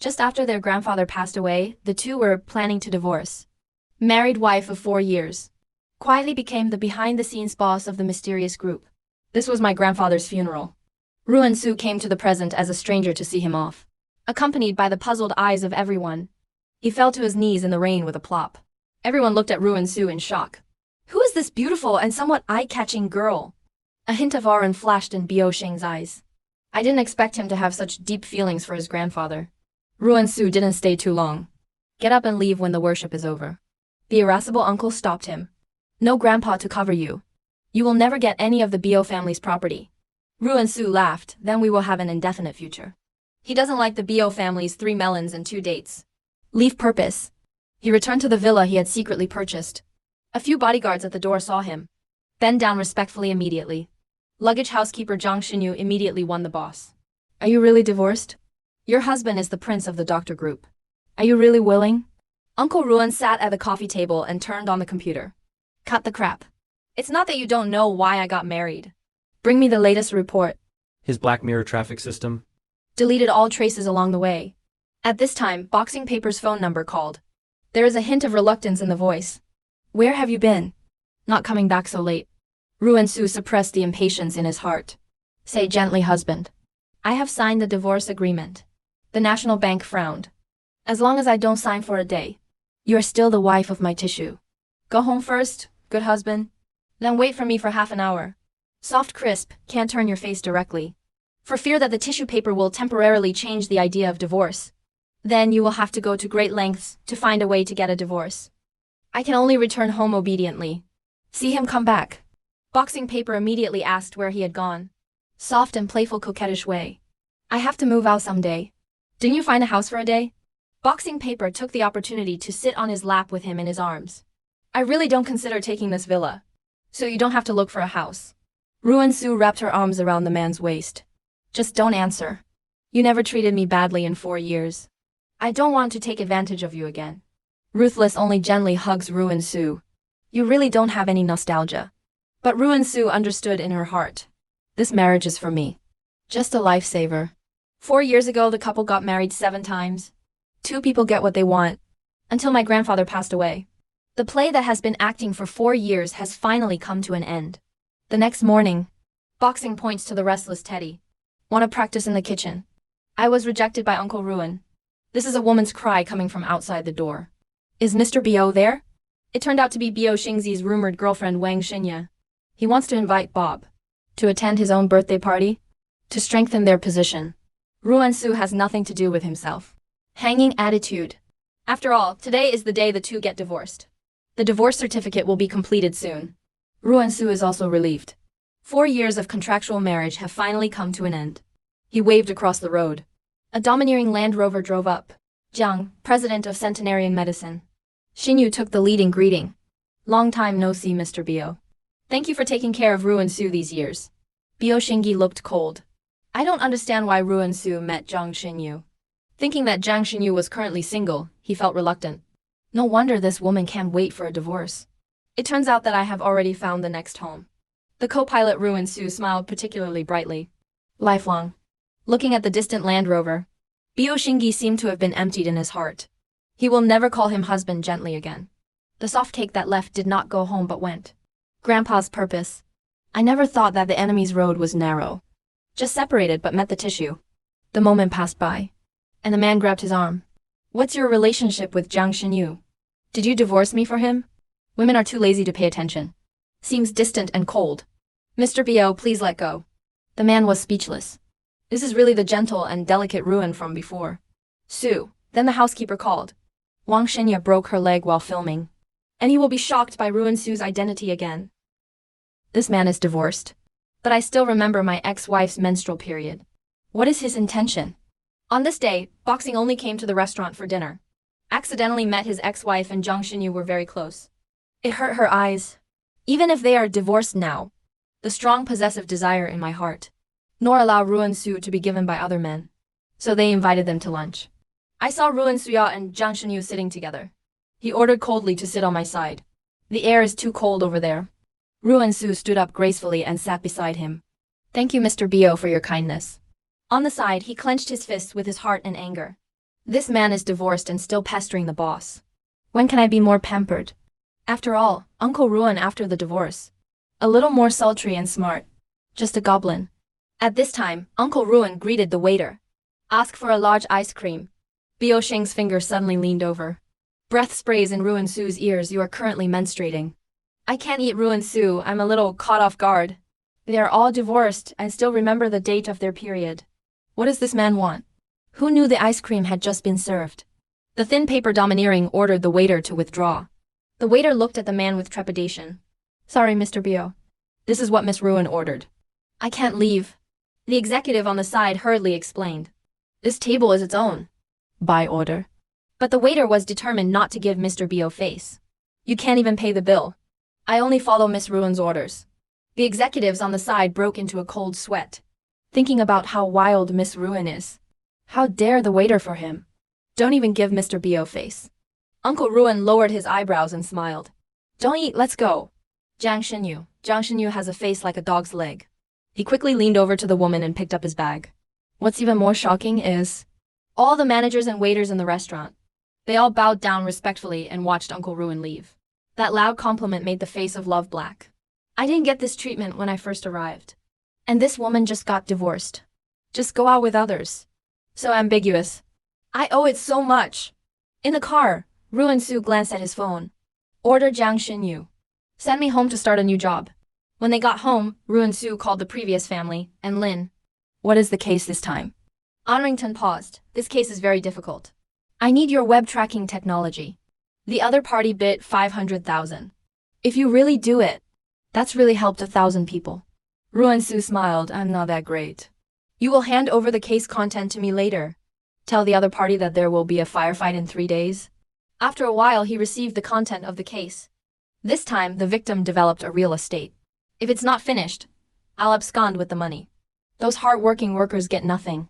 Just after their grandfather passed away, the two were planning to divorce. Married wife of 4 years. Quietly became the behind-the-scenes boss of the mysterious group. This was my grandfather's funeral. Ruan Su came to the present as a stranger to see him off. Accompanied by the puzzled eyes of everyone. He fell to his knees in the rain with a plop. Everyone looked at Ruan Su in shock. Who is this beautiful and somewhat eye-catching girl? A hint of awe flashed in Biao Xing's eyes. I didn't expect him to have such deep feelings for his grandfather. Ruan Su didn't stay too long. Get up and leave when the worship is over. The irascible uncle stopped him. No grandpa to cover you. You will never get any of the Biao family's property. Ruan Su laughed, then we will have an indefinite future. He doesn't like the Biao family's 3 melons and 2 dates. Leave purpose. He returned to the villa he had secretly purchased. A few bodyguards at the door saw him. Bend down respectfully immediately. Luggage housekeeper Zhang Xinyu immediately won the boss. Are you really divorced? Your husband is the prince of the doctor group. Are you really willing? Uncle Ruan sat at the coffee table and turned on the computer. Cut the crap. It's not that you don't know why I got married. Bring me the latest report. His Black Mirror traffic system. Deleted all traces along the way. At this time, Boxing Paper's phone number called. There is a hint of reluctance in the voice. Where have you been? Not coming back so late. Ruan Su suppressed the impatience in his heart. Say gently, husband. I have signed the divorce agreement. The National Bank frowned. As long as I don't sign for a day. You are still the wife of my tissue. Go home first, good husband. Then wait for me for half an hour. Soft crisp, can't turn your face directly. For fear that the tissue paper will temporarily change the idea of divorce. Then you will have to go to great lengths to find a way to get a divorce. I can only return home obediently. See him come back. Boxing Paper immediately asked where he had gone. Soft and playful coquettish way. I have to move out someday. Didn't you find a house for a day? Boxing Paper took the opportunity to sit on his lap with him in his arms. I really don't consider taking this villa. So you don't have to look for a house. Ruan Su wrapped her arms around the man's waist. Just don't answer. You never treated me badly in 4 years. I don't want to take advantage of you again. Ruthless only gently hugs Ruan Su. You really don't have any nostalgia. But Ruan Su understood in her heart. This marriage is for me. Just a lifesaver. 4 years ago the couple got married 7 times. 2 people get what they want. Until my grandfather passed away. The play that has been acting for 4 years has finally come to an end. The next morning, Boxing points to the restless Teddy. Want to practice in the kitchen. I was rejected by Uncle Ruan. This is a woman's cry coming from outside the door. Is Mr. Biao there? It turned out to be Biao Xingzi's rumored girlfriend Wang Xinya. He wants to invite Bob. To attend his own birthday party? To strengthen their position. Ruan Su has nothing to do with himself. Hanging attitude. After all, today is the day the two get divorced. The divorce certificate will be completed soon. Ruan Su is also relieved. 4 years of contractual marriage have finally come to an end. He waved across the road. A domineering Land Rover drove up. Jiang, president of Centenarian Medicine. Xinyu took the lead in greeting. Long time no see, Mr. Biao. Thank you for taking care of Ruan Su these years. Biao Xingyi looked cold. I don't understand why Ruan Su met Zhang Xinyu. Thinking that Zhang Xinyu was currently single, he felt reluctant. No wonder this woman can't wait for a divorce. It turns out that I have already found the next home. The co-pilot Ruan Su smiled particularly brightly. Lifelong. Looking at the distant Land Rover, Biao Xingyi seemed to have been emptied in his heart. He will never call him husband gently again. The soft cake that left did not go home but went. Grandpa's purpose. I never thought that the enemy's road was narrow. Just separated but met the tissue. The moment passed by. And the man grabbed his arm. What's your relationship with Zhang Xinyu? Did you divorce me for him? Women are too lazy to pay attention. Seems distant and cold. Mr. Biao, please let go. The man was speechless. This is really the gentle and delicate Ruan from before. Su, then the housekeeper called. Wang Xinya broke her leg while filming. And he will be shocked by Ruan Su's identity again. This man is divorced. But I still remember my ex-wife's menstrual period. What is his intention? On this day, Boxing only came to the restaurant for dinner. Accidentally met his ex-wife and Zhang Xinyu were very close. It hurt her eyes. Even if they are divorced now, the strong possessive desire in my heart, nor allow Ruan Su to be given by other men. So they invited them to lunch. I saw Ruan Suya and Zhang Xinyu sitting together. He ordered coldly to sit on my side. The air is too cold over there. Ruan Su stood up gracefully and sat beside him. Thank you, Mr. Biao, for your kindness. On the side, he clenched his fists with his heart and anger. This man is divorced and still pestering the boss. When can I be more pampered? After all, Uncle Ruan after the divorce. A little more sultry and smart. Just a goblin. At this time, Uncle Ruan greeted the waiter. Ask for a large ice cream. Bio Xing's finger suddenly leaned over. Breath sprays in Ruan Su's ears. You are currently menstruating. I can't eat Ruan Su, I'm a little caught off guard. They are all divorced and still remember the date of their period. What does this man want? Who knew the ice cream had just been served? The thin paper domineering ordered the waiter to withdraw. The waiter looked at the man with trepidation. Sorry, Mr. Bio. This is what Miss Ruan ordered. I can't leave. The executive on the side hurriedly explained. This table is its own. By order. But the waiter was determined not to give Mr. Bio face. You can't even pay the bill. I only follow Miss Ruan's orders. The executives on the side broke into a cold sweat, thinking about how wild Miss Ruan is. How dare the waiter for him? Don't even give Mr. Bio face. Uncle Ruan lowered his eyebrows and smiled. Don't eat, let's go. Jiang Xinyu has a face like a dog's leg. He quickly leaned over to the woman and picked up his bag. What's even more shocking is all the managers and waiters in the restaurant. They all bowed down respectfully and watched Uncle Ruan leave. That loud compliment made the face of love black. I didn't get this treatment when I first arrived. And this woman just got divorced. Just go out with others. So ambiguous. I owe it so much. In the car, Ruan Su glanced at his phone. Order Jiang Xinyu. Send me home to start a new job. When they got home, Ruan Su called the previous family, and Lin. What is the case this time? Honorington paused. This case is very difficult. I need your web tracking technology. The other party bid 500,000. If you really do it, that's really helped 1,000 people. Ruan Su smiled. I'm not that great. You will hand over the case content to me later. Tell the other party that there will be a firefight in 3 days. After a while, he received the content of the case. This time, the victim developed a real estate. If it's not finished, I'll abscond with the money. Those hard-working workers get nothing.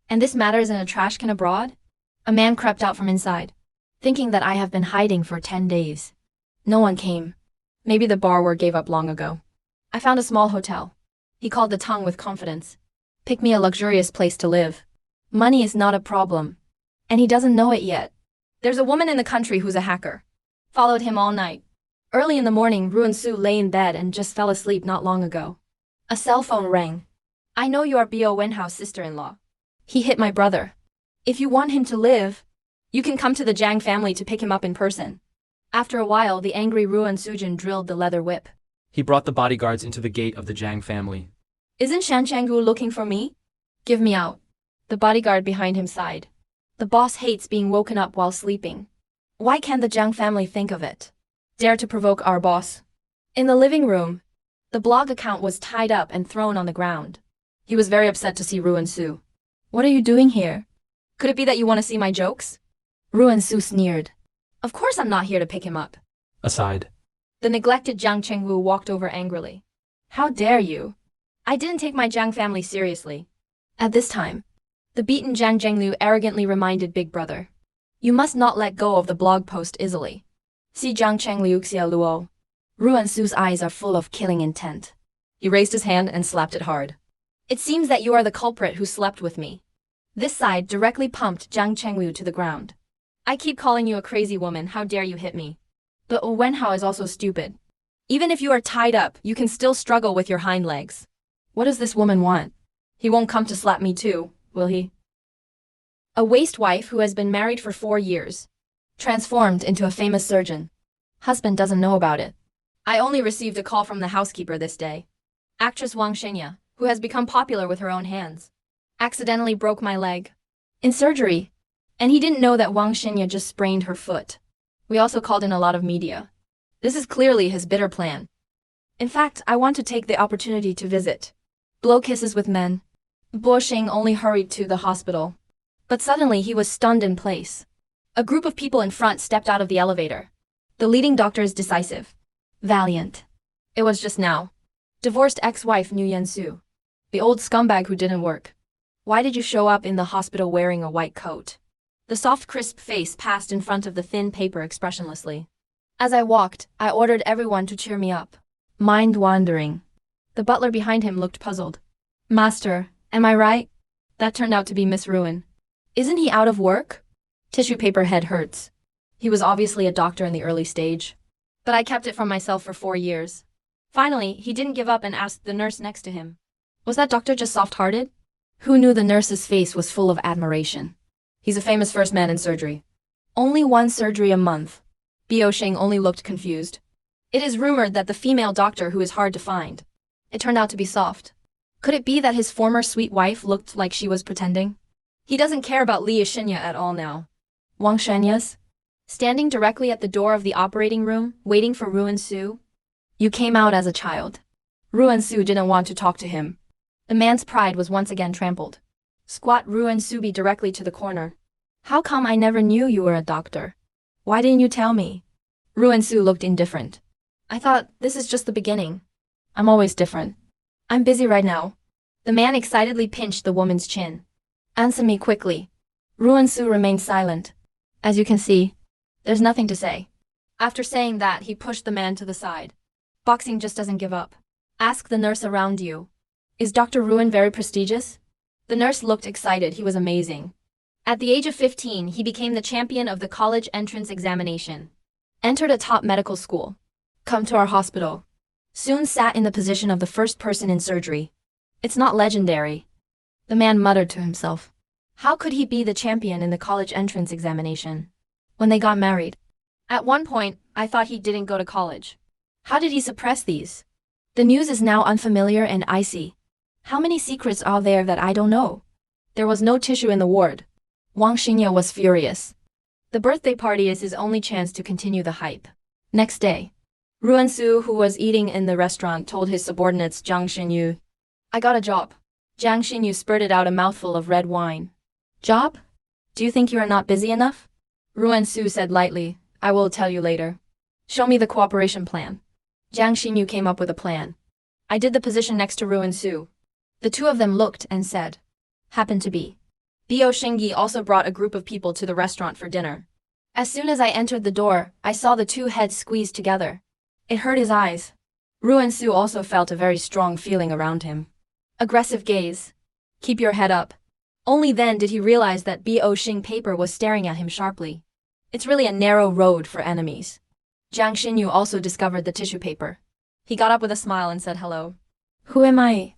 And this matter is in a trash can abroad? A man crept out from inside, thinking that I have been hiding for 10 days. No one came. Maybe the borrower gave up long ago. I found a small hotel. He called the tongue with confidence. Pick me a luxurious place to live. Money is not a problem. And he doesn't know it yet. There's a woman in the country who's a hacker. Followed him all night. Early in the morning, Ruan Su lay in bed and just fell asleep not long ago. A cell phone rang. I know you are Bio Wenhao's sister-in-law. He hit my brother. If you want him to live, you can come to the Jiang family to pick him up in person. After a while, the angry Ruan Sujin drilled the leather whip. He brought the bodyguards into the gate of the Jiang family. Isn't Shan Changgu looking for me? Give me out. The bodyguard behind him sighed. The boss hates being woken up while sleeping. Why can't the Jiang family think of it? Dare to provoke our boss. In the living room, the blog account was tied up and thrown on the ground. He was very upset to see Ruan Su. What are you doing here? Could it be that you want to see my jokes? Ruan Su sneered. Of course I'm not here to pick him up. Aside. The neglected Jiang Chengwu walked over angrily. How dare you? I didn't take my Jiang family seriously. At this time, the beaten Jiang Zhenglu arrogantly reminded Big Brother. You must not let go of the blog post easily. See Jiang Chenglu Xia Luo. Ruan Su's eyes are full of killing intent. He raised his hand and slapped it hard. It seems that you are the culprit who slept with me. This side directly pumped Jiang Chenglu to the ground. I keep calling you a crazy woman, how dare you hit me? But Wenhao is also stupid. Even if you are tied up, you can still struggle with your hind legs. What does this woman want? He won't come to slap me too, will he? A waste wife who has been married for 4 years. Transformed into a famous surgeon. Husband doesn't know about it. I only received a call from the housekeeper this day. Actress Wang Shenya, who has become popular with her own hands. Accidentally broke my leg. In surgery. And he didn't know that Wang Shenya just sprained her foot. We also called in a lot of media. This is clearly his bitter plan. In fact, I want to take the opportunity to visit. Blow kisses with men. Bo Xing only hurried to the hospital. But suddenly he was stunned in place. A group of people in front stepped out of the elevator. The leading doctor is decisive. Valiant. It was just now. Divorced ex-wife New Yan Su. The old scumbag who didn't work. Why did you show up in the hospital wearing a white coat? The soft, crisp face passed in front of the thin paper expressionlessly. As I walked, I ordered everyone to cheer me up. Mind wandering. The butler behind him looked puzzled. Master, am I right? That turned out to be Miss Ruan. Isn't he out of work? Tissue paper head hurts. He was obviously a doctor in the early stage. But I kept it from myself for 4 years. Finally, he didn't give up and asked the nurse next to him. Was that doctor just soft-hearted? Who knew the nurse's face was full of admiration? He's a famous first man in surgery. Only 1 surgery a month. Bio Xing only looked confused. It is rumored that the female doctor who is hard to find. It turned out to be soft. Could it be that his former sweet wife looked like she was pretending? He doesn't care about Li Shinya at all now. Wang Shenya's? Standing directly at the door of the operating room, waiting for Ruan Su. You came out as a child. Ruan Su didn't want to talk to him. The man's pride was once again trampled. Squat Ruan Su directly to the corner. How come I never knew you were a doctor? Why didn't you tell me? Ruan Su looked indifferent. I thought, this is just the beginning. I'm always different. I'm busy right now. The man excitedly pinched the woman's chin. Answer me quickly. Ruan Su remained silent. As you can see, there's nothing to say. After saying that, he pushed the man to the side. Boxing just doesn't give up. Ask the nurse around you. Is Dr. Ruan very prestigious? The nurse looked excited. He was amazing. At the age of 15, he became the champion of the college entrance examination. Entered a top medical school. Come to our hospital. Soon sat in the position of the first person in surgery. It's not legendary. The man muttered to himself. How could he be the champion in the college entrance examination? When they got married. At one point, I thought he didn't go to college. How did he suppress these? The news is now unfamiliar and icy. How many secrets are there that I don't know? There was no tissue in the ward. Wang Xingye was furious. The birthday party is his only chance to continue the hype. Next day, Ruan Su, who was eating in the restaurant, told his subordinates Jiang Xinyu. I got a job. Jiang Xinyu spurted out a mouthful of red wine. Job? Do you think you are not busy enough? Ruan Su said lightly, I will tell you later. Show me the cooperation plan. Jiang Xinyu came up with a plan. I did the position next to Ruan Su. The two of them looked and said, happened to be. Bio Xingyi also brought a group of people to the restaurant for dinner. As soon as I entered the door, I saw the two heads squeezed together. It hurt his eyes. Ruan Su also felt a very strong feeling around him. Aggressive gaze. Keep your head up. Only then did he realize that Bo Xing paper was staring at him sharply. It's really a narrow road for enemies. Jiang Xinyu also discovered the tissue paper. He got up with a smile and said hello. Who am I?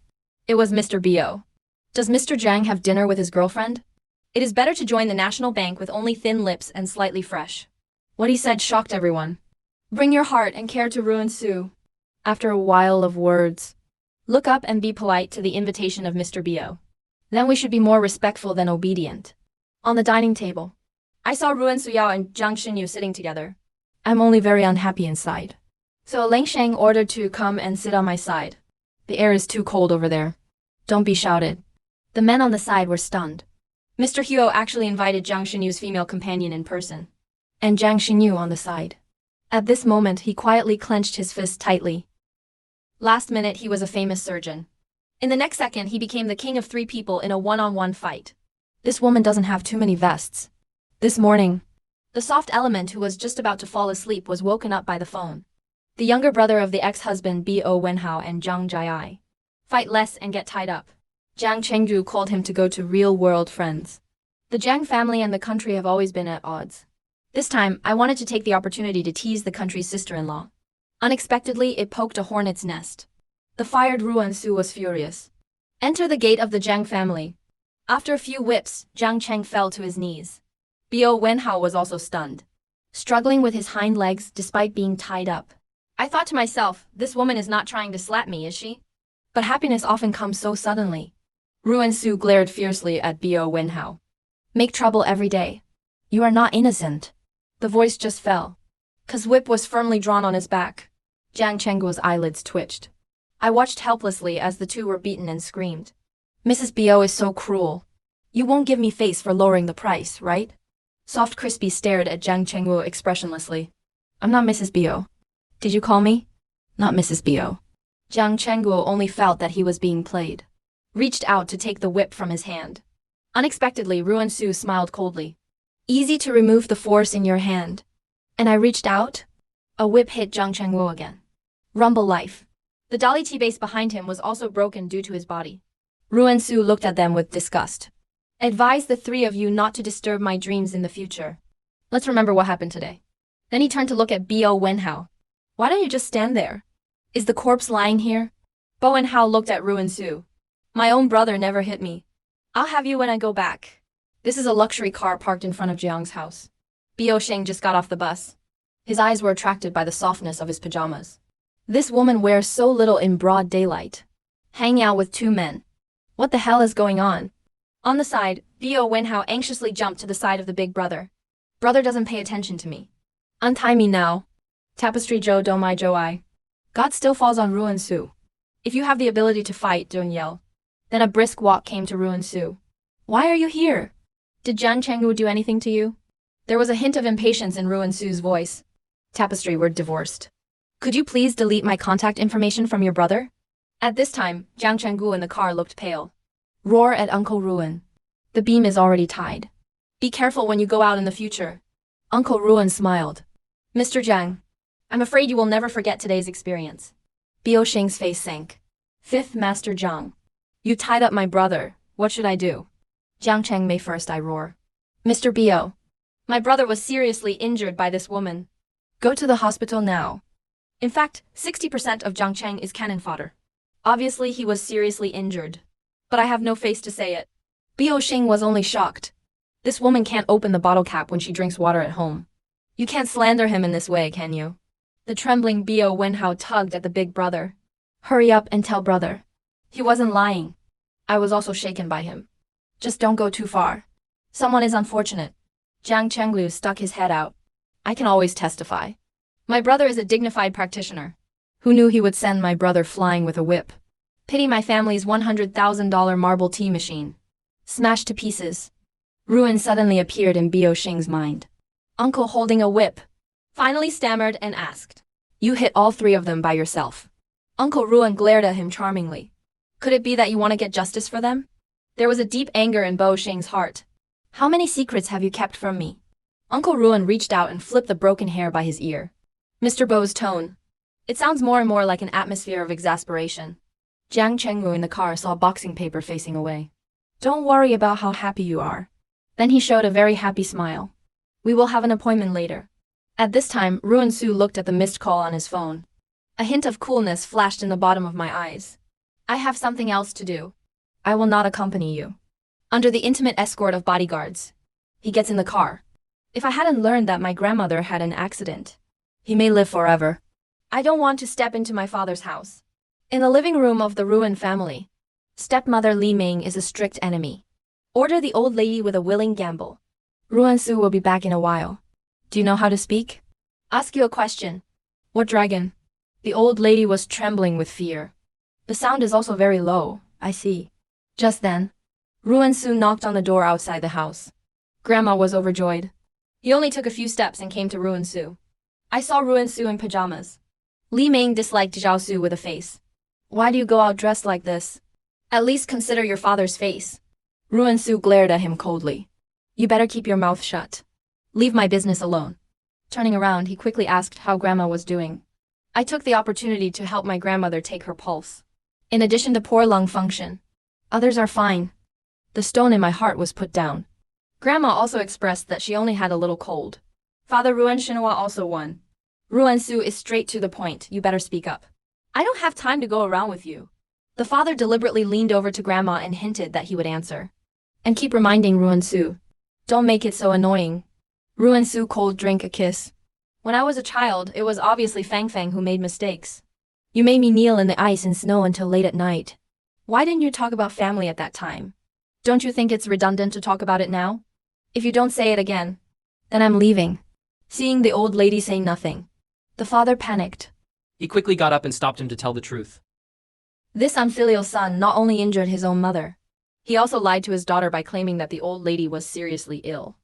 It was Mr. Bo. Does Mr. Jiang have dinner with his girlfriend? It is better to join the National Bank with only thin lips and slightly fresh. What he said shocked everyone. Bring your heart and care to Ruan Su. After a while of words. Look up and be polite to the invitation of Mr. Bo. Then we should be more respectful than obedient. On the dining table, I saw Ruan Suyao and Jiang Xinyu sitting together. I'm only very unhappy inside. So Ling Sheng ordered to come and sit on my side. The air is too cold over there. Don't be shouted. The men on the side were stunned. Mr. Huo actually invited Jiang Xinyu's female companion in person. And Jiang Xinyu on the side. At this moment, he quietly clenched his fist tightly. Last minute, he was a famous surgeon. In the next second, he became the king of 3 people in a one-on-one fight. This woman doesn't have too many vests. This morning, the soft element who was just about to fall asleep was woken up by the phone. The younger brother of the ex-husband Bo Wenhao and Zhang Jiai. Fight less and get tied up. Jiang Chengdu called him to go to real-world friends. The Jiang family and the country have always been at odds. This time, I wanted to take the opportunity to tease the country's sister-in-law. Unexpectedly, it poked a hornet's nest. The fired Ruan Su was furious. Enter the gate of the Jiang family. After a few whips, Jiang Cheng fell to his knees. Bo Wenhao was also stunned. Struggling with his hind legs despite being tied up. I thought to myself, this woman is not trying to slap me, is she? But happiness often comes so suddenly. Ruan Su glared fiercely at Bo Wenhao. Make trouble every day. You are not innocent. The voice just fell. His whip was firmly drawn on his back. Jiang Chengguo's eyelids twitched. I watched helplessly as the two were beaten and screamed. Mrs. Bo is so cruel. You won't give me face for lowering the price, right? Soft Crispy stared at Jiang Chengguo expressionlessly. I'm not Mrs. Bo. Did you call me? Not Mrs. Bo. Jiang Chengguo only felt that he was being played. Reached out to take the whip from his hand. Unexpectedly, Ruan Su smiled coldly. Easy to remove the force in your hand. And I reached out? A whip hit Jiang Chengguo again. Rumble life. The dolly T base behind him was also broken due to his body. Ruan Su looked at them with disgust. Advise the three of you not to disturb my dreams in the future. Let's remember what happened today. Then he turned to look at Bo Wenhao. Why don't you just stand there? Is the corpse lying here? Bo Wenhao looked at Ruan Su. My own brother never hit me. I'll have you when I go back. This is a luxury car parked in front of Jiang's house. Bo Sheng just got off the bus. His eyes were attracted by the softness of his pajamas. This woman wears so little in broad daylight. Hanging out with two men. What the hell is going on? On the side, Bo Wenhao anxiously jumped to the side of the big brother. Brother doesn't pay attention to me. Untie me now. Tapestry Zhou Do Mai Zhou I. God still falls on Ruan Su. If you have the ability to fight, don't yell. Then a brisk walk came to Ruan Su. Why are you here? Did Jiang Chengwu do anything to you? There was a hint of impatience in Ruan Su's voice. Tapestry, we're divorced. Could you please delete my contact information from your brother? At this time, Jiang Chengwu in the car looked pale. Roar at Uncle Ruan. The beam is already tied. Be careful when you go out in the future. Uncle Ruan smiled. Mr. Jiang, I'm afraid you will never forget today's experience. Bo Sheng's face sank. Fifth Master Jiang. You tied up my brother. What should I do? Jiang Cheng May 1st I roar. Mr. Bo. My brother was seriously injured by this woman. Go to the hospital now. In fact, 60% of Jiang Cheng is cannon fodder. Obviously he was seriously injured. But I have no face to say it. Bo Sheng was only shocked. This woman can't open the bottle cap when she drinks water at home. You can't slander him in this way, can you? The trembling Bo Wenhao tugged at the big brother. Hurry up and tell brother. He wasn't lying. I was also shaken by him. Just don't go too far. Someone is unfortunate. Jiang Chenglu stuck his head out. I can always testify. My brother is a dignified practitioner. Who knew he would send my brother flying with a whip? Pity my family's $100,000 marble tea machine. Smashed to pieces. Ruin suddenly appeared in Bo Sheng's mind. Uncle holding a whip. Finally stammered and asked. You hit all three of them by yourself. Uncle Ruan glared at him charmingly. Could it be that you want to get justice for them? There was a deep anger in Bo Sheng's heart. How many secrets have you kept from me? Uncle Ruan reached out and flipped the broken hair by his ear. Mr. Bo's tone. It sounds more and more like an atmosphere of exasperation. Jiang Chengwu in the car saw boxing paper facing away. Don't worry about how happy you are. Then he showed a very happy smile. We will have an appointment later. At this time, Ruan Su looked at the missed call on his phone. A hint of coolness flashed in the bottom of my eyes. I have something else to do. I will not accompany you. Under the intimate escort of bodyguards. He gets in the car. If I hadn't learned that my grandmother had an accident, he may live forever. I don't want to step into my father's house. In the living room of the Ruan family, stepmother Li Ming is a strict enemy. Order the old lady with a willing gamble. Ruan Su will be back in a while. Do you know how to speak? Ask you a question. What dragon? The old lady was trembling with fear. The sound is also very low, I see. Just then, Ruan Su knocked on the door outside the house. Grandma was overjoyed. He only took a few steps and came to Ruan Su. I saw Ruan Su in pajamas. Li Ming disliked Zhao Su with a face. Why do you go out dressed like this? At least consider your father's face. Ruan Su glared at him coldly. You better keep your mouth shut. Leave my business alone. Turning around, he quickly asked how Grandma was doing. I took the opportunity to help my grandmother take her pulse. In addition to poor lung function, others are fine. The stone in my heart was put down. Grandma also expressed that she only had a little cold. Father Ruan Shinhua also won. Ruan Su is straight to the point, you better speak up. I don't have time to go around with you. The father deliberately leaned over to Grandma and hinted that he would answer. And keep reminding Ruan Su. Don't make it so annoying. Ruan Su cold drink a kiss. When I was a child, it was obviously Fang Fang who made mistakes. You made me kneel in the ice and snow until late at night. Why didn't you talk about family at that time? Don't you think it's redundant to talk about it now? If you don't say it again, then I'm leaving. Seeing the old lady say nothing, the father panicked. He quickly got up and stopped him to tell the truth. This unfilial son not only injured his own mother, he also lied to his daughter by claiming that the old lady was seriously ill.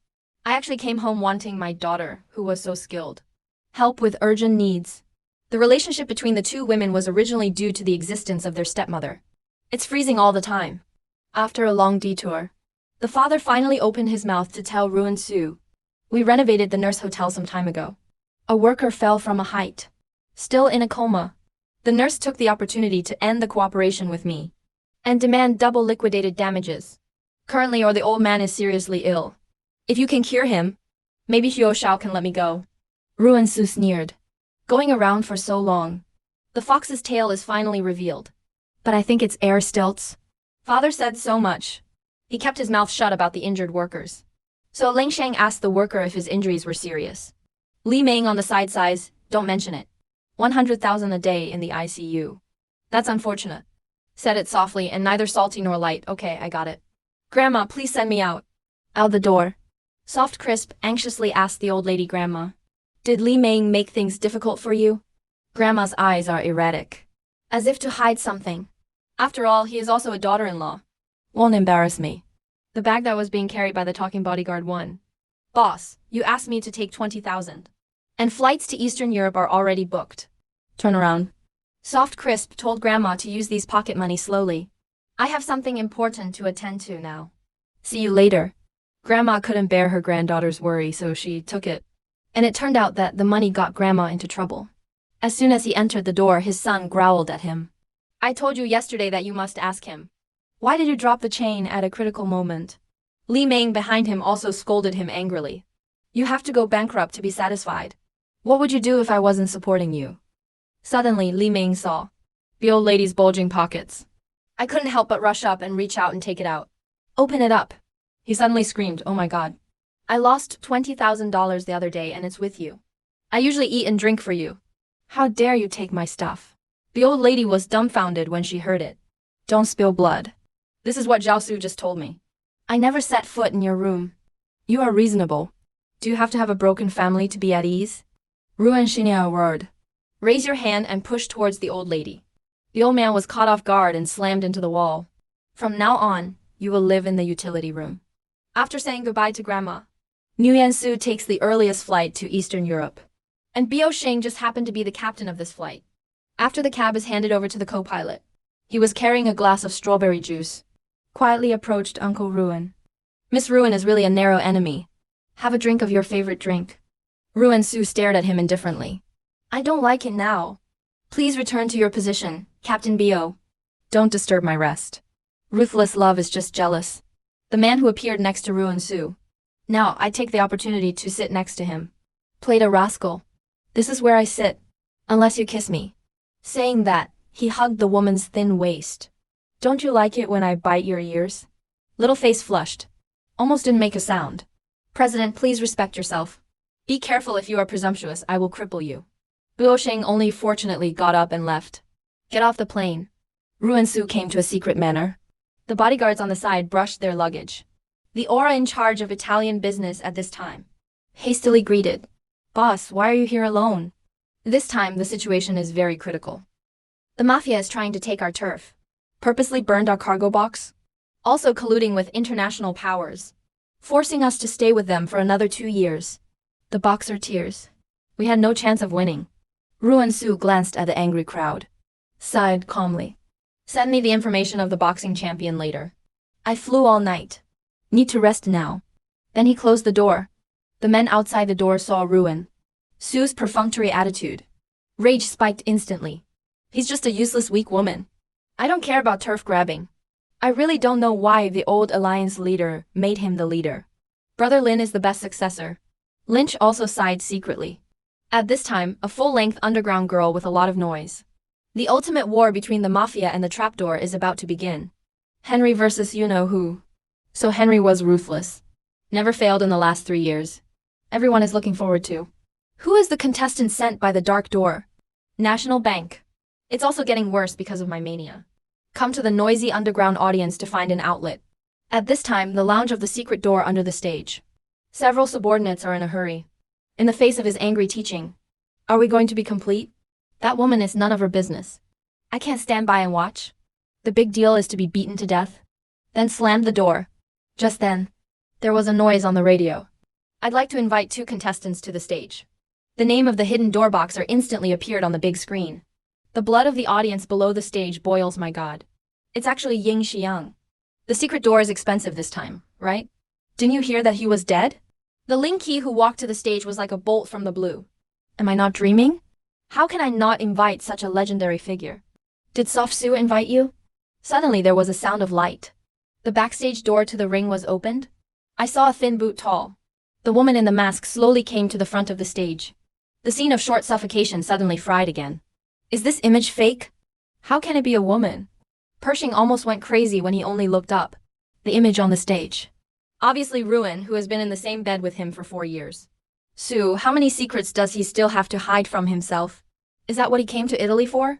I actually came home wanting my daughter, who was so skilled, help with urgent needs. The relationship between the two women was originally due to the existence of their stepmother. It's freezing all the time. After a long detour, the father finally opened his mouth to tell Ruan Su. We renovated the nurse hotel some time ago. A worker fell from a height. Still in a coma. The nurse took the opportunity to end the cooperation with me and demand double liquidated damages. currently, or the old man is seriously ill. If you can cure him, maybe Xiao Shao can let me go. Ruan Su sneered. Going around for so long. The fox's tail is finally revealed. But I think it's air stilts. Father said so much. He kept his mouth shut about the injured workers. So Ling Shang asked the worker if his injuries were serious. Li Ming on the side sighs, don't mention it. 100,000 a day in the ICU. That's unfortunate. Said it softly and neither salty nor light. Okay, I got it. Grandma, please send me out. Out the door. Soft Crisp anxiously asked the old lady grandma. Did Li Ming make things difficult for you? Grandma's eyes are erratic. As if to hide something. After all, he is also a daughter-in-law. Won't embarrass me. The bag that was being carried by the talking bodyguard won. Boss, you asked me to take 20,000. And flights to Eastern Europe are already booked. Turn around. Soft Crisp told Grandma to use these pocket money slowly. I have something important to attend to now. See you later. Grandma couldn't bear her granddaughter's worry, so she took it. And it turned out that the money got Grandma into trouble. As soon as he entered the door, his son growled at him. I told you yesterday that you must ask him. Why did you drop the chain at a critical moment? Li Ming behind him also scolded him angrily. You have to go bankrupt to be satisfied. What would you do if I wasn't supporting you? Suddenly, Li Ming saw the old lady's bulging pockets. I couldn't help but rush up and reach out and take it out. Open it up. He suddenly screamed, oh my god. I lost $20,000 the other day and it's with you. I usually eat and drink for you. How dare you take my stuff? The old lady was dumbfounded when she heard it. Don't spill blood. This is what Zhao Su just told me. I never set foot in your room. You are reasonable. Do you have to have a broken family to be at ease? Ruan Shinya roared. Raise your hand and push towards the old lady. The old man was caught off guard and slammed into the wall. From now on, you will live in the utility room. After saying goodbye to Grandma, Ruan Su takes the earliest flight to Eastern Europe. And Biao Sheng just happened to be the captain of this flight. After the cab is handed over to the co-pilot, he was carrying a glass of strawberry juice. Quietly approached Uncle Ruan. Miss Ruan is really a narrow enemy. Have a drink of your favorite drink. Ruan Su stared at him indifferently. I don't like it now. Please return to your position, Captain Bio. Don't disturb my rest. Ruthless love is just jealous. The man who appeared next to Ruan Su. Now I take the opportunity to sit next to him. Played a rascal. This is where I sit. Unless you kiss me. Saying that, he hugged the woman's thin waist. Don't you like it when I bite your ears? Little face flushed. Almost didn't make a sound. President, please respect yourself. Be careful if you are presumptuous, I will cripple you. Buo Sheng only fortunately got up and left. Get off the plane. Ruan Su came to a secret manor. The bodyguards on the side brushed their luggage. The aura in charge of Italian business at this time hastily greeted. Boss, why are you here alone? This time the situation is very critical. The mafia is trying to take our turf. Purposely burned our cargo box. Also colluding with international powers. Forcing us to stay with them for another 2 years. The boxer tears. We had no chance of winning. Ruan Su glanced at the angry crowd. Sighed calmly. Send me the information of the boxing champion later. I flew all night. Need to rest now. Then he closed the door. The men outside the door saw Ruan Su's perfunctory attitude. Rage spiked instantly. He's just a useless weak woman. I don't care about turf grabbing. I really don't know why the old alliance leader made him the leader. Brother Lin is the best successor. Lynch also sighed secretly. At this time, a full-length underground girl with a lot of noise. The ultimate war between the mafia and the trapdoor is about to begin. Henry versus you-know-who. So Henry was ruthless. Never failed in the last 3 years. Everyone is looking forward to. Who is the contestant sent by the dark door? National Bank. It's also getting worse because of my mania. Come to the noisy underground audience to find an outlet. At this time, the lounge of the secret door under the stage. Several subordinates are in a hurry. In the face of his angry teaching. Are we going to be complete? That woman is none of her business. I can't stand by and watch. The big deal is to be beaten to death. Then slammed the door. Just then, there was a noise on the radio. I'd like to invite 2 contestants to the stage. The name of the hidden door boxer instantly appeared on the big screen. The blood of the audience below the stage boils, my god. It's actually Ying Xiang. The secret door is expensive this time, right? Didn't you hear that he was dead? The Ling Qi who walked to the stage was like a bolt from the blue. Am I not dreaming? How can I not invite such a legendary figure? Did Soft Su invite you? Suddenly there was a sound of light. The backstage door to the ring was opened. I saw a thin boot tall. The woman in the mask slowly came to the front of the stage. The scene of short suffocation suddenly fried again. Is this image fake? How can it be a woman? Pershing almost went crazy when he only looked up. The image on the stage. Obviously Ruan, who has been in the same bed with him for 4 years. Su, how many secrets does he still have to hide from himself? Is that what he came to Italy for?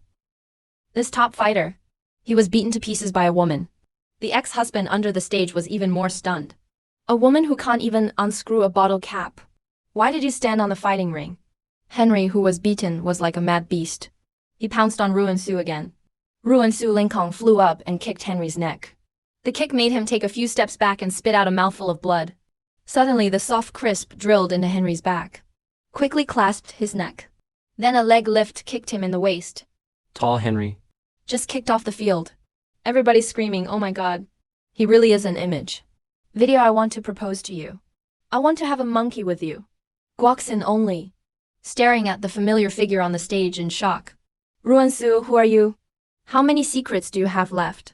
This top fighter. He was beaten to pieces by a woman. The ex-husband under the stage was even more stunned. A woman who can't even unscrew a bottle cap. Why did you stand on the fighting ring? Henry, who was beaten, was like a mad beast. He pounced on Ruan Su again. Ruan Su Lingkong flew up and kicked Henry's neck. The kick made him take a few steps back and spit out a mouthful of blood. Suddenly the soft crisp drilled into Henry's back. Quickly clasped his neck. Then a leg lift kicked him in the waist. Tall Henry. Just kicked off the field. Everybody screaming, oh my god. He really is an image. Video, I want to propose to you. I want to have a monkey with you. Guoxin only. Staring at the familiar figure on the stage in shock. Ruan Su, who are you? How many secrets do you have left?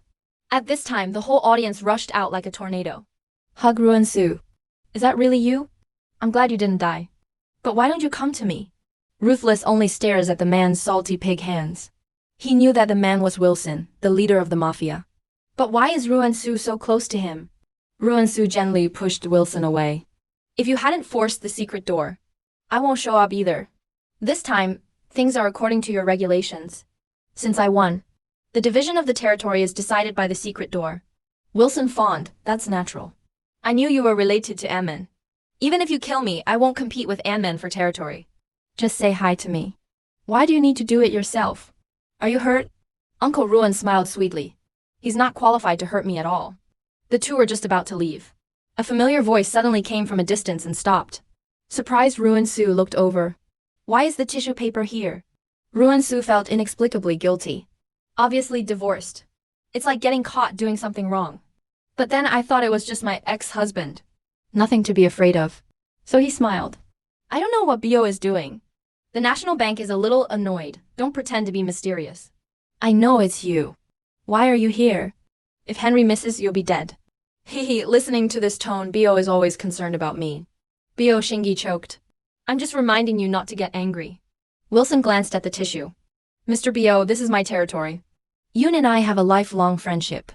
At this time, the whole audience rushed out like a tornado. Hug Ruan Su. Is that really you? I'm glad you didn't die. But why don't you come to me? Ruthless only stares at the man's salty pig hands. He knew that the man was Wilson, the leader of the mafia. But why is Ruan Su so close to him? Ruan Su gently pushed Wilson away. If you hadn't forced the secret door, I won't show up either. This time, things are according to your regulations. Since I won, the division of the territory is decided by the secret door. Wilson fawned, that's natural. I knew you were related to Anman. Even if you kill me, I won't compete with Anman for territory. Just say hi to me. Why do you need to do it yourself? Are you hurt? Uncle Ruan smiled sweetly. He's not qualified to hurt me at all. The two were just about to leave. A familiar voice suddenly came from a distance and stopped. Surprised, Ruan Su looked over. Why is the tissue paper here? Ruan Su felt inexplicably guilty. Obviously divorced. It's like getting caught doing something wrong. But then I thought it was just my ex-husband. Nothing to be afraid of. So he smiled. I don't know what Bio is doing. The National Bank is a little annoyed. Don't pretend to be mysterious. I know it's you. Why are you here? If Henry misses, you'll be dead. Hehe, listening to this tone, Bio is always concerned about me. Bio Shingi choked. I'm just reminding you not to get angry. Wilson glanced at the tissue. Mr. Bio, this is my territory. Yoon and I have a lifelong friendship.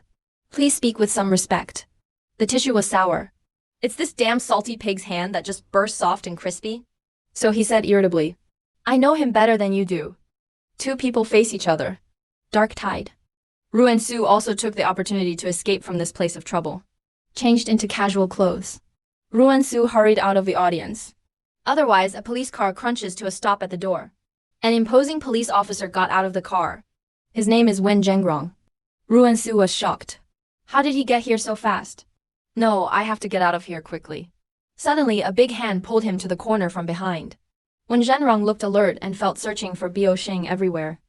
Please speak with some respect. The tissue was sour. It's this damn salty pig's hand that just burst soft and crispy. So he said irritably. I know him better than you do. Two people face each other. Dark tide. Ruan Su also took the opportunity to escape from this place of trouble. Changed into casual clothes. Ruan Su hurried out of the audience. Otherwise, a police car crunches to a stop at the door. An imposing police officer got out of the car. His name is Wen Zhengrong. Ruan Su was shocked. How did he get here so fast? No, I have to get out of here quickly. Suddenly, a big hand pulled him to the corner from behind. Wen Zhengrong looked alert and felt searching for Bio Xing everywhere.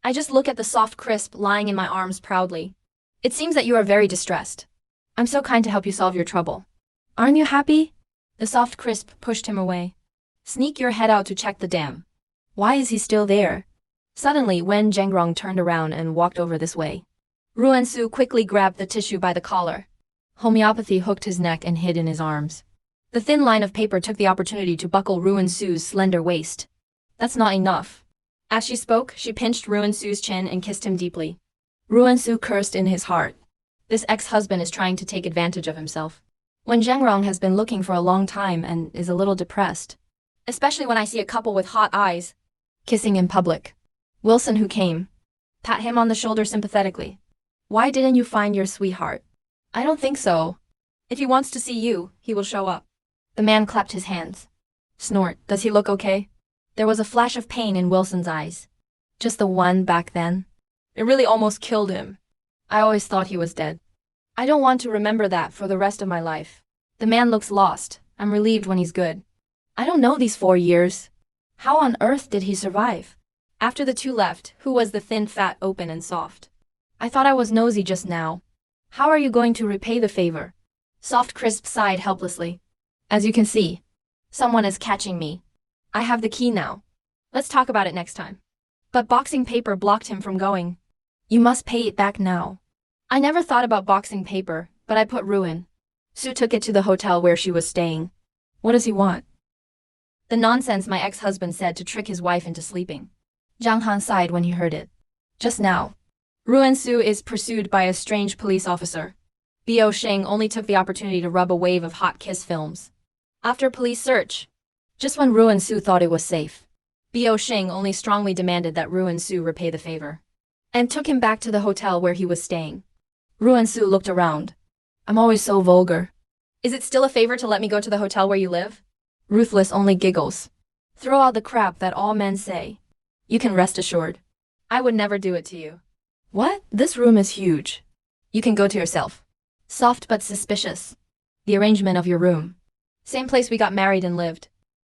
I just look at the soft crisp lying in my arms proudly. It seems that you are very distressed. I'm so kind to help you solve your trouble. Aren't you happy? The soft crisp pushed him away. Sneak your head out to check the dam. Why is he still there? Suddenly, Wen Zhengrong turned around and walked over this way. Ruan Su quickly grabbed the tissue by the collar. Homeopathy hooked his neck and hid in his arms. The thin line of paper took the opportunity to buckle Ruan Su's slender waist. That's not enough. As she spoke, she pinched Ruan Su's chin and kissed him deeply. Ruan Su cursed in his heart. This ex-husband is trying to take advantage of himself. Wen Zhengrong has been looking for a long time and is a little depressed. Especially when I see a couple with hot eyes kissing in public. Wilson, who came, pat him on the shoulder sympathetically. Why didn't you find your sweetheart? I don't think so. If he wants to see you, he will show up. The man clapped his hands. Snort, does he look okay? There was a flash of pain in Wilson's eyes. Just the one back then. It really almost killed him. I always thought he was dead. I don't want to remember that for the rest of my life. The man looks lost. I'm relieved when he's good. I don't know these 4 years. How on earth did he survive? After the two left, who was the thin, fat, open and soft? I thought I was nosy just now. How are you going to repay the favor? Soft Crisp sighed helplessly. As you can see, someone is catching me. I have the key now. Let's talk about it next time. But boxing paper blocked him from going. You must pay it back now. I never thought about boxing paper, But I put Ruan Su took it to the hotel where she was staying. What does he want? The nonsense my ex-husband said to trick his wife into sleeping. Zhang Han sighed when he heard it. Just now, Ruan Su is pursued by a strange police officer. Bo Sheng only took the opportunity to rub a wave of hot kiss films. After police search, just when Ruan Su thought it was safe, Bo Sheng only strongly demanded that Ruan Su repay the favor, and took him back to the hotel where he was staying. Ruan Su looked around. I'm always so vulgar. Is it still a favor to let me go to the hotel where you live? Ruthless only giggles. Throw out the crap that all men say. You can rest assured. I would never do it to you. What? This room is huge. You can go to yourself. Soft but suspicious. The arrangement of your room. Same place we got married and lived.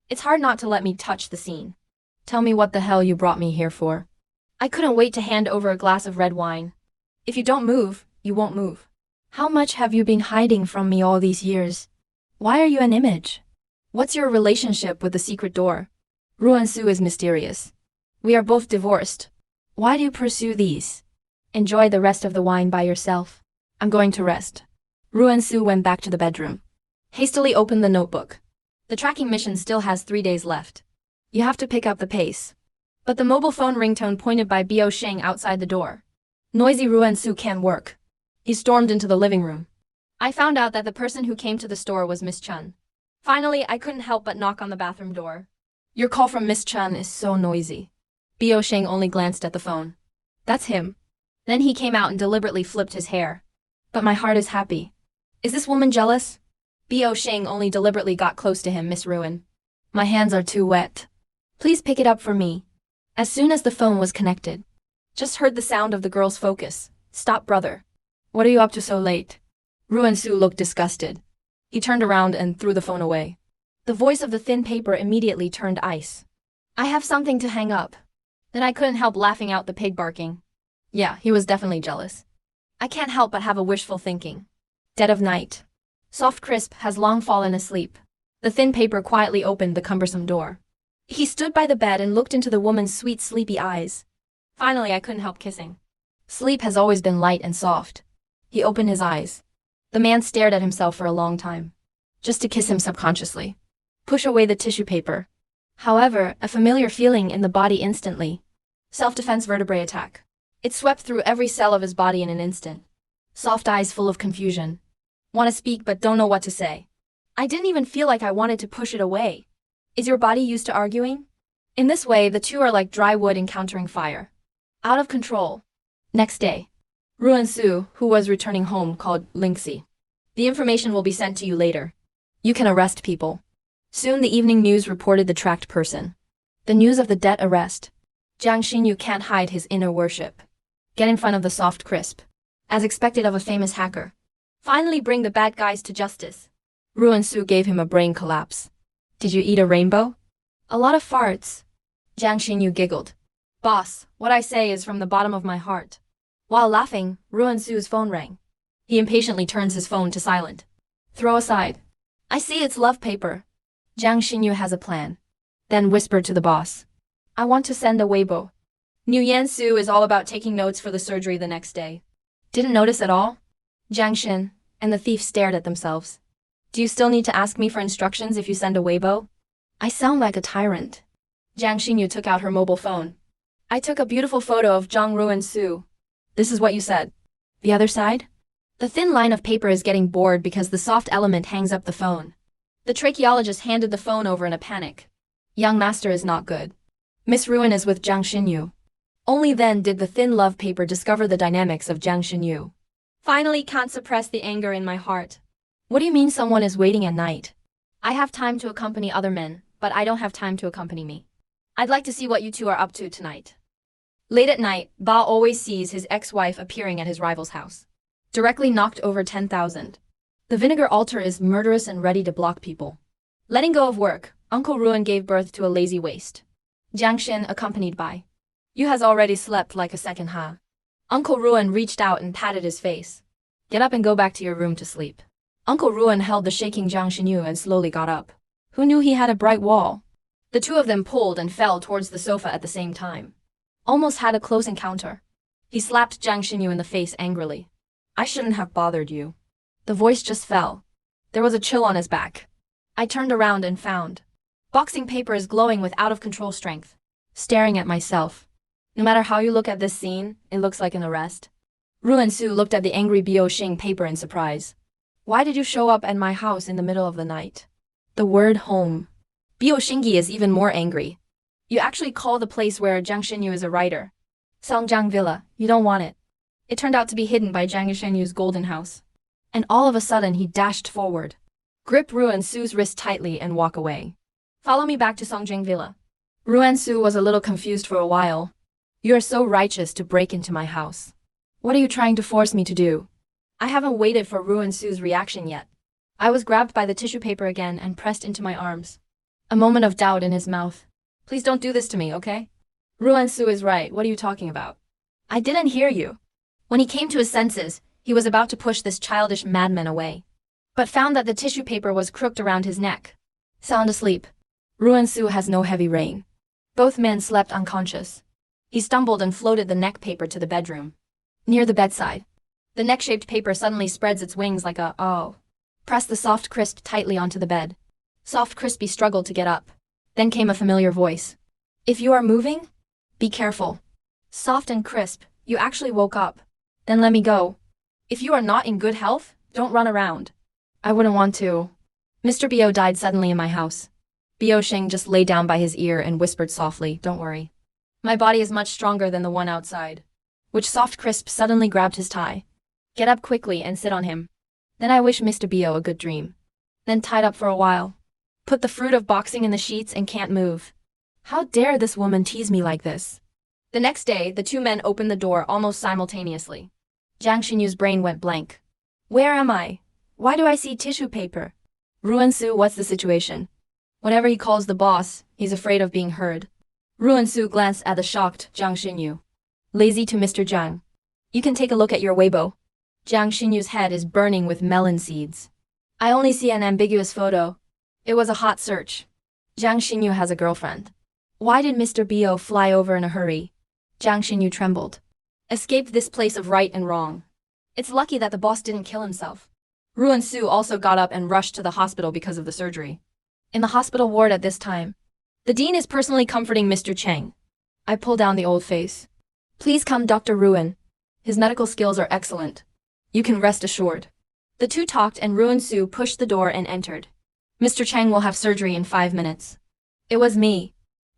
It's hard not to let me touch the scene. Tell me what the hell you brought me here for. I couldn't wait to hand over a glass of red wine. If you don't move, you won't move. How much have you been hiding from me all these years? Why are you an image? What's your relationship with the secret door? Ruan Su is mysterious. We are both divorced. Why do you pursue these? Enjoy the rest of the wine by yourself. I'm going to rest. Ruan Su went back to the bedroom. Hastily opened the notebook. The tracking mission still has 3 days left. You have to pick up the pace. But the mobile phone ringtone pointed by Bo Sheng outside the door. Noisy Ruan Su can't work. He stormed into the living room. I found out that the person who came to the store was Miss Chun. Finally, I couldn't help but knock on the bathroom door. Your call from Miss Chun is so noisy. Bo Sheng only glanced at the phone. That's him. Then he came out and deliberately flipped his hair. But my heart is happy. Is this woman jealous? Bo Sheng only deliberately got close to him, Miss Ruan. My hands are too wet. Please pick it up for me. As soon as the phone was connected, just heard the sound of the girl's focus. Stop, brother. What are you up to so late? Ruan Su looked disgusted. He turned around and threw the phone away. The voice of the thin paper immediately turned ice. I have something to hang up. Then I couldn't help laughing out the pig barking. Yeah, he was definitely jealous. I can't help but have a wishful thinking. Dead of night. Soft Crisp has long fallen asleep. The thin paper quietly opened the cumbersome door. He stood by the bed and looked into the woman's sweet, sleepy eyes. Finally, I couldn't help kissing. Sleep has always been light and soft. He opened his eyes. The man stared at himself for a long time. Just to kiss him subconsciously. Push away the tissue paper. However, a familiar feeling in the body instantly. Self-defense vertebrae attack. It swept through every cell of his body in an instant. Soft eyes full of confusion. Want to speak but don't know what to say. I didn't even feel like I wanted to push it away. Is your body used to arguing? In this way, the two are like dry wood encountering fire. Out of control. Next day. Ruan Su, who was returning home, called Linksy. The information will be sent to you later. You can arrest people. Soon the evening news reported the tracked person. The news of the debt arrest. Jiang Xinyu can't hide his inner worship. Get in front of the Soft Crisp. As expected of a famous hacker. Finally bring the bad guys to justice. Ruan Su gave him a brain collapse. Did you eat a rainbow? A lot of farts. Jiang Xinyu giggled. Boss, what I say is from the bottom of my heart. While laughing, Ruan Su's phone rang. He impatiently turns his phone to silent. Throw aside. I see it's love paper. Jiang Xinyu has a plan. Then whispered to the boss. I want to send a Weibo. New Yan Su is all about taking notes for the surgery the next day. Didn't notice at all? Jiang Xin and the thief stared at themselves. Do you still need to ask me for instructions if you send a Weibo? I sound like a tyrant. Jiang Xinyu took out her mobile phone. I took a beautiful photo of Zhang Ruan Su. This is what you said. The other side? The thin line of paper is getting bored because the soft element hangs up the phone. The tracheologist handed the phone over in a panic. Young master is not good. Miss Ruan is with Jiang Xinyu. Only then did the thin love paper discover the dynamics of Jiang Xinyu. Finally can't suppress the anger in my heart. What do you mean someone is waiting at night? I have time to accompany other men, but I don't have time to accompany me. I'd like to see what you two are up to tonight. Late at night, Ba always sees his ex-wife appearing at his rival's house. Directly knocked over 10,000. The vinegar altar is murderous and ready to block people. Letting go of work, Uncle Ruan gave birth to a lazy waste. Jiang Xin accompanied by. You has already slept like a second, huh? Uncle Ruan reached out and patted his face. Get up and go back to your room to sleep. Uncle Ruan held the shaking Jiang Xinyu and slowly got up. Who knew he had a bright wall? The two of them pulled and fell towards the sofa at the same time. Almost had a close encounter. He slapped Jiang Xinyu in the face angrily. I shouldn't have bothered you. The voice just fell. There was a chill on his back. I turned around and found boxing paper is glowing with out-of-control strength. Staring at myself. No matter how you look at this scene, it looks like an arrest. Ruan Su looked at the angry Bio Xing paper in surprise. Why did you show up at my house in the middle of the night? The word home. Bio Xingyi is even more angry. You actually call the place where Jiang Xinyu is a writer Songjiang Villa. You don't want it. It turned out to be hidden by Jiang Xinyu's golden house. And all of a sudden he dashed forward. Grip Ruan Su's wrist tightly and walk away. Follow me back to Songjiang Villa. Ruan Su was a little confused for a while. You are so righteous to break into my house. What are you trying to force me to do? I haven't waited for Ruan Su's reaction yet. I was grabbed by the tissue paper again and pressed into my arms. A moment of doubt in his mouth. Please don't do this to me, okay? Ruan Su is right, what are you talking about? I didn't hear you. When he came to his senses, he was about to push this childish madman away, but found that the tissue paper was crooked around his neck. Sound asleep. Ruan Su has no heavy rain. Both men slept unconscious. He stumbled and floated the neck paper to the bedroom. Near the bedside, the neck-shaped paper suddenly spreads its wings like a oh. Press the soft crisp tightly onto the bed. Soft crispy struggled to get up. Then came a familiar voice. If you are moving, be careful. Soft and crisp, you actually woke up. Then let me go. If you are not in good health, don't run around. I wouldn't want to. Mr. Bio died suddenly in my house. Bio Xing just lay down by his ear and whispered softly, don't worry. My body is much stronger than the one outside. Which soft crisp suddenly grabbed his tie. Get up quickly and sit on him. Then I wish Mr. Bio a good dream. Then tied up for a while. Put the fruit of boxing in the sheets and can't move. How dare this woman tease me like this? The next day, the two men opened the door almost simultaneously. Jiang Xinyu's brain went blank. Where am I? Why do I see tissue paper? Ruan Su, what's the situation? Whenever he calls the boss, he's afraid of being heard. Ruan Su glanced at the shocked Jiang Xinyu. Lazy to Mr. Jiang. You can take a look at your Weibo. Jiang Xinyu's head is burning with melon seeds. I only see an ambiguous photo. It was a hot search. Jiang Xinyu has a girlfriend. Why did Mr. Bio fly over in a hurry? Jiang Xinyu trembled. Escaped this place of right and wrong. It's lucky that the boss didn't kill himself. Ruan Su also got up and rushed to the hospital because of the surgery. In the hospital ward at this time, the dean is personally comforting Mr. Cheng. I pull down the old face. Please come, Dr. Ruan. His medical skills are excellent. You can rest assured. The two talked and Ruan Su pushed the door and entered. Mr. Cheng will have surgery in 5 minutes. It was me,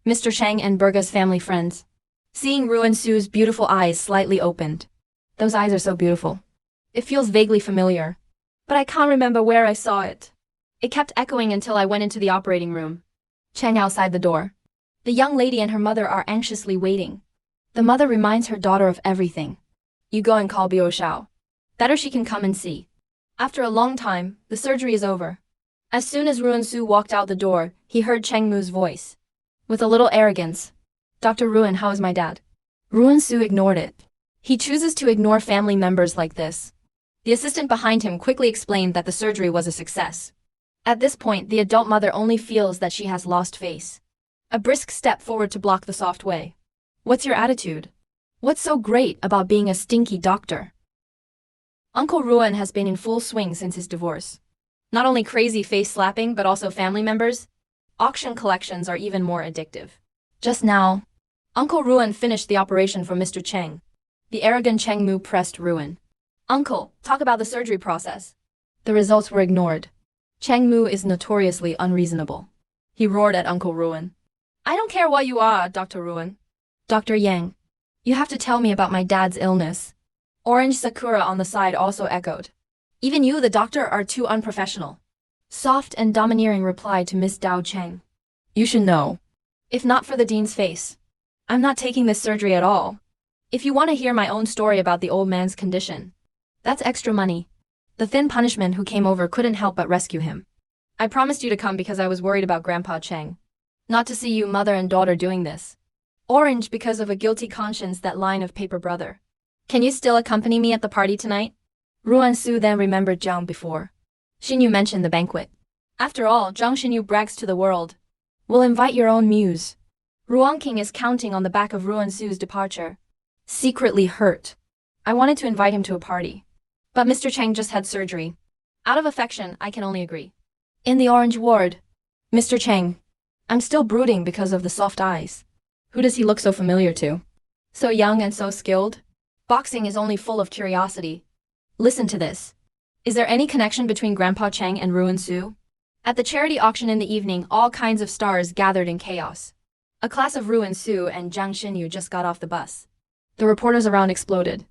Mr. Cheng and Burga's family friends. Seeing Ruan Su's beautiful eyes slightly opened. Those eyes are so beautiful. It feels vaguely familiar. But I can't remember where I saw it. It kept echoing until I went into the operating room. Cheng outside the door. The young lady and her mother are anxiously waiting. The mother reminds her daughter of everything. You go and call Bio Xiao. Better she can come and see. After a long time, the surgery is over. As soon as Ruan Su walked out the door, he heard Cheng Mu's voice. With a little arrogance. Dr. Ruan, how is my dad? Ruan Su ignored it. He chooses to ignore family members like this. The assistant behind him quickly explained that the surgery was a success. At this point, the adult mother only feels that she has lost face. A brisk step forward to block the soft way. What's your attitude? What's so great about being a stinky doctor? Uncle Ruan has been in full swing since his divorce. Not only crazy face slapping, but also family members. Auction collections are even more addictive. Just now, Uncle Ruan finished the operation for Mr. Cheng. The arrogant Cheng Mu pressed Ruan. Uncle, talk about the surgery process. The results were ignored. Cheng Mu is notoriously unreasonable. He roared at Uncle Ruan. I don't care what you are, Dr. Ruan. Dr. Yang. You have to tell me about my dad's illness. Orange Sakura on the side also echoed. Even you, the doctor, are too unprofessional. Soft and domineering reply to Miss Dao Cheng. You should know. If not for the dean's face, I'm not taking this surgery at all. If you want to hear my own story about the old man's condition, that's extra money. The thin punishment who came over couldn't help but rescue him. I promised you to come because I was worried about Grandpa Cheng. Not to see you mother and daughter doing this. Orange because of a guilty conscience, that line of paper brother. Can you still accompany me at the party tonight? Ruan Su then remembered Zhang before. Xinyu mentioned the banquet. After all, Zhang Xinyu brags to the world. We'll invite your own muse. Ruan King is counting on the back of Ruan Su's departure. Secretly hurt. I wanted to invite him to a party. But Mr. Cheng just had surgery. Out of affection, I can only agree. In the orange ward. Mr. Chang. I'm still brooding because of the soft eyes. Who does he look so familiar to? So young and so skilled? Boxing is only full of curiosity. Listen to this. Is there any connection between Grandpa Chang and Ruan Su? At the charity auction in the evening, all kinds of stars gathered in chaos. A class of Ruan Su and Jiang Xinyu just got off the bus. The reporters around exploded.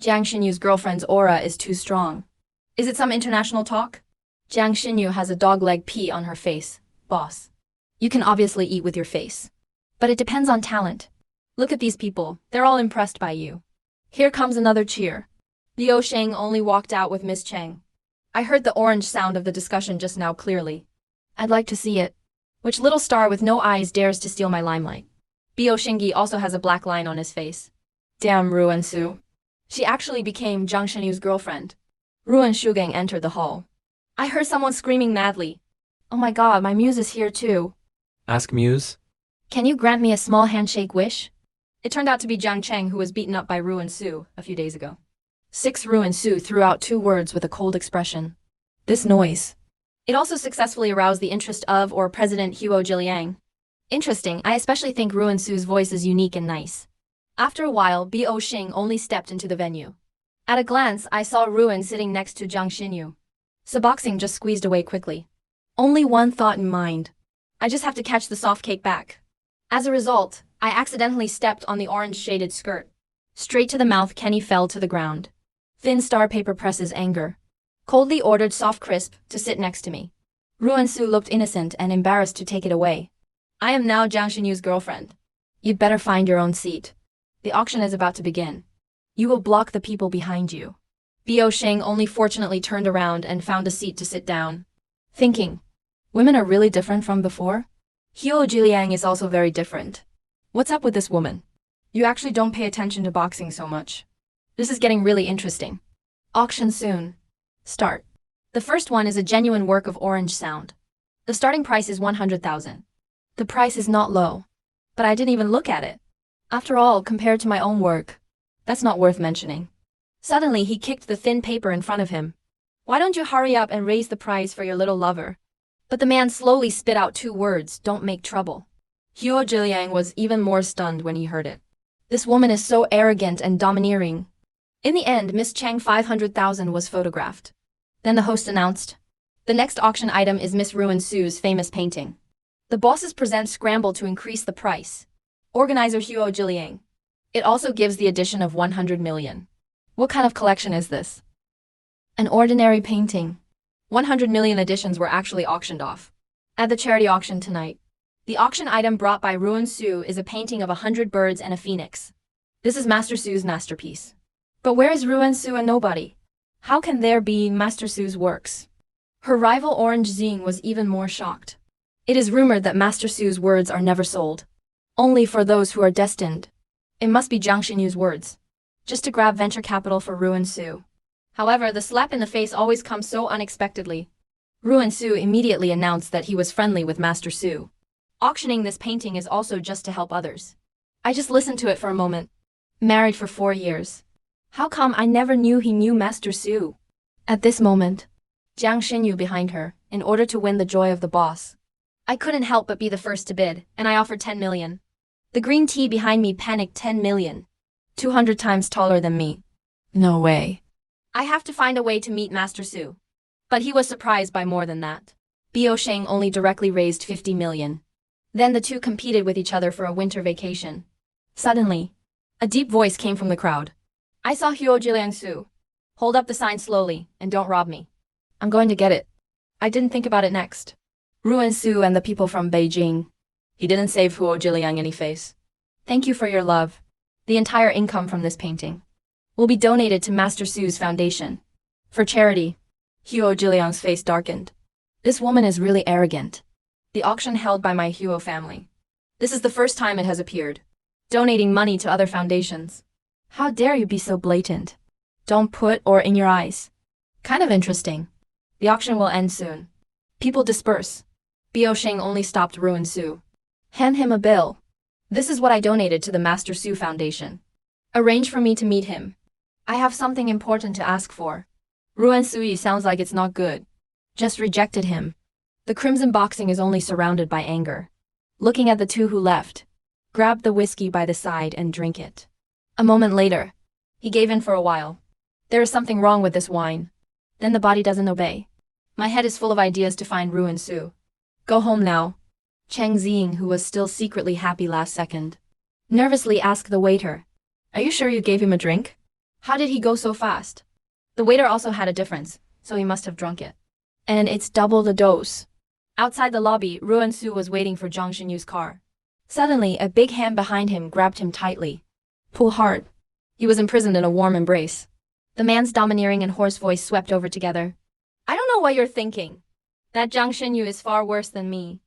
Jiang Xinyu's girlfriend's aura is too strong. Is it some international talk? Jiang Xinyu has a dog-leg pea on her face. Boss. You can obviously eat with your face. But it depends on talent. Look at these people, they're all impressed by you. Here comes another cheer. Liu Sheng only walked out with Miss Cheng. I heard the orange sound of the discussion just now clearly. I'd like to see it. Which little star with no eyes dares to steal my limelight? Bio Shingi also has a black line on his face. Damn Ruan Su. She actually became Jiang Xinyu's girlfriend. Ruan Shugang entered the hall. I heard someone screaming madly. Oh my god, my muse is here too. Ask Muse. Can you grant me a small handshake wish? It turned out to be Jiang Cheng who was beaten up by Ruan Su a few days ago. 6 Ruan Su threw out 2 words with a cold expression. This noise. It also successfully aroused the interest of or President Huo Jiliang. Interesting, I especially think Ruan Su's voice is unique and nice. After a while, Bo Xing only stepped into the venue. At a glance, I saw Ruan sitting next to Jiang Xinyu. So boxing just squeezed away quickly. Only one thought in mind. I just have to catch the soft cake back. As a result, I accidentally stepped on the orange-shaded skirt. Straight to the mouth, Kenny fell to the ground. Thin star paper presses anger. Coldly ordered Soft Crisp to sit next to me. Ruan Su looked innocent and embarrassed to take it away. I am now Jiang Xinyu's girlfriend. You'd better find your own seat. The auction is about to begin. You will block the people behind you. Bo Sheng only fortunately turned around and found a seat to sit down. Thinking. Women are really different from before? Huo Jiliang is also very different. What's up with this woman? You actually don't pay attention to boxing so much. This is getting really interesting. Auction soon. Start. The first one is a genuine work of orange sound. The starting price is 100,000. The price is not low. But I didn't even look at it. After all, compared to my own work, that's not worth mentioning. Suddenly, he kicked the thin paper in front of him. Why don't you hurry up and raise the price for your little lover? But the man slowly spit out 2 words, don't make trouble. Huo Jiliang was even more stunned when he heard it. This woman is so arrogant and domineering. In the end, Miss Chang 500,000 was photographed. Then the host announced, the next auction item is Miss Ruan Su's famous painting. The bosses present scramble to increase the price. Organizer Huo Jiliang. It also gives the addition of 100 million. What kind of collection is this? An ordinary painting. 100 million editions were actually auctioned off. At the charity auction tonight. The auction item brought by Ruan Su is a painting of 100 birds and a phoenix. This is Master Su's masterpiece. But where is Ruan Su a nobody? How can there be Master Su's works? Her rival Orange Xing was even more shocked. It is rumored that Master Su's words are never sold. Only for those who are destined. It must be Jiang Xinyu's words. Just to grab venture capital for Ruan Su. However, the slap in the face always comes so unexpectedly. Ruan Su immediately announced that he was friendly with Master Su. Auctioning this painting is also just to help others. I just listened to it for a moment. Married for 4 years. How come I never knew he knew Master Su? At this moment, Jiang Xinyu behind her, in order to win the joy of the boss. I couldn't help but be the first to bid, and I offered 10 million. The green tea behind me panicked 10 million. 200 times taller than me. No way. I have to find a way to meet Master Su. But he was surprised by more than that. Bo Sheng only directly raised 50 million. Then the two competed with each other for a winter vacation. Suddenly, a deep voice came from the crowd. I saw Huo Jiliang Su. Hold up the sign slowly, and don't rob me. I'm going to get it. I didn't think about it next. Ruan Su and the people from Beijing. He didn't save Huo Jiliang any face. Thank you for your love. The entire income from this painting will be donated to Master Su's foundation. For charity. Huo Jiliang's face darkened. This woman is really arrogant. The auction held by my Huo family. This is the first time it has appeared. Donating money to other foundations. How dare you be so blatant? Don't put or in your eyes. Kind of interesting. The auction will end soon. People disperse. Bo Sheng only stopped Ruan Su. Hand him a bill. This is what I donated to the Master Su Foundation. Arrange for me to meet him. I have something important to ask for. Ruan Su sounds like it's not good. Just rejected him. The crimson boxing is only surrounded by anger. Looking at the two who left, grabbed the whiskey by the side and drink it. A moment later, he gave in for a while. There is something wrong with this wine. Then the body doesn't obey. My head is full of ideas to find Ruan Su. Go home now. Cheng Ziying, who was still secretly happy last second, nervously asked the waiter. Are you sure you gave him a drink? How did he go so fast? The waiter also had a difference, so he must have drunk it. And it's double the dose. Outside the lobby, Ruan Su was waiting for Zhang Xinyu's car. Suddenly, a big hand behind him grabbed him tightly. Pull hard. He was imprisoned in a warm embrace. The man's domineering and hoarse voice swept over together. I don't know what you're thinking. That Zhang Xinyu is far worse than me.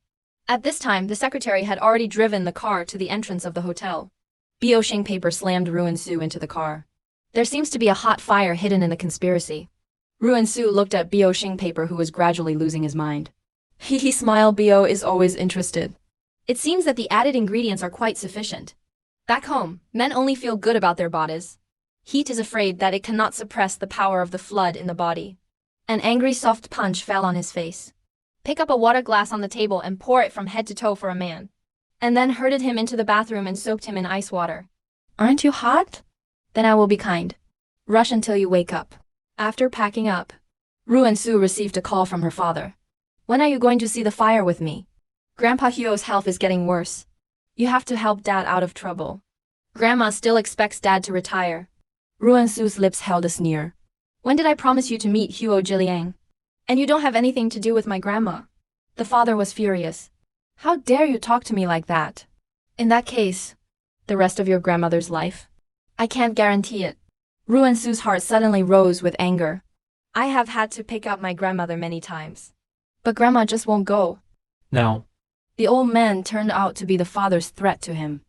At this time, the secretary had already driven the car to the entrance of the hotel. Boxing paper slammed Ruan Su into the car. There seems to be a hot fire hidden in the conspiracy. Ruan Su looked at Boxing paper, who was gradually losing his mind. He smiled. Bo is always interested. It seems that the added ingredients are quite sufficient. Back home, men only feel good about their bodies. Heat is afraid that it cannot suppress the power of the flood in the body. An angry soft punch fell on his face. Pick up a water glass on the table and pour it from head to toe for a man. And then herded him into the bathroom and soaked him in ice water. Aren't you hot? Then I will be kind. Rush until you wake up. After packing up, Ruan Su received a call from her father. When are you going to see the fire with me? Grandpa Huo's health is getting worse. You have to help Dad out of trouble. Grandma still expects Dad to retire. Ruan Su's lips held a sneer. When did I promise you to meet Huo Jiliang? And you don't have anything to do with my grandma. The father was furious. How dare you talk to me like that? In that case, the rest of your grandmother's life? I can't guarantee it. Ruan Su's heart suddenly rose with anger. I have had to pick up my grandmother many times. But grandma just won't go. Now. The old man turned out to be the father's threat to him.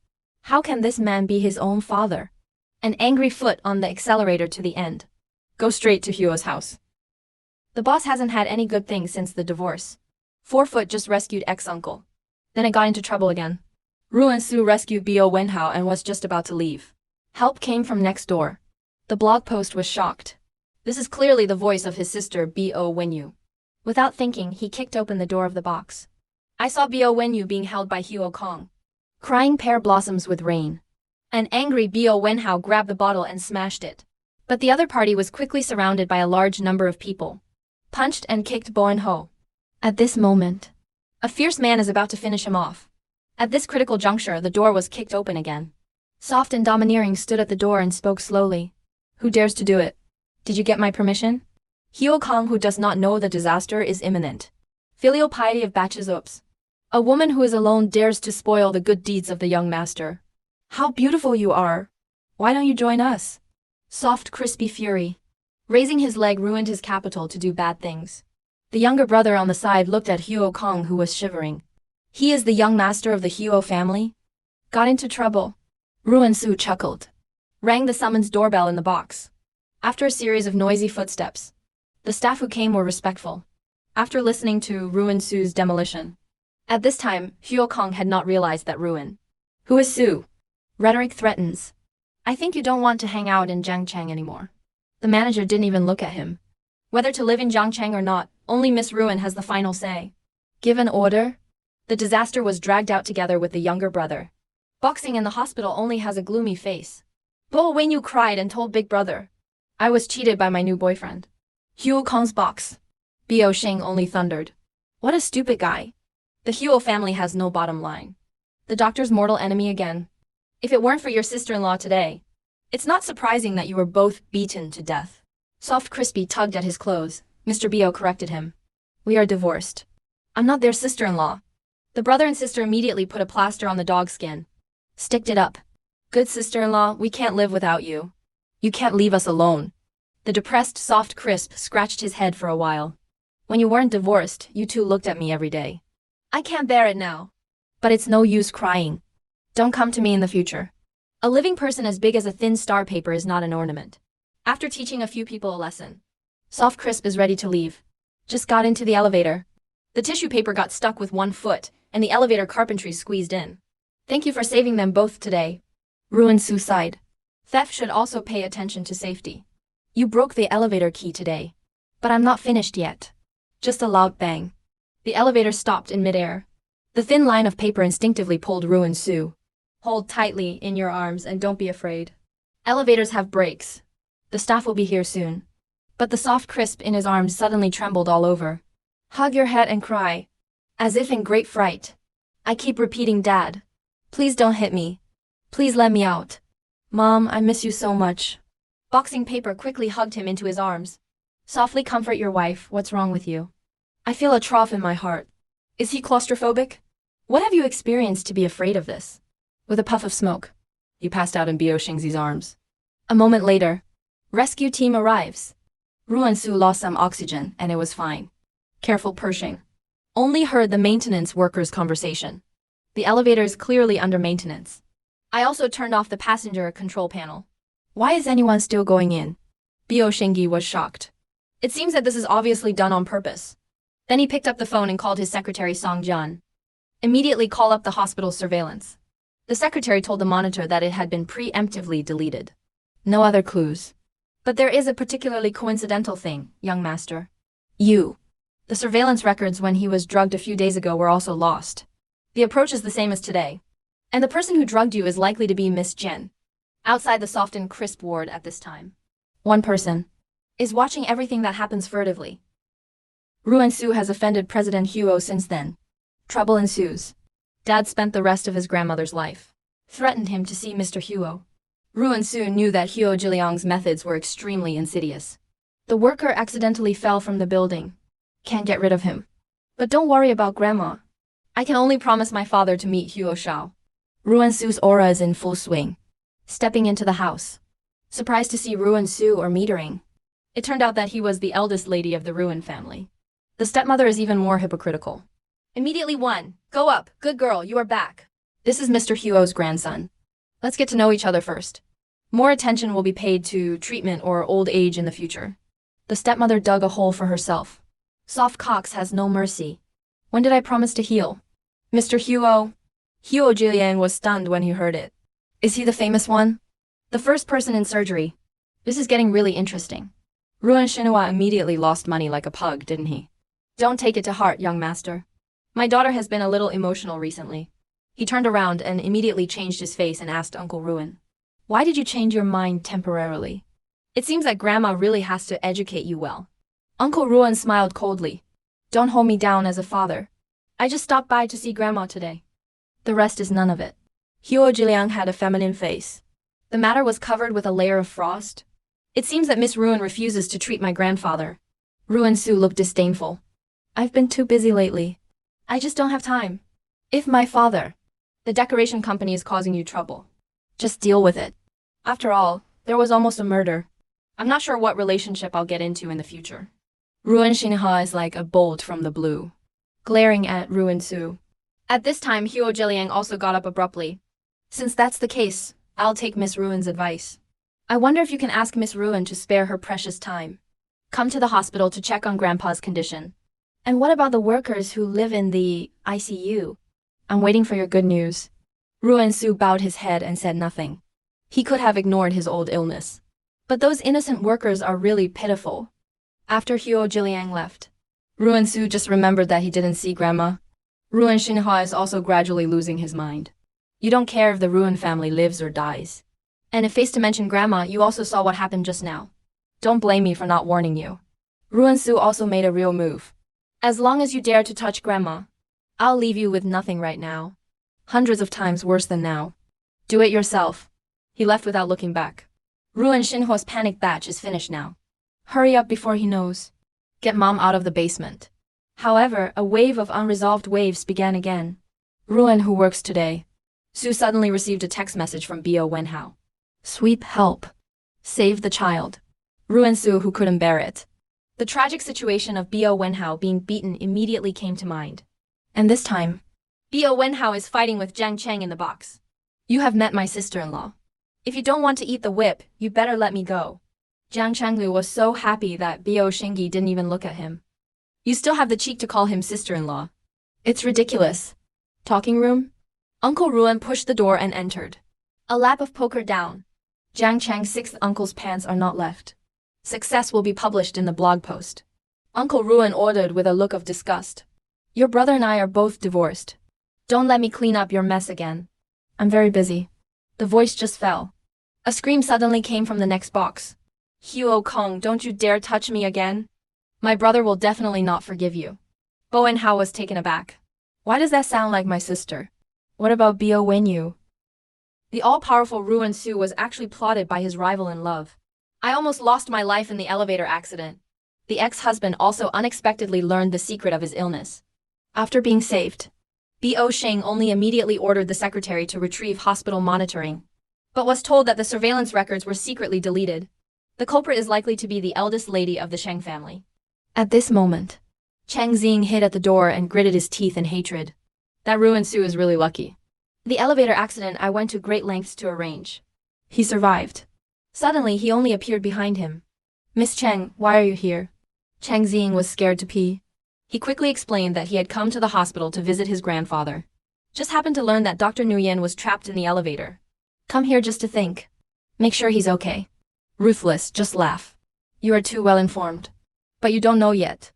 How can this man be his own father? An angry foot on the accelerator to the end. Go straight to Huo's house. The boss hasn't had any good things since the divorce. 4-foot just rescued ex-uncle. Then it got into trouble again. Ruan Su rescued Bo Wenhao and was just about to leave. Help came from next door. The blog post was shocked. This is clearly the voice of his sister Bo Wenyu. Without thinking, he kicked open the door of the box. I saw Bo Wenyu being held by Huo Kong. Crying pear blossoms with rain. An angry Bo Wenhao grabbed the bottle and smashed it. But the other party was quickly surrounded by a large number of people. Punched and kicked Bo Wenhao. At this moment, a fierce man is about to finish him off. At this critical juncture, the door was kicked open again. Soft and domineering stood at the door and spoke slowly. Who dares to do it? Did you get my permission? Huo Kong, who does not know the disaster is imminent. Filial piety of batches ups. A woman who is alone dares to spoil the good deeds of the young master. How beautiful you are. Why don't you join us? Soft, crispy fury. Raising his leg ruined his capital to do bad things. The younger brother on the side looked at Huo Kong, who was shivering. He is the young master of the Huo family? Got into trouble. Ruan Su chuckled. Rang the summons doorbell in the box. After a series of noisy footsteps, the staff who came were respectful. After listening to Ruan Su's demolition. At this time, Huo Kong had not realized that Ruan. Who is Su? Rhetoric threatens. I think you don't want to hang out in Jiangcheng anymore. The manager didn't even look at him. Whether to live in Jiangcheng or not, only Miss Ruan has the final say. Give an order? The disaster was dragged out together with the younger brother. Boxing in the hospital only has a gloomy face. Bo Wenyu cried and told Big Brother. I was cheated by my new boyfriend. Huo Kong's box. Bo Xing only thundered. What a stupid guy. The Huo family has no bottom line. The doctor's mortal enemy again. If it weren't for your sister-in-law today, it's not surprising that you were both beaten to death. Soft Crispy tugged at his clothes. Mr. Bo corrected him. We are divorced. I'm not their sister-in-law. The brother and sister immediately put a plaster on the dog's skin. Sticked it up. Good sister-in-law, we can't live without you. You can't leave us alone. The depressed Soft Crisp scratched his head for a while. When you weren't divorced, you two looked at me every day. I can't bear it now. But it's no use crying. Don't come to me in the future. A living person as big as a thin star paper is not an ornament. After teaching a few people a lesson, Soft Crisp is ready to leave. Just got into the elevator. The tissue paper got stuck with one foot, and the elevator carpentry squeezed in. Thank you for saving them both today. Ruan Su sighed. Theft should also pay attention to safety. You broke the elevator key today. But I'm not finished yet. Just a loud bang. The elevator stopped in midair. The thin line of paper instinctively pulled Ruan Su. Hold tightly in your arms and don't be afraid. Elevators have brakes. The staff will be here soon. But the soft crisp in his arms suddenly trembled all over. Hug your head and cry. As if in great fright. I keep repeating, Dad. Please don't hit me. Please let me out. Mom, I miss you so much. Boxing paper quickly hugged him into his arms. Softly comfort your wife, what's wrong with you? I feel a trough in my heart. Is he claustrophobic? What have you experienced to be afraid of this? With a puff of smoke, you passed out in Bio Xingzi's arms. A moment later, rescue team arrives. Ruan Su lost some oxygen and it was fine. Careful Pershing. Only heard the maintenance workers' conversation. The elevator is clearly under maintenance. I also turned off the passenger control panel. Why is anyone still going in? Bio Xingyi was shocked. It seems that this is obviously done on purpose. Then he picked up the phone and called his secretary Song Jian. Immediately call up the hospital's surveillance. The secretary told the monitor that it had been preemptively deleted. No other clues. But there is a particularly coincidental thing, young master. The surveillance records when he was drugged a few days ago were also lost. The approach is the same as today. And the person who drugged you is likely to be Miss Jen. Outside the soft and crisp ward at this time. One person is watching everything that happens furtively. Ruan Su has offended President Huo since then. Trouble ensues. Dad spent the rest of his grandmother's life. Threatened him to see Mr. Huo. Ruan Su knew that Huo Jiliang's methods were extremely insidious. The worker accidentally fell from the building. Can't get rid of him. But don't worry about Grandma. I can only promise my father to meet Huo Shao. Ruan Su's aura is in full swing. Stepping into the house. Surprised to see Ruan Su or metering. It turned out that he was the eldest lady of the Ruan family. The stepmother is even more hypocritical. Immediately one. Go up, good girl, you are back. This is Mr. Huo's grandson. Let's get to know each other first. More attention will be paid to treatment or old age in the future. The stepmother dug a hole for herself. Soft Cox has no mercy. When did I promise to heal? Mr. Huo Jiliang was stunned when he heard it. Is he the famous one? The first person in surgery. This is getting really interesting. Ruan Shinhua immediately lost money like a pug, didn't he? Don't take it to heart, young master. My daughter has been a little emotional recently. He turned around and immediately changed his face and asked Uncle Ruan. Why did you change your mind temporarily? It seems that Grandma really has to educate you well. Uncle Ruan smiled coldly. Don't hold me down as a father. I just stopped by to see Grandma today. The rest is none of it. Huo Jiliang had a feminine face. The matter was covered with a layer of frost. It seems that Miss Ruan refuses to treat my grandfather. Ruan Su looked disdainful. I've been too busy lately. I just don't have time. If my father, the decoration company, is causing you trouble, just deal with it. After all, there was almost a murder. I'm not sure what relationship I'll get into in the future. Ruan Xinhua is like a bolt from the blue, glaring at Ruan Su. At this time, Huo Jiliang also got up abruptly. Since that's the case, I'll take Miss Ruan's advice. I wonder if you can ask Miss Ruan to spare her precious time. Come to the hospital to check on Grandpa's condition. And what about the workers who live in the ICU? I'm waiting for your good news. Ruan Su bowed his head and said nothing. He could have ignored his old illness. But those innocent workers are really pitiful. After Huo Jiliang left, Ruan Su just remembered that he didn't see Grandma. Ruan Xinhua is also gradually losing his mind. You don't care if the Ruan family lives or dies. And if face to mention Grandma, you also saw what happened just now. Don't blame me for not warning you. Ruan Su also made a real move. As long as you dare to touch Grandma, I'll leave you with nothing right now. Hundreds of times worse than now. Do it yourself. He left without looking back. Ruan Xinhua's panic batch is finished now. Hurry up before he knows. Get Mom out of the basement. However, a wave of unresolved waves began again. Ruan, who works today. Su suddenly received a text message from Bio Wenhao. Sweep help. Save the child. Ruan Su, who couldn't bear it. The tragic situation of Bio Wenhao being beaten immediately came to mind. And this time, Bio Wenhao is fighting with Jiang Cheng in the box. You have met my sister-in-law. If you don't want to eat the whip, you better let me go. Jiang Chenglu was so happy that Bio Xingyi didn't even look at him. You still have the cheek to call him sister-in-law. It's ridiculous. Talking room? Uncle Ruan pushed the door and entered. A lap of poker down. Jiang Cheng's sixth uncle's pants are not left. Success will be published in the blog post. Uncle Ruan ordered with a look of disgust. Your brother and I are both divorced. Don't let me clean up your mess again. I'm very busy. The voice just fell. A scream suddenly came from the next box. Huo Kong, don't you dare touch me again. My brother will definitely not forgive you. Bowen Hao was taken aback. Why does that sound like my sister? What about Bio Wenyu? The all-powerful Ruan Su was actually plotted by his rival in love. I almost lost my life in the elevator accident. The ex-husband also unexpectedly learned the secret of his illness. After being saved, Bo Sheng only immediately ordered the secretary to retrieve hospital monitoring, but was told that the surveillance records were secretly deleted. The culprit is likely to be the eldest lady of the Sheng family. At this moment, Chang Xing hid at the door and gritted his teeth in hatred. That Ruan Su is really lucky. The elevator accident I went to great lengths to arrange. He survived. Suddenly, he only appeared behind him. Miss Cheng, why are you here? Chang Xing was scared to pee. He quickly explained that he had come to the hospital to visit his grandfather. Just happened to learn that Dr. Nguyen was trapped in the elevator. Come here just to think. Make sure he's okay. Ruthless, just laugh. You are too well informed. But you don't know yet.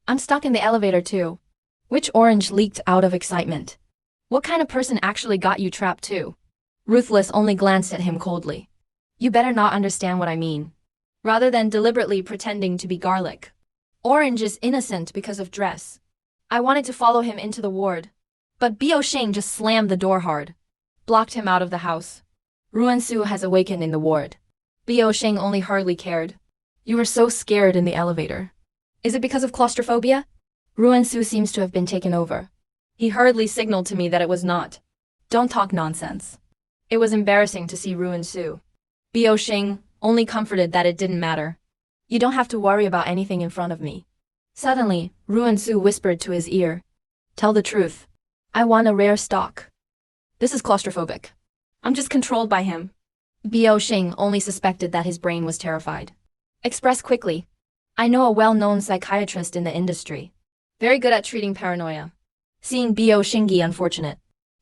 I'm stuck in the elevator too. Which orange leaked out of excitement? What kind of person actually got you trapped too? Ruthless only glanced at him coldly. You better not understand what I mean. Rather than deliberately pretending to be garlic. Orange is innocent because of dress. I wanted to follow him into the ward. But Bo Sheng just slammed the door hard. Blocked him out of the house. Ruan Su has awakened in the ward. Bo Sheng only hardly cared. You were so scared in the elevator. Is it because of claustrophobia? Ruan Su seems to have been taken over. He hurriedly signaled to me that it was not. Don't talk nonsense. It was embarrassing to see Ruan Su. Bo Sheng only comforted that it didn't matter. You don't have to worry about anything in front of me. Suddenly, Ruan Su whispered to his ear. Tell the truth. I want a rare stock. This is claustrophobic. I'm just controlled by him. Bo Sheng only suspected that his brain was terrified. Express quickly. I know a well-known psychiatrist in the industry. Very good at treating paranoia. Seeing Bo Shingi unfortunate,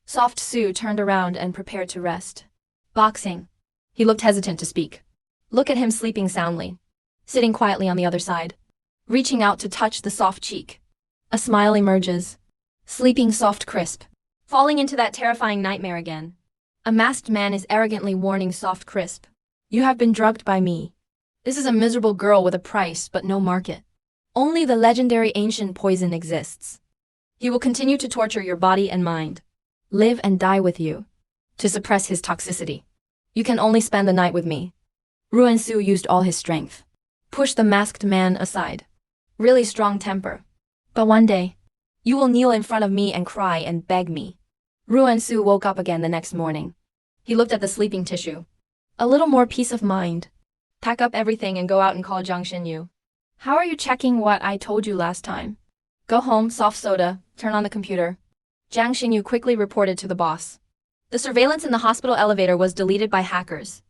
Soft Su turned around and prepared to rest. Boxing. He looked hesitant to speak. Look at him sleeping soundly. Sitting quietly on the other side. Reaching out to touch the soft cheek. A smile emerges. Sleeping soft crisp. Falling into that terrifying nightmare again. A masked man is arrogantly warning soft crisp. You have been drugged by me. This is a miserable girl with a price but no market. Only the legendary ancient poison exists. He will continue to torture your body and mind. Live and die with you. To suppress his toxicity. You can only spend the night with me. Ruan Su used all his strength. Pushed the masked man aside. Really strong temper. But one day, you will kneel in front of me and cry and beg me. Ruan Su woke up again the next morning. He looked at the sleeping tissue. A little more peace of mind. Pack up everything and go out and call Jiang Xinyu. How are you checking what I told you last time? Go home, soft soda, turn on the computer. Jiang Xinyu quickly reported to the boss. The surveillance in the hospital elevator was deleted by hackers.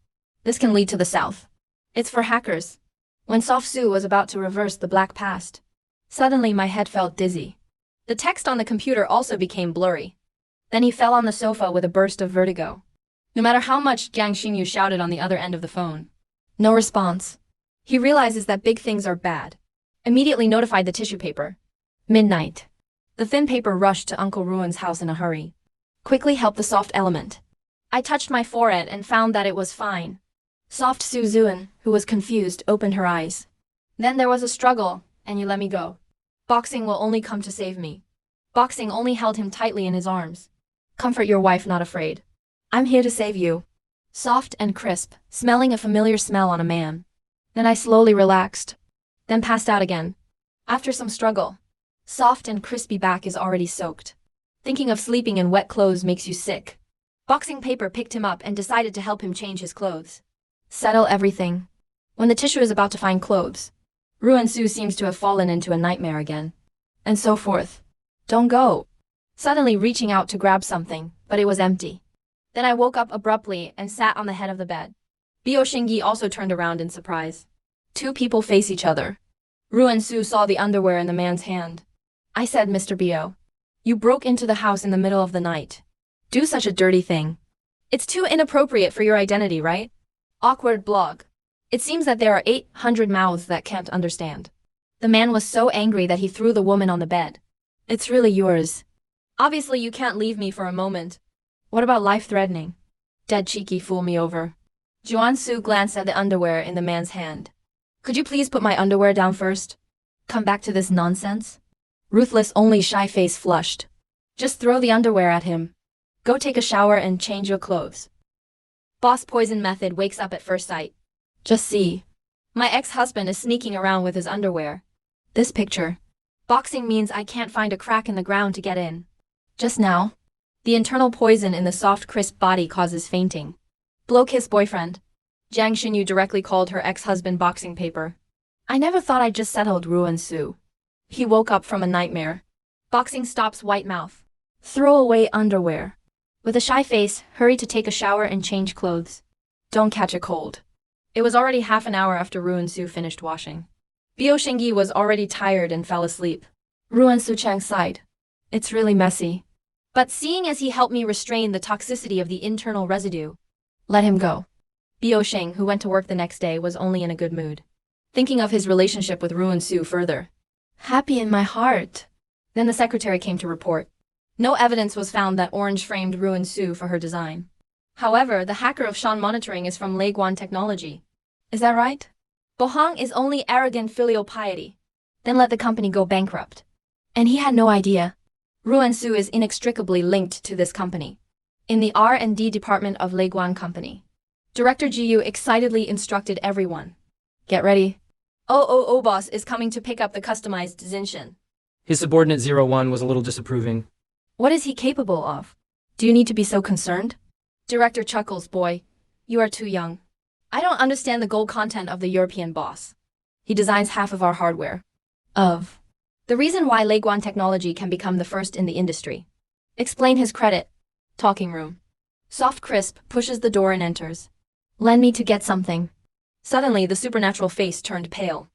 This can lead to the south. It's for hackers. When Soft Su was about to reverse the black past, suddenly my head felt dizzy. The text on the computer also became blurry. Then he fell on the sofa with a burst of vertigo. No matter how much Jiang Xinyu shouted on the other end of the phone. No response. He realizes that big things are bad. Immediately notified the tissue paper. Midnight. The thin paper rushed to Uncle Ruan's house in a hurry. Quickly helped the soft element. I touched my forehead and found that it was fine. Soft Su Zuan, who was confused, opened her eyes. Then there was a struggle, and you let me go. Boxing will only come to save me. Boxing only held him tightly in his arms. Comfort your wife, not afraid. I'm here to save you. Soft and crisp, smelling a familiar smell on a man. Then I slowly relaxed. Then passed out again. After some struggle. Soft and crispy back is already soaked. Thinking of sleeping in wet clothes makes you sick. Boxing paper picked him up and decided to help him change his clothes. Settle everything. When the tissue is about to find clothes, Ruan Su seems to have fallen into a nightmare again. And so forth. Don't go. Suddenly reaching out to grab something, but it was empty. Then I woke up abruptly and sat on the head of the bed. Bo Shingi also turned around in surprise. Two people face each other. Ruan Su saw the underwear in the man's hand. I said, Mr. Bo. You broke into the house in the middle of the night. Do such a dirty thing. It's too inappropriate for your identity, right? Awkward blog. It seems that there are 800 mouths that can't understand. The man was so angry that he threw the woman on the bed. It's really yours. Obviously you can't leave me for a moment. What about life-threatening? Dead cheeky fool me over. Ruan Su glanced at the underwear in the man's hand. Could you please put my underwear down first? Come back to this nonsense? Ruthless, only shy face flushed. Just throw the underwear at him. Go take a shower and change your clothes. Boss poison method wakes up at first sight. Just see. My ex-husband is sneaking around with his underwear. This picture. Boxing means I can't find a crack in the ground to get in. Just now. The internal poison in the soft, crisp body causes fainting. Blow kiss boyfriend. Jiang Xinyu directly called her ex-husband boxing paper. I never thought I'd just settled Ruan Su. He woke up from a nightmare. Boxing stops white mouth. Throw away underwear. With a shy face, hurry to take a shower and change clothes. Don't catch a cold. It was already half an hour after Ruan Su finished washing. Biao Xingyi was already tired and fell asleep. Ruan Su Chang sighed. It's really messy. But seeing as he helped me restrain the toxicity of the internal residue, let him go. Biao Xing, who went to work the next day, was only in a good mood. Thinking of his relationship with Ruan Su further. Happy in my heart. Then the secretary came to report. No evidence was found that Orange framed Ruan Su for her design. However, the hacker of Shan monitoring is from Leguan Technology. Is that right? Bohang is only arrogant filial piety. Then let the company go bankrupt. And he had no idea. Ruan Su is inextricably linked to this company. In the R&D department of Leguan Company. Director Jiyu excitedly instructed everyone. Get ready. Boss is coming to pick up the customized Zinshin. His subordinate 01 was a little disapproving. What is he capable of? Do you need to be so concerned? Director chuckles, boy. You are too young. I don't understand the gold content of the European boss. He designs half of our hardware. The reason why Leguan Technology can become the first in the industry. Explain his credit. Talking room. Soft Crisp pushes the door and enters. Lend me to get something. Suddenly, the supernatural face turned pale.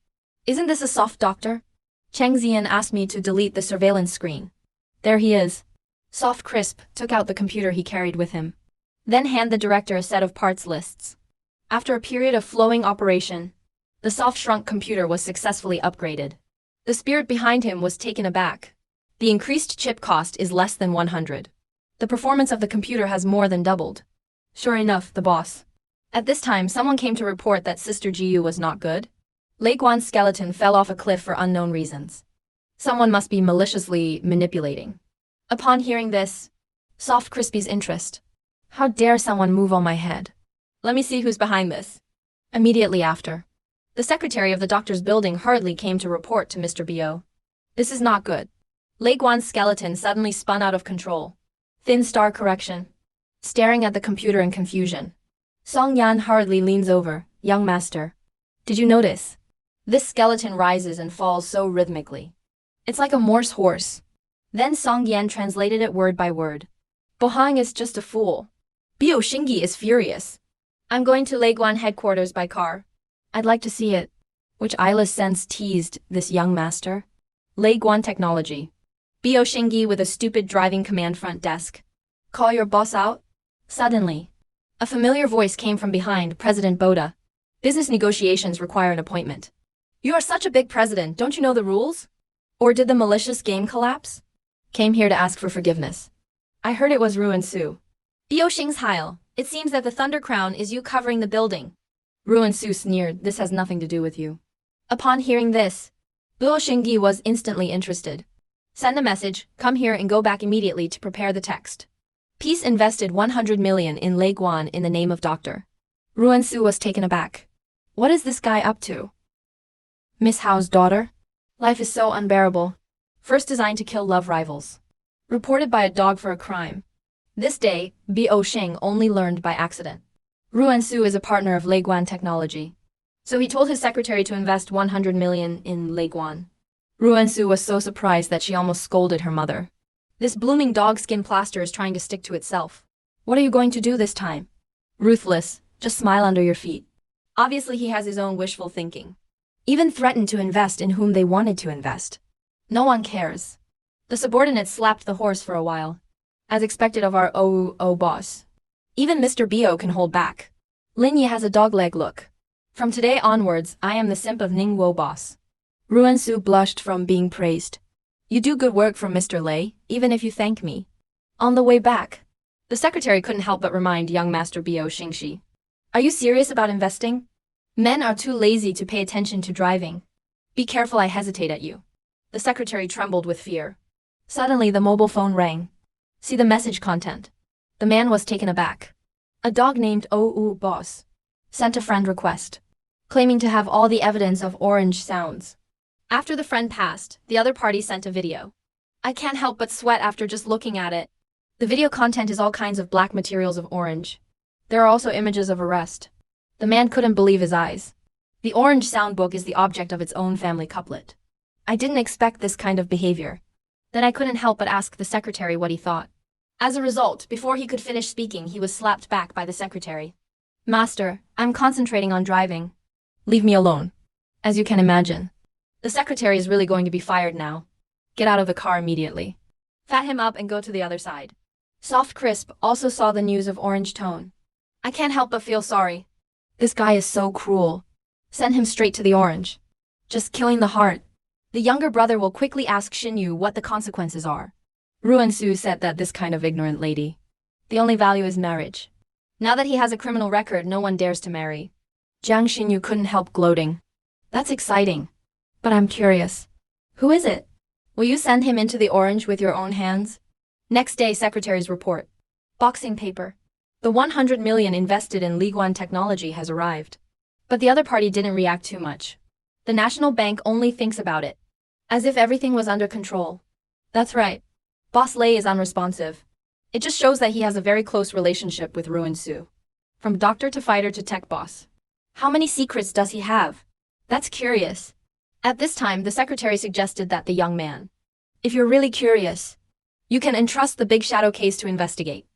Isn't this a soft doctor? Cheng Zian asked me to delete the surveillance screen. There he is. Soft Crisp took out the computer he carried with him. Then hand the director a set of parts lists. After a period of flowing operation, the soft shrunk computer was successfully upgraded. The spirit behind him was taken aback. The increased chip cost is less than 100. The performance of the computer has more than doubled. Sure enough, the boss. At this time, someone came to report that Sister Jiyu was not good. Leguan's skeleton fell off a cliff for unknown reasons. Someone must be maliciously manipulating. Upon hearing this, Soft Crispy's interest. How dare someone move on my head? Let me see who's behind this. Immediately after, the secretary of the doctor's building hurriedly came to report to Mr. Bio. This is not good. Leguan's skeleton suddenly spun out of control. Thin star correction. Staring at the computer in confusion. Song Yan hurriedly leans over. Young master. Did you notice? This skeleton rises and falls so rhythmically. It's like a Morse horse. Then Song Yan translated it word by word. Bohang is just a fool. Biao Xingyi is furious. I'm going to Leguan headquarters by car. I'd like to see it. Which eyeless sense teased this young master? Leguan Technology. Biao Xingyi with a stupid driving command front desk. Call your boss out? Suddenly, a familiar voice came from behind President Boda. Business negotiations require an appointment. You are such a big president, don't you know the rules? Or did the malicious game collapse? Came here to ask for forgiveness. I heard it was Ruan Su. Biao Xing's Heil, it seems that the Thunder Crown is you covering the building. Ruan Su sneered, this has nothing to do with you. Upon hearing this, Biao Xingyi was instantly interested. Send a message, come here and go back immediately to prepare the text. Peace invested 100 million in Leguan in the name of Dr. Ruan Su was taken aback. What is this guy up to? Miss Hao's daughter? Life is so unbearable. First designed to kill love rivals. Reported by a dog for a crime. This day, Biao Xing only learned by accident. Ruan Su is a partner of Leguan Technology. So he told his secretary to invest 100 million in Leguan. Ruan Su was so surprised that she almost scolded her mother. This blooming dog skin plaster is trying to stick to itself. What are you going to do this time? Ruthless, just smile under your feet. Obviously he has his own wishful thinking. Even threatened to invest in whom they wanted to invest. No one cares. The subordinates slapped the horse for a while. As expected of our boss. Even Mr. Bio can hold back. Lin Yi has a dogleg look. From today onwards, I am the simp of Ningwo boss. Ruan Su blushed from being praised. You do good work for Mr. Lei, even if you thank me. On the way back, the secretary couldn't help but remind young Master Bo Xingxi. Are you serious about investing? Men are too lazy to pay attention to driving. Be careful, I hesitate at you. The secretary trembled with fear. Suddenly the mobile phone rang. See the message content. The man was taken aback. A dog named OU Boss sent a friend request, claiming to have all the evidence of orange sounds. After the friend passed, the other party sent a video. I can't help but sweat after just looking at it. The video content is all kinds of black materials of orange. There are also images of arrest. The man couldn't believe his eyes. The orange soundbook is the object of its own family couplet. I didn't expect this kind of behavior. Then I couldn't help but ask the secretary what he thought. As a result, before he could finish speaking, he was slapped back by the secretary. Master, I'm concentrating on driving. Leave me alone. As you can imagine, the secretary is really going to be fired now. Get out of the car immediately. Fat him up and go to the other side. Soft Crisp also saw the news of orange tone. I can't help but feel sorry. This guy is so cruel. Send him straight to the orange. Just killing the heart. The younger brother will quickly ask Xinyu what the consequences are. Ruan Su said that this kind of ignorant lady, the only value is marriage. Now that he has a criminal record, no one dares to marry. Jiang Xinyu couldn't help gloating. That's exciting. But I'm curious. Who is it? Will you send him into the orange with your own hands? Next day, secretary's report. Boxing paper. The 100 million invested in Liguan technology has arrived. But the other party didn't react too much. The National Bank only thinks about it, as if everything was under control. That's right. Boss Lei is unresponsive. It just shows that he has a very close relationship with Ruan Su. From doctor to fighter to tech boss. How many secrets does he have? That's curious. At this time, the secretary suggested that the young man, if you're really curious, you can entrust the Big Shadow case to investigate.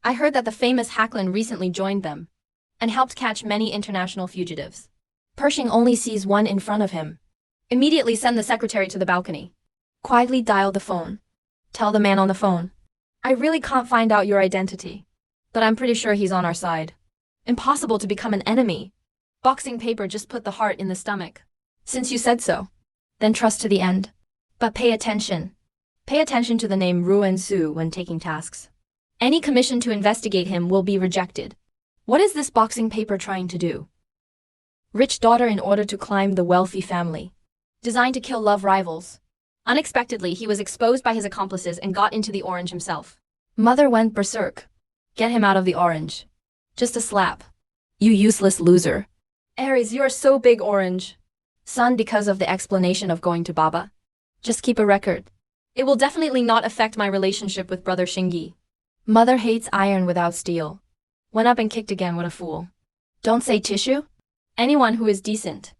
I heard that the famous Hacklin recently joined them and helped catch many international fugitives. Pershing only sees one in front of him. Immediately send the secretary to the balcony. Quietly dial the phone. Tell the man on the phone. I really can't find out your identity, but I'm pretty sure he's on our side. Impossible to become an enemy. Boxing paper just put the heart in the stomach. Since you said so, then trust to the end. But pay attention. Pay attention to the name Ruan Su when taking tasks. Any commission to investigate him will be rejected. What is this boxing paper trying to do? Rich daughter in order to climb the wealthy family. Designed to kill love rivals. Unexpectedly, he was exposed by his accomplices and got into the orange himself. Mother went berserk. Get him out of the orange. Just a slap. You useless loser. Aries, you are so big orange. Son, because of the explanation of going to Baba. Just keep a record. It will definitely not affect my relationship with brother Xingyi. Mother hates iron without steel. Went up and kicked again, what a fool. Don't say tissue. Anyone who is decent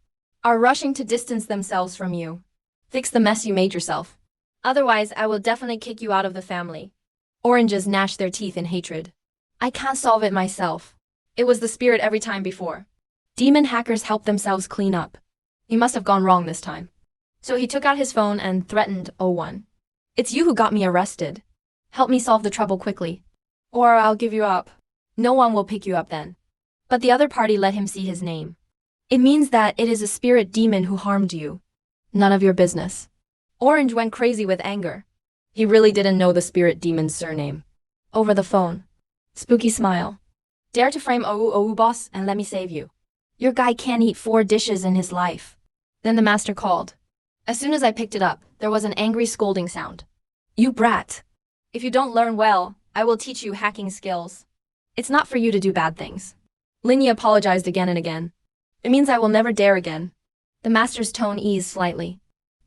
are rushing to distance themselves from you. Fix the mess you made yourself. Otherwise, I will definitely kick you out of the family. Oranges gnash their teeth in hatred. I can't solve it myself. It was the spirit every time before. Demon hackers help themselves clean up. He must have gone wrong this time. So he took out his phone and threatened O1. It's you who got me arrested. Help me solve the trouble quickly. Or I'll give you up. No one will pick you up then. But the other party let him see his name. It means that it is a spirit demon who harmed you. None of your business. Orange went crazy with anger. He really didn't know the spirit demon's surname. Over the phone. Spooky smile. Dare to frame OU boss and let me save you. Your guy can't eat 4 dishes in his life. Then the master called. As soon as I picked it up, there was an angry scolding sound. You brat. If you don't learn well, I will teach you hacking skills. It's not for you to do bad things. Linyi apologized again and again. It means I will never dare again. The master's tone eased slightly.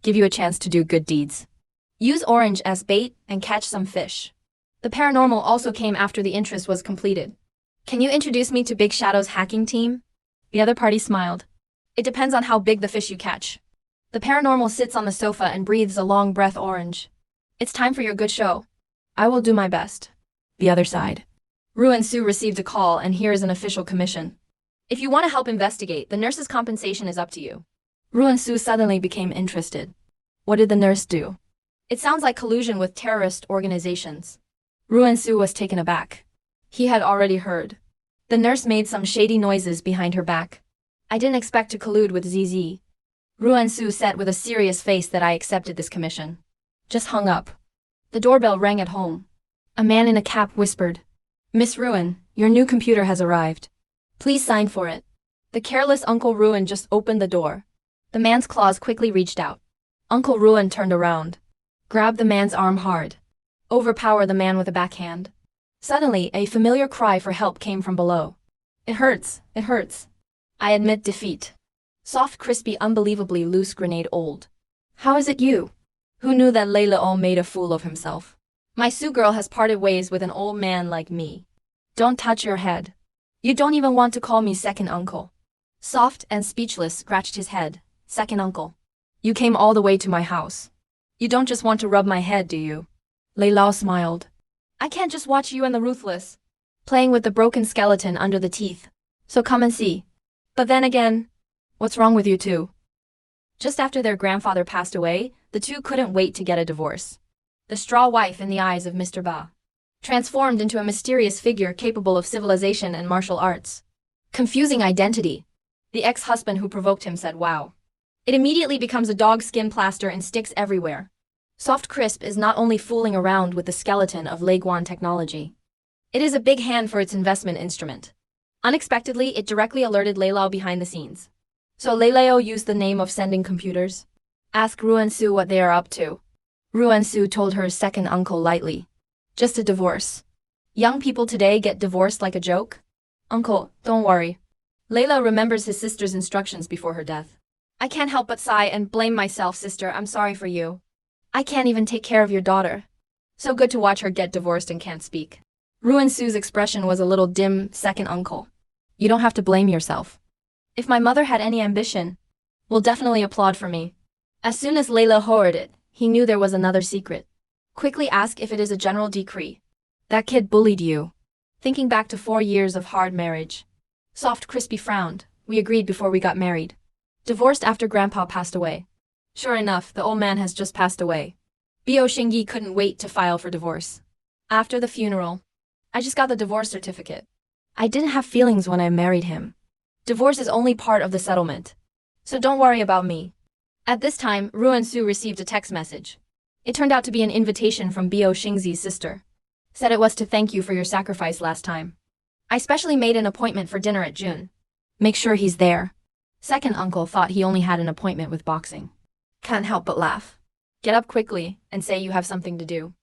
Give you a chance to do good deeds. Use orange as bait and catch some fish. The paranormal also came after the interest was completed. Can you introduce me to Big Shadow's hacking team? The other party smiled. It depends on how big the fish you catch. The paranormal sits on the sofa and breathes a long breath orange. It's time for your good show. I will do my best. The other side. Ruan Su received a call and here is an official commission. If you want to help investigate, the nurse's compensation is up to you. Ruan Su suddenly became interested. What did the nurse do? It sounds like collusion with terrorist organizations. Ruan Su was taken aback. He had already heard. The nurse made some shady noises behind her back. I didn't expect to collude with ZZ. Ruan Su said with a serious face that I accepted this commission. Just hung up. The doorbell rang at home. A man in a cap whispered, "Miss Ruan, your new computer has arrived. Please sign for it." The careless Uncle Ruan just opened the door. The man's claws quickly reached out. Uncle Ruan turned around, grabbed the man's arm hard, overpowered the man with a backhand. Suddenly, a familiar cry for help came from below. "It hurts, it hurts." I admit defeat. Soft, crispy, unbelievably loose grenade old. "How is it you? Who knew that Layla made a fool of himself? My Su girl has parted ways with an old man like me. Don't touch your head. You don't even want to call me second uncle." Soft and speechless scratched his head. "Second uncle. You came all the way to my house. You don't just want to rub my head, do you?" Layla smiled. "I can't just watch you and the ruthless playing with the broken skeleton under the teeth. So come and see. But then again, what's wrong with you two?" Just after their grandfather passed away, the two couldn't wait to get a divorce. The straw wife in the eyes of Mr. Ba transformed into a mysterious figure capable of civilization and martial arts. Confusing identity. The ex-husband who provoked him said, "Wow." It immediately becomes a dog skin plaster and sticks everywhere. Soft Crisp is not only fooling around with the skeleton of Leiguan technology. It is a big hand for its investment instrument. Unexpectedly, it directly alerted Leilao behind the scenes. "So Leilao used the name of sending computers? Ask Ruan Su what they are up to." Ruan Su told her second uncle lightly. "Just a divorce. Young people today get divorced like a joke." "Uncle, don't worry." Layla remembers his sister's instructions before her death. "I can't help but sigh and blame myself, sister. I'm sorry for you. I can't even take care of your daughter. So good to watch her get divorced and can't speak." Ruan Su's expression was a little dim. "Second uncle. You don't have to blame yourself. If my mother had any ambition, will definitely applaud for me." As soon as Layla heard it, he knew there was another secret. "Quickly ask if it is a general decree. That kid bullied you." Thinking back to 4 years of hard marriage, Soft Crispy frowned. "We agreed before we got married. Divorced after Grandpa passed away." Sure enough, the old man has just passed away. Bio Xingyi couldn't wait to file for divorce. After the funeral, "I just got the divorce certificate. I didn't have feelings when I married him. Divorce is only part of the settlement. So don't worry about me." At this time, Ruan Su received a text message. It turned out to be an invitation from Bio Xingzi's sister. Said it was to thank you for your sacrifice last time. "I specially made an appointment for dinner at June. Make sure he's there." Second uncle thought he only had an appointment with boxing. Can't help but laugh. "Get up quickly and say you have something to do.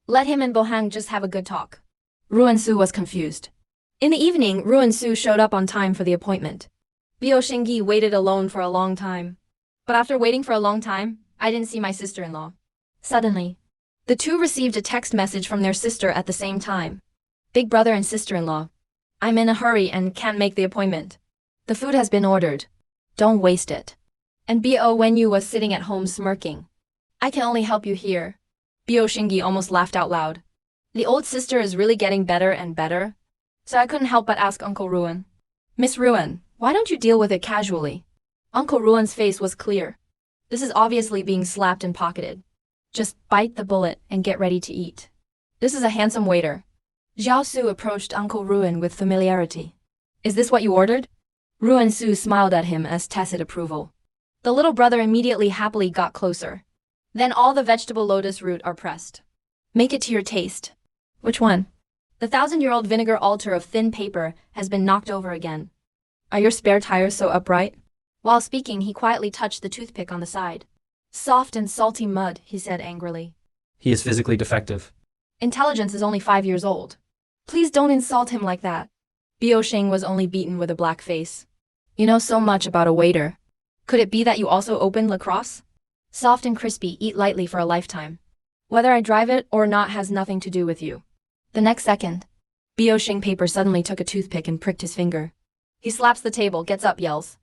Let him and Bohang just have a good talk." Ruan Su was confused. In the evening, Ruan Su showed up on time for the appointment. Bio Xingyi waited alone for a long time. But after waiting for a long time, I didn't see my sister-in-law. Suddenly, the two received a text message from their sister at the same time. "Big brother and sister-in-law. I'm in a hurry and can't make the appointment. The food has been ordered. Don't waste it." And Bo Wenyu was sitting at home smirking. "I can only help you here." Bio Xingyi almost laughed out loud. The old sister is really getting better and better. So I couldn't help but ask Uncle Ruan. "Miss Ruan, why don't you deal with it casually?" Uncle Ruan's face was clear. This is obviously being slapped and pocketed. Just bite the bullet and get ready to eat. This is a handsome waiter. Zhao Su approached Uncle Ruan with familiarity. "Is this what you ordered?" Ruan Su smiled at him as tacit approval. The little brother immediately happily got closer. "Then all the vegetable lotus root are pressed. Make it to your taste." "Which one?" The 1,000-year-old vinegar altar of thin paper has been knocked over again. "Are your spare tires so upright?" While speaking, he quietly touched the toothpick on the side. "Soft and salty mud," he said angrily. He is physically defective. "Intelligence is only 5 years old. Please don't insult him like that." Bio Xing was only beaten with a black face. "You know so much about a waiter. Could it be that you also opened lacrosse?" Soft and crispy, eat lightly for a lifetime. Whether I drive it or not has nothing to do with you. The next second, Bio Xing Paper suddenly took a toothpick and pricked his finger. He slaps the table, gets up, yells.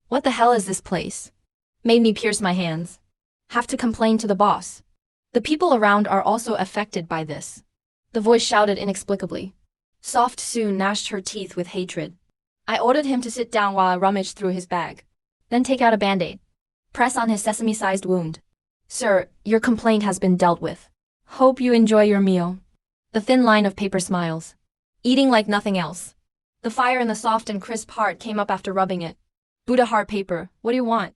"What the hell is this place? Made me pierce my hands. Have to complain to the boss. The people around are also affected by this." The voice shouted inexplicably. Soft Su gnashed her teeth with hatred. I ordered him to sit down while I rummaged through his bag. Then take out a band-aid. Press on his sesame-sized wound. "Sir, your complaint has been dealt with. Hope you enjoy your meal." The thin line of paper smiles. Eating like nothing else. The fire in the soft and crisp heart came up after rubbing it. "Buddha heart paper, what do you want?"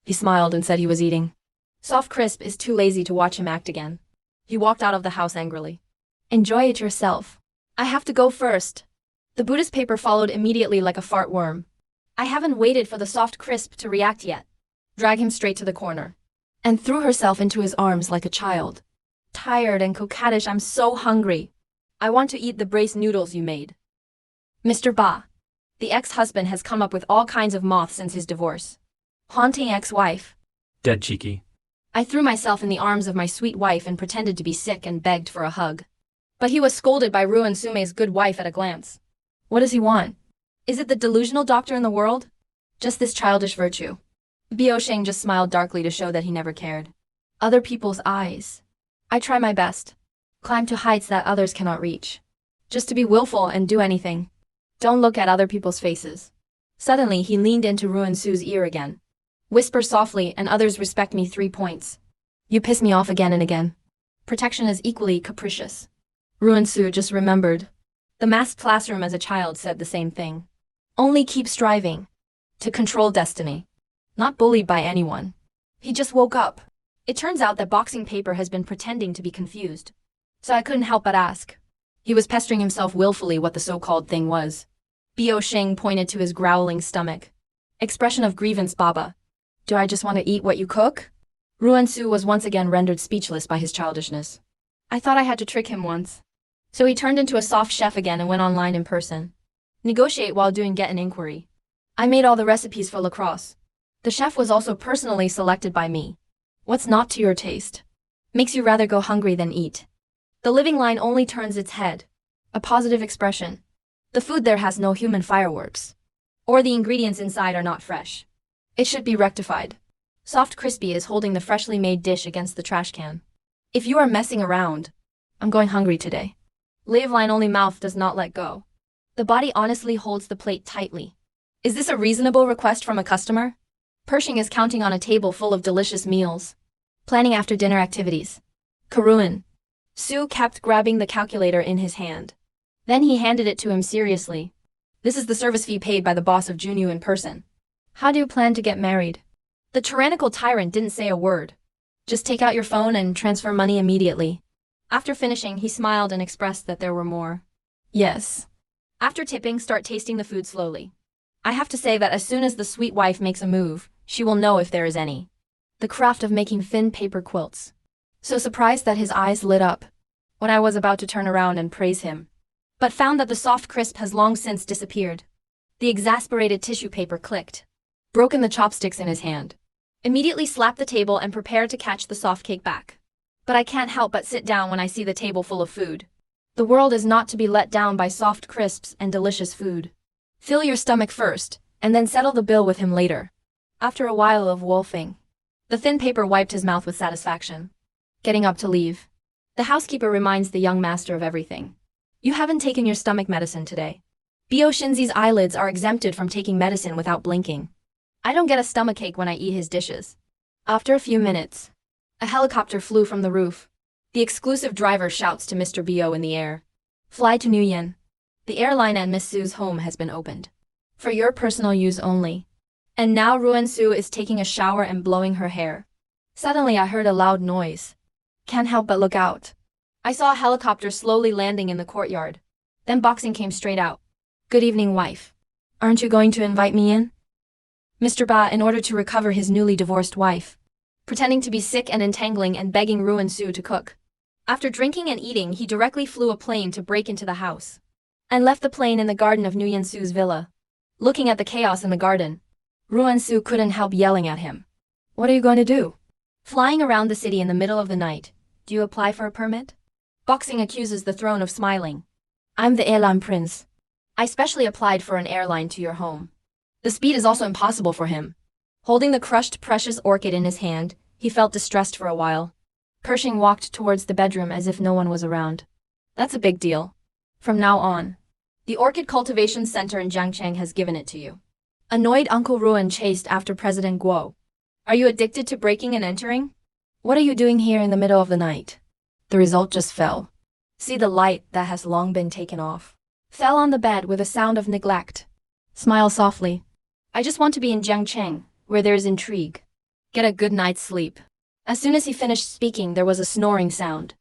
He smiled and said he was eating. Soft Crisp is too lazy to watch him act again. He walked out of the house angrily. Enjoy it yourself. I have to go first. The Buddhist paper followed immediately like a fart worm. I haven't waited for the Soft Crisp to react yet. Drag him straight to the corner. And threw herself into his arms like a child. Tired and coquettish, I'm so hungry. I want to eat the braised noodles you made. Mr. Ba. The ex-husband has come up with all kinds of moth since his divorce. Haunting ex-wife. Dead cheeky. I threw myself in the arms of my sweet wife and pretended to be sick and begged for a hug. But he was scolded by Ruan Su's good wife at a glance. What does he want? Is it the delusional doctor in the world? Just this childish virtue. Biao Sheng just smiled darkly to show that he never cared. Other people's eyes. I try my best. Climb to heights that others cannot reach. Just to be willful and do anything. Don't look at other people's faces. Suddenly he leaned into Ruan Su's ear again. Whisper softly and others respect me 3 points. You piss me off again and again. Protection is equally capricious. Ruan Su just remembered. The masked classroom as a child said the same thing. Only keep striving. To control destiny. Not bullied by anyone. He just woke up. It turns out that boxing paper has been pretending to be confused. So I couldn't help but ask. He was pestering himself willfully what the so-called thing was. Biao Sheng pointed to his growling stomach. Expression of grievance, Baba. Do I just want to eat what you cook? Ruan Su was once again rendered speechless by his childishness. I thought I had to trick him once. So he turned into a soft chef again and went online in person. Negotiate while doing get an inquiry. I made all the recipes for lacrosse. The chef was also personally selected by me. What's not to your taste? Makes you rather go hungry than eat. The living line only turns its head. A positive expression. The food there has no human fireworks. Or the ingredients inside are not fresh. It should be rectified. Soft Crispy is holding the freshly made dish against the trash can. If you are messing around, I'm going hungry today. Live line only mouth does not let go. The body honestly holds the plate tightly. Is this a reasonable request from a customer? Pershing is counting on a table full of delicious meals. Planning after dinner activities. Ruan Su kept grabbing the calculator in his hand. Then he handed it to him seriously. This is the service fee paid by the boss of Junyu in person. How do you plan to get married? The tyrannical tyrant didn't say a word. Just take out your phone and transfer money immediately. After finishing, he smiled and expressed that there were more. Yes. After tipping, start tasting the food slowly. I have to say that as soon as the sweet wife makes a move, she will know if there is any. The craft of making thin paper quilts. So surprised that his eyes lit up when I was about to turn around and praise him, but found that the Soft Crisp has long since disappeared. The exasperated tissue paper clicked. Broken the chopsticks in his hand. Immediately slapped the table and prepared to catch the soft cake back. But I can't help but sit down when I see the table full of food. The world is not to be let down by Soft Crisps and delicious food. Fill your stomach first, and then settle the bill with him later. After a while of wolfing, the thin paper wiped his mouth with satisfaction. Getting up to leave. The housekeeper reminds the young master of everything. You haven't taken your stomach medicine today. Biao Shinzi's eyelids are exempted from taking medicine without blinking. I don't get a stomachache when I eat his dishes. After a few minutes, a helicopter flew from the roof. The exclusive driver shouts to Mr. Biao in the air. Fly to Nguyen. The airline at Miss Su's home has been opened. For your personal use only. And now Ruan Su is taking a shower and blowing her hair. Suddenly I heard a loud noise. Can't help but look out. I saw a helicopter slowly landing in the courtyard. Then Boxing came straight out. Good evening, wife. Aren't you going to invite me in? Mr. Ba, in order to recover his newly divorced wife, pretending to be sick and entangling and begging Ruan Su to cook. After drinking and eating, he directly flew a plane to break into the house. And left the plane in the garden of Nguyen Su's villa. Looking at the chaos in the garden, Ruan Su couldn't help yelling at him. What are you going to do? Flying around the city in the middle of the night. Do you apply for a permit? Boxing accuses the throne of smiling. I'm the airline prince. I specially applied for an airline to your home. The speed is also impossible for him. Holding the crushed precious orchid in his hand, he felt distressed for a while. Pershing walked towards the bedroom as if no one was around. That's a big deal. From now on, the Orchid Cultivation Center in Jiangcheng has given it to you. Annoyed Uncle Ruan chased after President Guo. Are you addicted to breaking and entering? What are you doing here in the middle of the night? The result just fell. See the light that has long been taken off. Fell on the bed with a sound of neglect. Smile softly. I just want to be in Jiangcheng, where there is intrigue. Get a good night's sleep. As soon as he finished speaking, there was a snoring sound.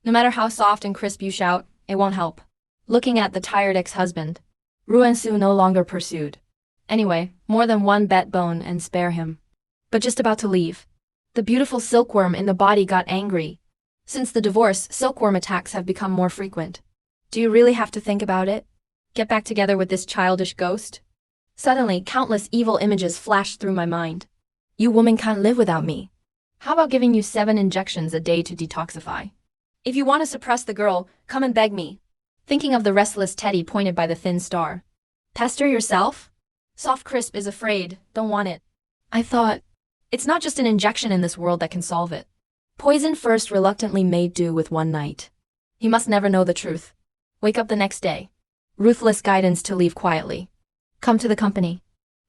No matter how soft and crisp you shout, it won't help. Looking at the tired ex-husband, Ruan Su no longer pursued. Anyway, more than one bet bone and spare him. But just about to leave, the beautiful silkworm in the body got angry. Since the divorce, silkworm attacks have become more frequent. Do you really have to think about it? Get back together with this childish ghost? Suddenly, countless evil images flashed through my mind. You woman can't live without me. How about giving you 7 injections a day to detoxify? If you want to suppress the girl, come and beg me. Thinking of the restless teddy pointed by the thin star. Pester yourself? Soft Crisp is afraid, don't want it. I thought, it's not just an injection in this world that can solve it. Poison first reluctantly made do with one night. He must never know the truth. Wake up the next day. Ruthless guidance to leave quietly. Come to the company.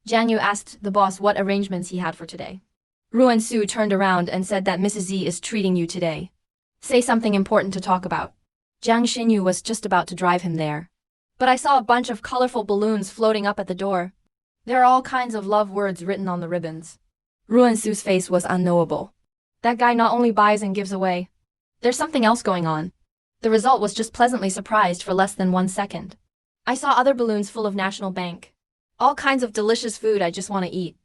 Jiang Yu asked the boss what arrangements he had for today. Ruan Su turned around and said that Mrs. Z is treating you today. Say something important to talk about. Jiang Xinyu was just about to drive him there. But I saw a bunch of colorful balloons floating up at the door. There are all kinds of love words written on the ribbons. Ruan Su's face was unknowable. That guy not only buys and gives away. There's something else going on. The result was just pleasantly surprised for less than 1 second. I saw other balloons full of National Bank. All kinds of delicious food I just want to eat.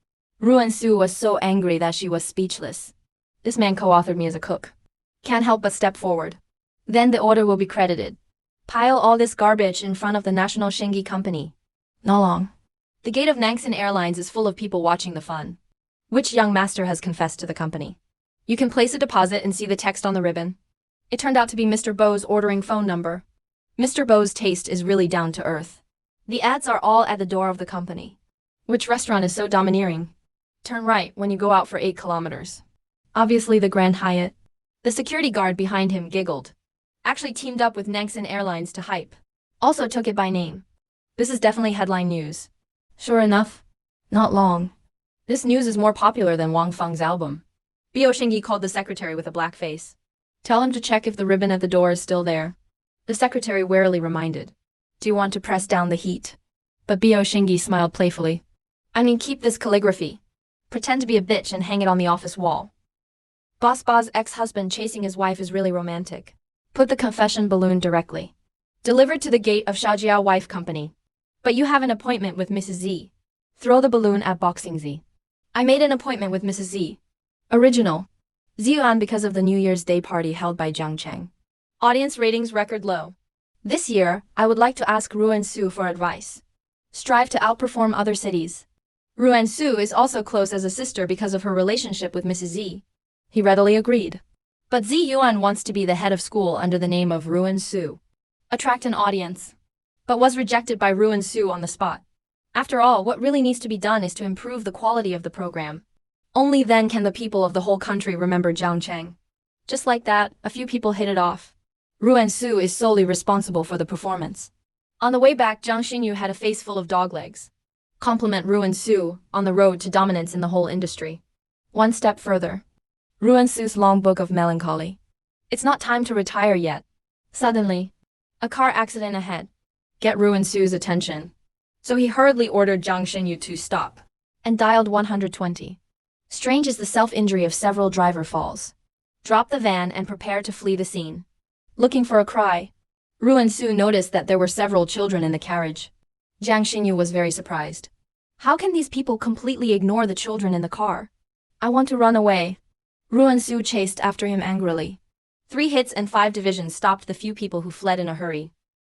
Ruan Su was so angry that she was speechless. This man co-authored me as a cook. Can't help but step forward. Then the order will be credited. Pile all this garbage in front of the National Shingi Company. Not long. The gate of Nangsin Airlines is full of people watching the fun. Which young master has confessed to the company? You can place a deposit and see the text on the ribbon. It turned out to be Mr. Bo's ordering phone number. Mr. Bo's taste is really down to earth. The ads are all at the door of the company. Which restaurant is so domineering? Turn right when you go out for 8 kilometers. Obviously the Grand Hyatt. The security guard behind him giggled. Actually teamed up with Nangsin Airlines to hype. Also took it by name. This is definitely headline news. Sure enough. Not long. This news is more popular than Wang Feng's album. Bio Shingi called the secretary with a black face. Tell him to check if the ribbon at the door is still there. The secretary warily reminded. Do you want to press down the heat? But Bio Shingi smiled playfully. I mean, keep this calligraphy. Pretend to be a bitch and hang it on the office wall. Boss Ba's ex-husband chasing his wife is really romantic. Put the confession balloon directly. Delivered to the gate of Shaojiao Wife Company. But you have an appointment with Mrs. Z. Throw the balloon at Boxing Z. I made an appointment with Mrs. Z. Original. Ziyuan because of the New Year's Day party held by Jiang Cheng. Audience ratings record low. This year, I would like to ask Ruan Su for advice. Strive to outperform other cities. Ruan Su is also close as a sister because of her relationship with Mrs. Z. He readily agreed. But Ziyuan wants to be the head of school under the name of Ruan Su. Attract an audience. But was rejected by Ruan Su on the spot. After all, what really needs to be done is to improve the quality of the program. Only then can the people of the whole country remember Jiang Cheng. Just like that, a few people hit it off. Ruan Su is solely responsible for the performance. On the way back, Jiang Xinyu had a face full of dog legs. Compliment Ruan Su on the road to dominance in the whole industry. One step further. Ruan Su's long book of melancholy. It's not time to retire yet. Suddenly, a car accident ahead. Get Ruan Su's attention. So he hurriedly ordered Jiang Xinyu to stop and dialed 120. Strange is the self-injury of several driver falls. Drop the van and prepare to flee the scene. Looking for a cry. Ruan Su noticed that there were several children in the carriage. Jiang Xinyu was very surprised. How can these people completely ignore the children in the car? I want to run away. Ruan Su chased after him angrily. 3 hits and 5 divisions stopped the few people who fled in a hurry.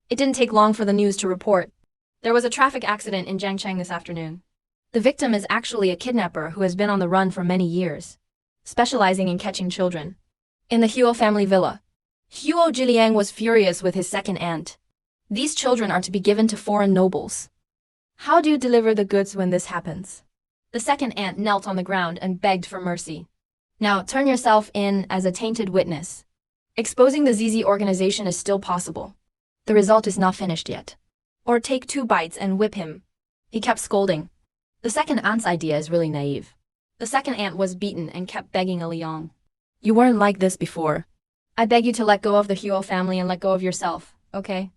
It didn't take long for the news to report. There was a traffic accident in Jiangcheng this afternoon. The victim is actually a kidnapper who has been on the run for many years, specializing in catching children. In the Huo family villa, Huo Jiliang was furious with his second aunt. These children are to be given to foreign nobles. How do you deliver the goods when this happens? The second aunt knelt on the ground and begged for mercy. Now turn yourself in as a tainted witness. Exposing the ZZ organization is still possible. The result is not finished yet. Or take 2 bites and whip him. He kept scolding. The second aunt's idea is really naive. The second aunt was beaten and kept begging Liang. You weren't like this before. I beg you to let go of the Huo family and let go of yourself, okay?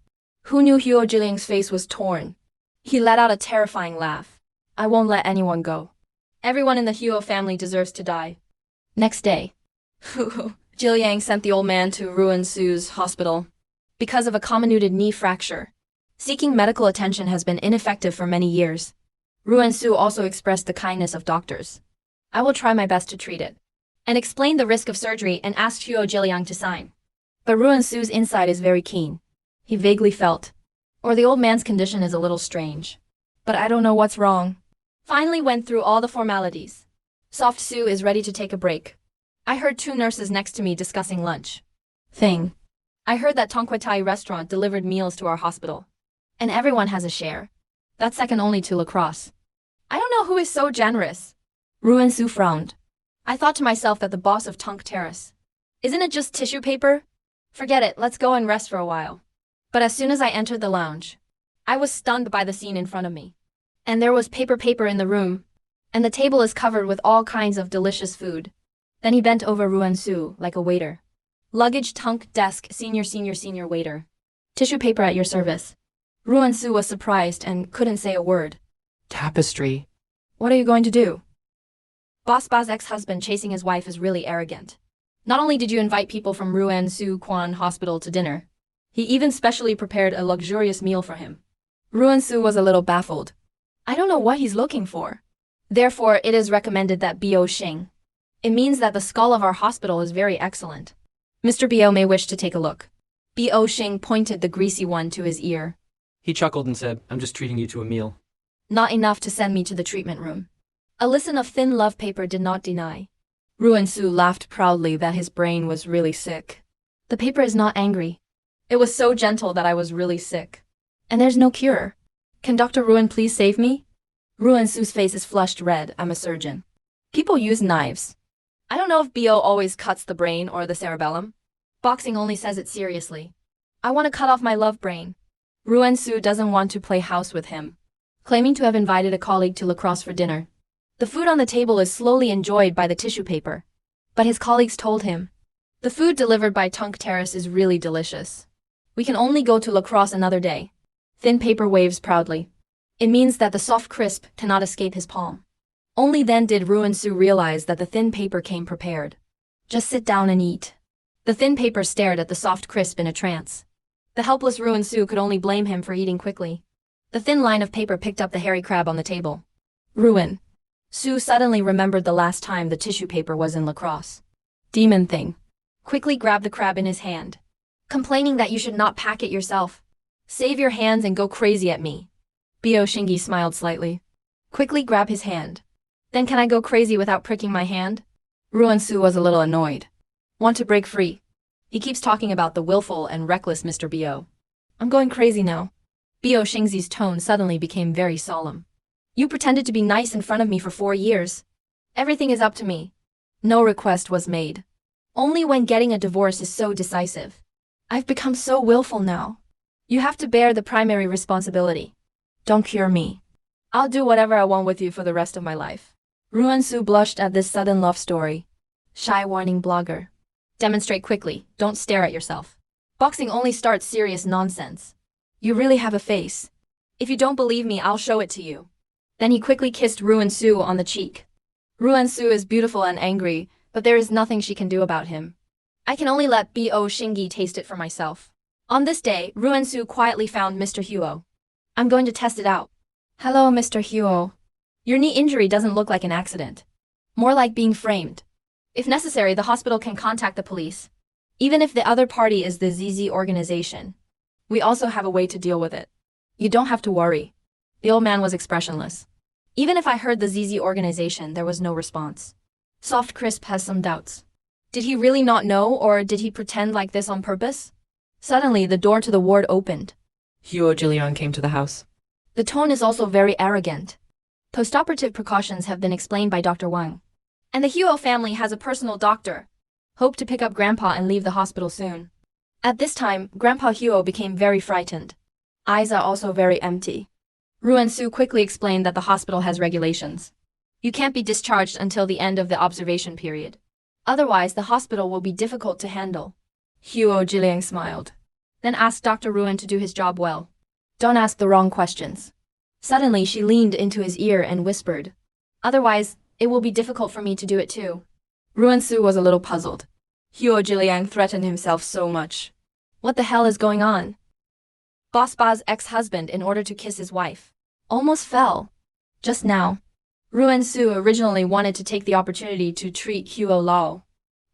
Who knew Huo Jiliang's face was torn? He let out a terrifying laugh. I won't let anyone go. Everyone in the Huo family deserves to die. Next day, Jill Yang sent the old man to Ruan Su's hospital because of a comminuted knee fracture. Seeking medical attention has been ineffective for many years. Ruan Su also expressed the kindness of doctors. I will try my best to treat it. And explained the risk of surgery and asked Huo Jiliang to sign. But Ruan Su's inside is very keen. He vaguely felt. Or the old man's condition is a little strange. But I don't know what's wrong. Finally went through all the formalities. Soft Su is ready to take a break. I heard two nurses next to me discussing lunch. Thing. I heard that Tongquetai restaurant delivered meals to our hospital. And everyone has a share. That's second only to lacrosse. I don't know who is so generous. Ruan Su frowned. I thought to myself that the boss of Tunk Terrace. Isn't it just tissue paper? Forget it, let's go and rest for a while. But as soon as I entered the lounge, I was stunned by the scene in front of me. And there was paper in the room. And the table is covered with all kinds of delicious food. Then he bent over Ruan Su like a waiter. Luggage, Tunk, desk, senior waiter. Tissue paper at your service. Ruan Su was surprised and couldn't say a word. Tapestry. What are you going to do? Boss Ba's ex-husband chasing his wife is really arrogant. Not only did you invite people from Ruan Su Quan Hospital to dinner, he even specially prepared a luxurious meal for him. Ruan Su was a little baffled. I don't know what he's looking for. Therefore, it is recommended that Bo Xing. It means that the skull of our hospital is very excellent. Mr. Bo may wish to take a look. Bo Xing pointed the greasy one to his ear. He chuckled and said, I'm just treating you to a meal. Not enough to send me to the treatment room. A listen of thin love paper did not deny. Ruan Su laughed proudly that his brain was really sick. The paper is not angry. It was so gentle that I was really sick. And there's no cure. Can Dr. Ruan please save me? Ruan Su's face is flushed red. I'm a surgeon. People use knives. I don't know if Bo always cuts the brain or the cerebellum. Boxing only says it seriously. I want to cut off my love brain. Ruan Su doesn't want to play house with him, claiming to have invited a colleague to lacrosse for dinner. The food on the table is slowly enjoyed by the tissue paper. But his colleagues told him, the food delivered by Tunk Terrace is really delicious. We can only go to lacrosse another day. Thin paper waves proudly. It means that the soft crisp cannot escape his palm. Only then did Ruan Su realize that the thin paper came prepared. Just sit down and eat. The thin paper stared at the soft crisp in a trance. The helpless Ruan Su could only blame him for eating quickly. The thin line of paper picked up the hairy crab on the table. Ruan Su suddenly remembered the last time the tissue paper was in lacrosse. Demon thing. Quickly grabbed the crab in his hand. Complaining that you should not pack it yourself. Save your hands and go crazy at me. Bo Xingyi smiled slightly. Quickly grab his hand. Then can I go crazy without pricking my hand? Ruan Su was a little annoyed. Want to break free? He keeps talking about the willful and reckless Mr. Bo. I'm going crazy now. Bo Xingyi's tone suddenly became very solemn. You pretended to be nice in front of me for 4 years. Everything is up to me. No request was made. Only when getting a divorce is so decisive. I've become so willful now. You have to bear the primary responsibility. Don't cure me. I'll do whatever I want with you for the rest of my life. Ruan Su blushed at this sudden love story. Shy warning blogger. Demonstrate quickly, don't stare at yourself. Boxing only starts serious nonsense. You really have a face. If you don't believe me, I'll show it to you. Then he quickly kissed Ruan Su on the cheek. Ruan Su is beautiful and angry, but there is nothing she can do about him. I can only let Bo Xingyi taste it for myself. On this day, Ruan Su quietly found Mr. Huo. I'm going to test it out. Hello, Mr. Huo. Your knee injury doesn't look like an accident. More like being framed. If necessary, the hospital can contact the police. Even if the other party is the ZZ organization. We also have a way to deal with it. You don't have to worry. The old man was expressionless. Even if I heard the ZZ organization, there was no response. Soft Crisp has some doubts. Did he really not know, or did he pretend like this on purpose? Suddenly, the door to the ward opened. Huo Jiliang came to the house. The tone is also very arrogant. Postoperative precautions have been explained by Dr. Wang. And the Huo family has a personal doctor. Hope to pick up Grandpa and leave the hospital soon. At this time, Grandpa Huo became very frightened. Eyes are also very empty. Ruan Su quickly explained that the hospital has regulations. You can't be discharged until the end of the observation period. Otherwise, the hospital will be difficult to handle. Huo Jiliang smiled. Then asked Dr. Ruan to do his job well. Don't ask the wrong questions. Suddenly, she leaned into his ear and whispered. Otherwise, It will be difficult for me to do it too. Ruan Su was a little puzzled. Huo Jiliang threatened himself so much. What the hell is going on? Boss Ba's ex-husband in order to kiss his wife. Almost fell. Just now. Ruan Su originally wanted to take the opportunity to treat Huo Lao.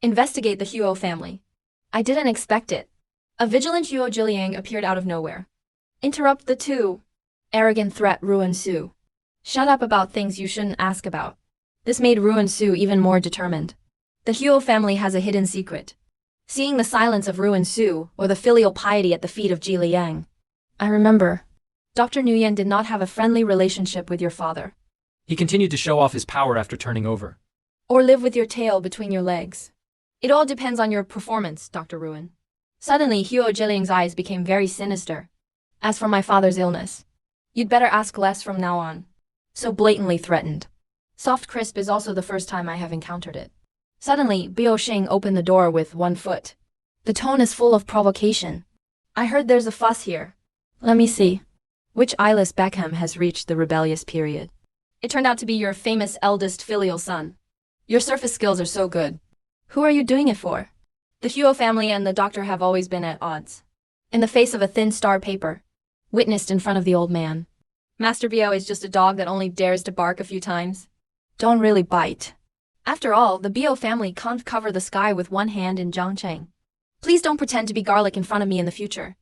Investigate the Huo family. I didn't expect it. A vigilant Huo Jiliang appeared out of nowhere. Interrupt the two. Arrogant threat Ruan Su. Shut up about things you shouldn't ask about. This made Ruan Su even more determined. The Huo family has a hidden secret. Seeing the silence of Ruan Su, or the filial piety at the feet of Ji Liang. I remember. Dr. Nguyen did not have a friendly relationship with your father. He continued to show off his power after turning over. Or live with your tail between your legs. It all depends on your performance, Dr. Ruan. Suddenly, Huo Jiliang's eyes became very sinister. As for my father's illness, you'd better ask less from now on. So blatantly threatened. Soft crisp is also the first time I have encountered it. Suddenly, Bio Xing opened the door with one foot. The tone is full of provocation. I heard there's a fuss here. Let me see. Which eyeless Beckham has reached the rebellious period? It turned out to be your famous eldest filial son. Your surface skills are so good. Who are you doing it for? The Huo family and the doctor have always been at odds. In the face of a thin star paper. Witnessed in front of the old man. Master Bio is just a dog that only dares to bark a few times. Don't really bite. After all, the Bio family can't cover the sky with one hand in Zhangcheng. Please don't pretend to be garlic in front of me in the future.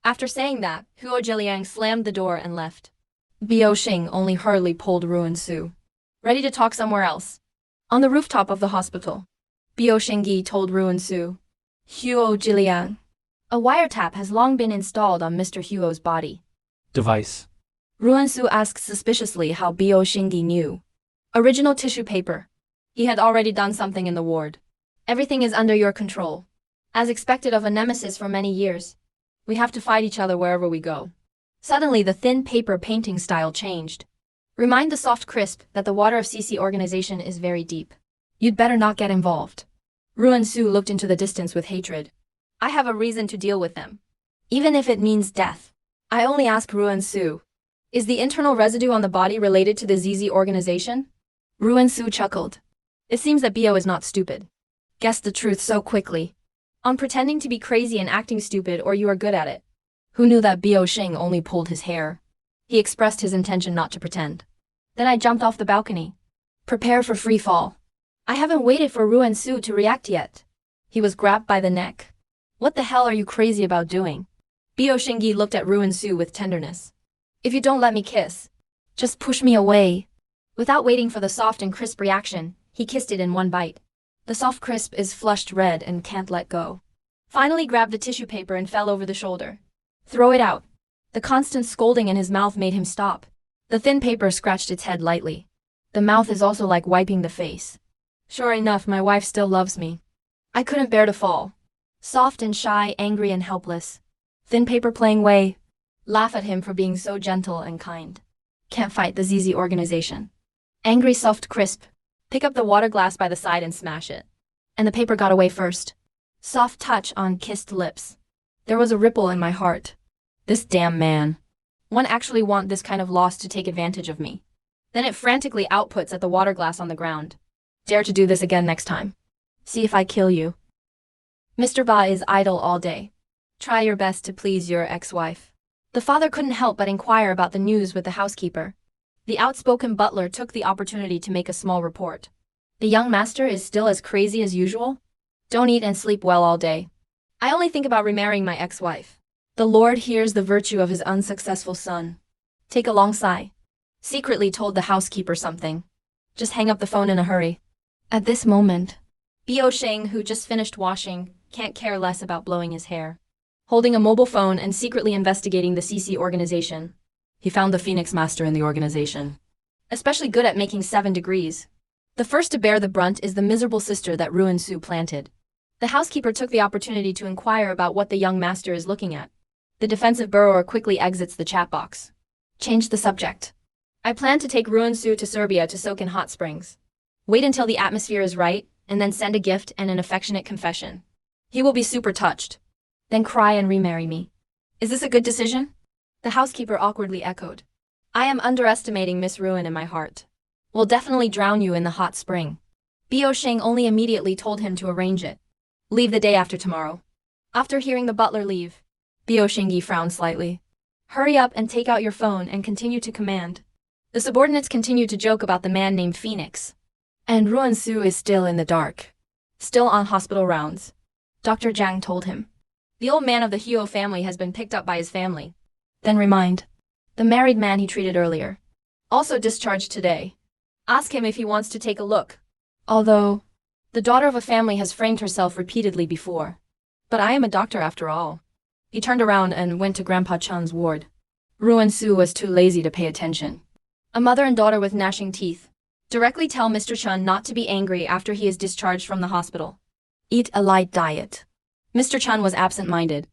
After saying that, Huo Jiliang slammed the door and left. Bio Xing only hurriedly pulled Ruan Su. Ready to talk somewhere else. On the rooftop of the hospital. Bio Xingyi told Ruan Su. Huo Jiliang. A wiretap has long been installed on Mr. Huo's body. Device. Ruan Su asked suspiciously how Bio Xingyi knew. Original tissue paper. He had already done something in the ward. Everything is under your control. As expected of a nemesis for many years. We have to fight each other wherever we go. Suddenly the thin paper painting style changed. Remind the soft crisp that the water of CC organization is very deep. You'd better not get involved. Ruan Su looked into the distance with hatred. I have a reason to deal with them. Even if it means death. I only ask Ruan Su. Is the internal residue on the body related to the ZZ organization? Ruan Su chuckled. It seems that Bio is not stupid. Guessed the truth so quickly. On pretending to be crazy and acting stupid, or you are good at it. Who knew that Bio Xing only pulled his hair? He expressed his intention not to pretend. Then I jumped off the balcony. Prepare for free fall. I haven't waited for Ruan Su to react yet. He was grabbed by the neck. What the hell are you crazy about doing? Bio Xingyi looked at Ruan Su with tenderness. If you don't let me kiss, just push me away. Without waiting for the soft and crisp reaction, he kissed it in one bite. The soft crisp is flushed red and can't let go. Finally grabbed the tissue paper and fell over the shoulder. Throw it out. The constant scolding in his mouth made him stop. The thin paper scratched its head lightly. The mouth is also like wiping the face. Sure enough, my wife still loves me. I couldn't bear to fall. Soft and shy, angry and helpless. Thin paper playing way. Laugh at him for being so gentle and kind. Can't fight the ZZ organization. Angry soft crisp. Pick up the water glass by the side and smash it. And the paper got away first. Soft touch on kissed lips. There was a ripple in my heart. This damn man. One actually want this kind of loss to take advantage of me. Then it frantically outputs at the water glass on the ground. Dare to do this again next time. See if I kill you. Mr. Ba is idle all day. Try your best to please your ex-wife. The father couldn't help but inquire about the news with the housekeeper. The outspoken butler took the opportunity to make a small report. The young master is still as crazy as usual? Don't eat and sleep well all day. I only think about remarrying my ex-wife. The Lord hears the virtue of his unsuccessful son. Take a long sigh. Secretly told the housekeeper something. Just hang up the phone in a hurry. At this moment, Bio Xing, who just finished washing, can't care less about blowing his hair. Holding a mobile phone and secretly investigating the CC organization. He found the Phoenix Master in the organization. Especially good at making 7 degrees. The first to bear the brunt is the miserable sister that Ruan Su planted. The housekeeper took the opportunity to inquire about what the young master is looking at. The defensive burrower quickly exits the chat box. Change the subject. I plan to take Ruan Su to Serbia to soak in hot springs. Wait until the atmosphere is right, and then send a gift and an affectionate confession. He will be super touched. Then cry and remarry me. Is this a good decision? The housekeeper awkwardly echoed. I am underestimating Miss Ruan in my heart. will definitely drown you in the hot spring. Bio Sheng only immediately told him to arrange it. Leave the day after tomorrow. After hearing the butler leave, Bio Shengyi frowned slightly. Hurry up and take out your phone and continue to command. The subordinates continued to joke about the man named Phoenix. And Ruan Su is still in the dark. Still on hospital rounds. Dr. Zhang told him. The old man of the Huo family has been picked up by his family. Then remind. The married man he treated earlier. Also discharged today. Ask him if he wants to take a look. Although, the daughter of a family has framed herself repeatedly before. But I am a doctor after all. He turned around and went to Grandpa Chun's ward. Ruan Su was too lazy to pay attention. A mother and daughter with gnashing teeth. Directly tell Mr. Chun not to be angry after he is discharged from the hospital. Eat a light diet. Mr. Chun was absent-minded,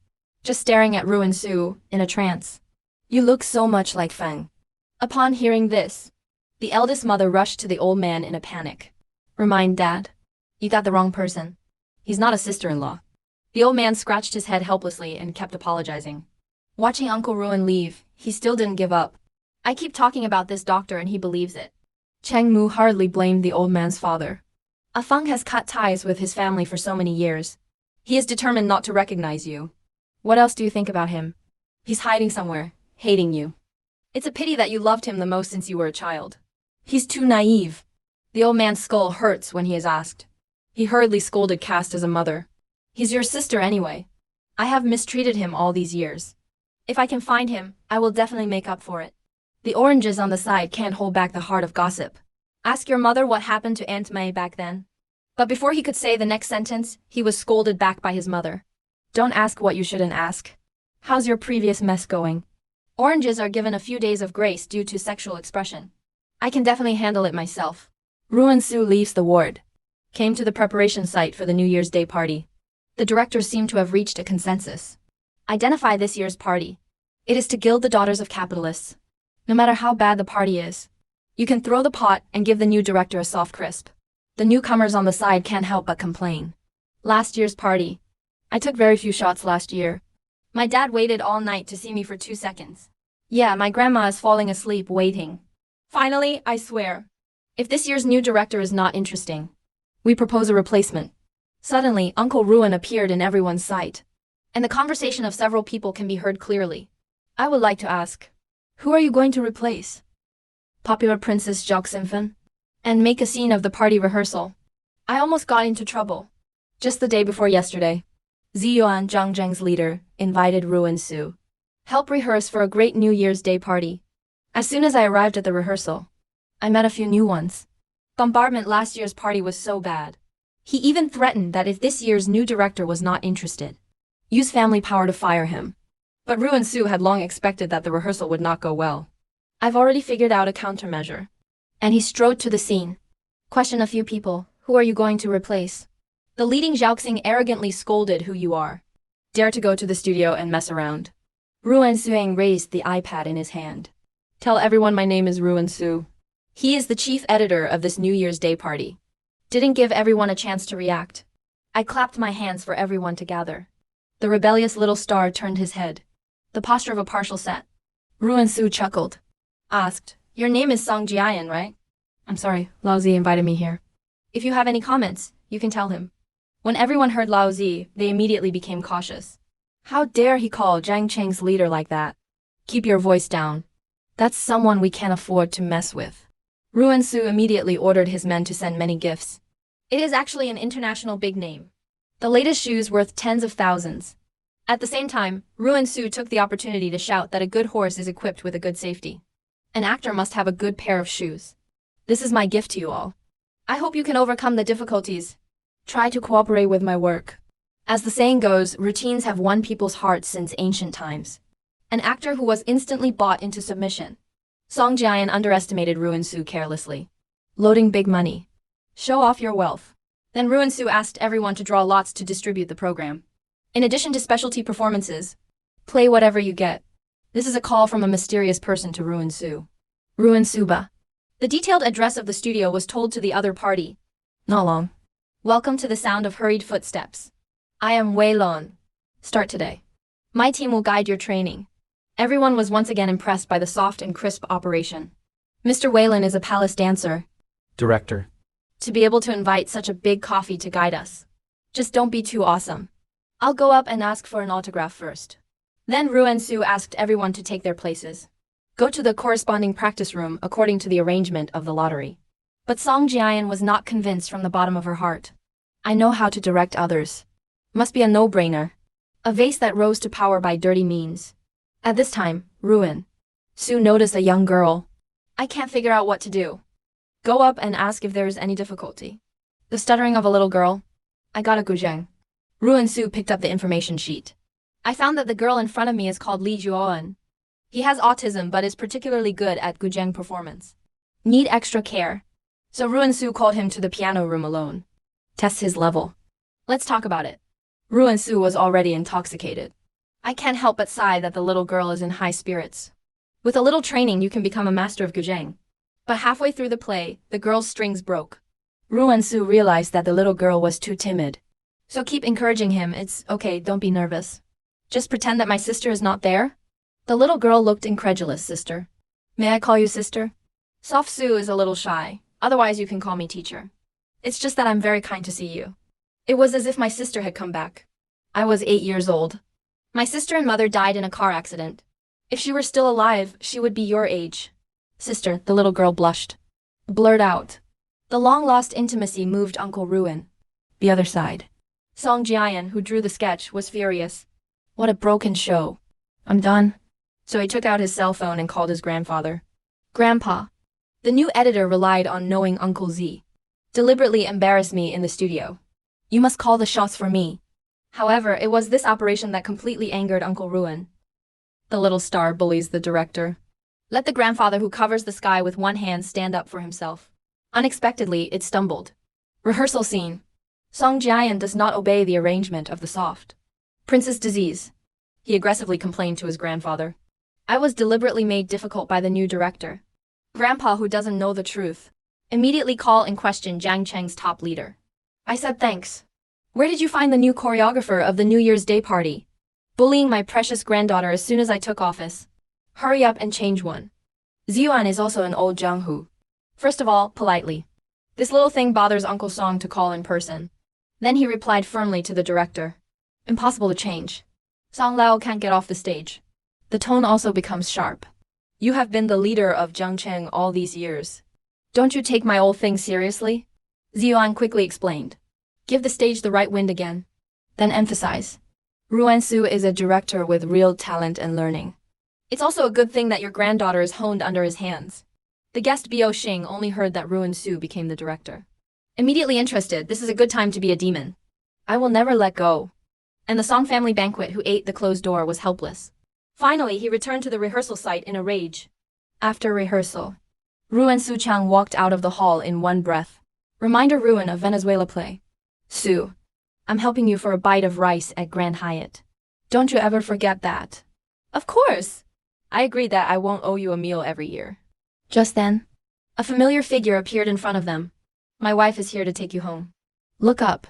just staring at Ruan Su in a trance. You look so much like Feng. Upon hearing this, the eldest mother rushed to the old man in a panic. Remind Dad. You got the wrong person. He's not a sister-in-law. The old man scratched his head helplessly and kept apologizing. Watching Uncle Ruan leave, he still didn't give up. I keep talking about this doctor and he believes it. Cheng Mu hardly blamed the old man's father. A Feng has cut ties with his family for so many years. He is determined not to recognize you. What else do you think about him? He's hiding somewhere, hating you. It's a pity that you loved him the most since you were a child. He's too naive. The old man's skull hurts when he is asked. He hurriedly scolded Caste as a mother. He's your sister anyway. I have mistreated him all these years. If I can find him, I will definitely make up for it. The oranges on the side can't hold back the heart of gossip. Ask your mother what happened to Aunt May back then. But before he could say the next sentence, he was scolded back by his mother. Don't ask what you shouldn't ask. How's your previous mess going? Oranges are given a few days of grace due to sexual expression. I can definitely handle it myself. Ruan Su leaves the ward. Came to the preparation site for the New Year's Day party. The directors seem to have reached a consensus. Identify this year's party. It is to gild the daughters of capitalists. No matter how bad the party is, you can throw the pot and give the new director a soft crisp. The newcomers on the side can't help but complain. Last year's party. I took very few shots last year. My dad waited all night to see me for 2 seconds. Yeah, my grandma is falling asleep waiting. Finally, I swear. If this year's new director is not interesting, we propose a replacement. Suddenly, Uncle Ruan appeared in everyone's sight. And the conversation of several people can be heard clearly. I would like to ask, who are you going to replace? Popular Princess Jacques Sinfen? And make a scene of the party rehearsal. I almost got into trouble. Just the day before yesterday, Ziyuan, Zhang Zheng's leader, invited Ruan Su. Help rehearse for a great New Year's Day party. As soon as I arrived at the rehearsal, I met a few new ones. Bombardment last year's party was so bad. He even threatened that if this year's new director was not interested, use family power to fire him. But Ruan Su had long expected that the rehearsal would not go well. I've already figured out a countermeasure. And he strode to the scene. Question a few people, who are you going to replace? The leading Zhaoxing arrogantly scolded who you are. Dare to go to the studio and mess around. Ruan Suang raised the iPad in his hand. Tell everyone my name is Ruan Su. He is the chief editor of this New Year's Day party. Didn't give everyone a chance to react. I clapped my hands for everyone to gather. The rebellious little star turned his head. The posture of a partial set. Ruan Su chuckled. Asked, your name is Song Jiayan, right? I'm sorry, Lao Zi invited me here. If you have any comments, you can tell him. When everyone heard Lao Zi, they immediately became cautious. How dare he call Zhang Cheng's leader like that? Keep your voice down. That's someone we can't afford to mess with. Ruan Su immediately ordered his men to send many gifts. It is actually an international big name. The latest shoes worth tens of thousands. At the same time, Ruan Su took the opportunity to shout that a good horse is equipped with a good safety. An actor must have a good pair of shoes. This is my gift to you all. I hope you can overcome the difficulties. Try to cooperate with my work. As the saying goes, routines have won people's hearts since ancient times. An actor who was instantly bought into submission. Song Jiayan underestimated Ruan Su carelessly. Loading big money. Show off your wealth. Then Ruan Su asked everyone to draw lots to distribute the program. In addition to specialty performances, play whatever you get. This is a call from a mysterious person to Ruan Su. Ruan Suba. The detailed address of the studio was told to the other party. Not long. Welcome to the sound of hurried footsteps. I am Wei Lon. Start today. My team will guide your training. Everyone was once again impressed by the soft and crisp operation. Mr. Whalen is a palace dancer. Director. To be able to invite such a big coffee to guide us. Just don't be too awesome. I'll go up and ask for an autograph first. Then Ruan Su asked everyone to take their places. Go to the corresponding practice room according to the arrangement of the lottery. But Song Jian was not convinced from the bottom of her heart. I know how to direct others. Must be a no-brainer. A vase that rose to power by dirty means. At this time, Ruan Su noticed a young girl. I can't figure out what to do. Go up and ask if there is any difficulty. The stuttering of a little girl. I got a guzheng. Ruan Su picked up the information sheet. I found that the girl in front of me is called Li Juan. He has autism but is particularly good at guzheng performance. Need extra care. So Ruan Su called him to the piano room alone. Test his level. Let's talk about it. Ruan Su was already intoxicated. I can't help but sigh that the little girl is in high spirits. With a little training you can become a master of guzheng. But halfway through the play, the girl's strings broke. Ruan Su realized that the little girl was too timid. So keep encouraging him. It's okay, don't be nervous. Just pretend that my sister is not there. The little girl looked incredulous. Sister. May I call you sister? Soft Su is a little shy, otherwise you can call me teacher. It's just that I'm very kind to see you. It was as if my sister had come back. I was 8 years old. My sister and mother died in a car accident. If she were still alive, she would be your age. Sister, the little girl blushed. Blurred out. The long-lost intimacy moved Uncle Ruan. The other side. Song Jian, who drew the sketch, was furious. What a broken show. I'm done. So he took out his cell phone and called his grandfather. Grandpa. The new editor relied on knowing Uncle Z. Deliberately embarrassed me in the studio. You must call the shots for me. However, it was this operation that completely angered Uncle Ruan. The little star bullies the director. Let the grandfather who covers the sky with one hand stand up for himself. Unexpectedly, it stumbled. Rehearsal scene. Song Jian does not obey the arrangement of the soft. Princess disease. He aggressively complained to his grandfather. I was deliberately made difficult by the new director. Grandpa, who doesn't know the truth, immediately called in question Jiang Cheng's top leader. I said thanks. Where did you find the new choreographer of the New Year's Day party? Bullying my precious granddaughter as soon as I took office. Hurry up and change one. Ziyuan is also an old Jianghu. First of all, politely. This little thing bothers Uncle Song to call in person. Then he replied firmly to the director. Impossible to change. Song Lao can't get off the stage. The tone also becomes sharp. You have been the leader of Jiangcheng all these years. Don't you take my old thing seriously? Ziyuan quickly explained. Give the stage the right wind again. Then emphasize. Ruan Su is a director with real talent and learning. It's also a good thing that your granddaughter is honed under his hands. The guest Bo Xing only heard that Ruan Su became the director. Immediately interested, this is a good time to be a demon. I will never let go. And the Song family banquet who ate the closed door was helpless. Finally, he returned to the rehearsal site in a rage. After rehearsal, Ruan Su Chang walked out of the hall in one breath. Reminder Ruan of Venezuela play. Su. I'm helping you for a bite of rice at Grand Hyatt. Don't you ever forget that. Of course. I agreed that I won't owe you a meal every year. Just then, a familiar figure appeared in front of them. My wife is here to take you home. Look up.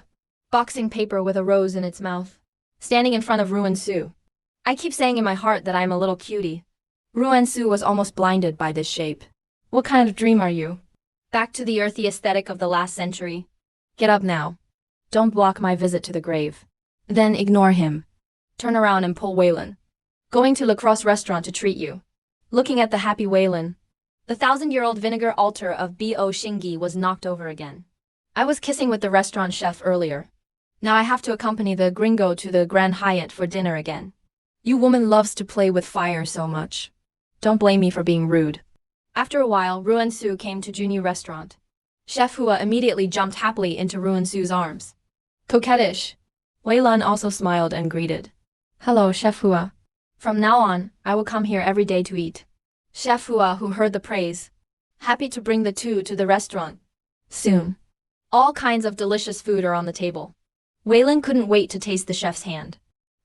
Boxing paper with a rose in its mouth. Standing in front of Ruan Su. I keep saying in my heart that I am a little cutie. Ruan Su was almost blinded by this shape. What kind of dream are you? Back to the earthy aesthetic of the last century. Get up now. Don't block my visit to the grave. Then ignore him. Turn around and pull Whalen. Going to La Crosse restaurant to treat you. Looking at the happy Whalen. The 1,000-year-old vinegar altar of Bo Xingyi was knocked over again. I was kissing with the restaurant chef earlier. Now I have to accompany the gringo to the Grand Hyatt for dinner again. You woman loves to play with fire so much. Don't blame me for being rude. After a while, Ruan Su came to Junyu restaurant. Chef Hua immediately jumped happily into Ruan Su's arms. Coquettish. Wei Lun also smiled and greeted. Hello, Chef Hua. From now on, I will come here every day to eat. Chef Hua, who heard the praise, happy to bring the two to the restaurant. Soon. All kinds of delicious food are on the table. Wei Lun couldn't wait to taste the chef's hand.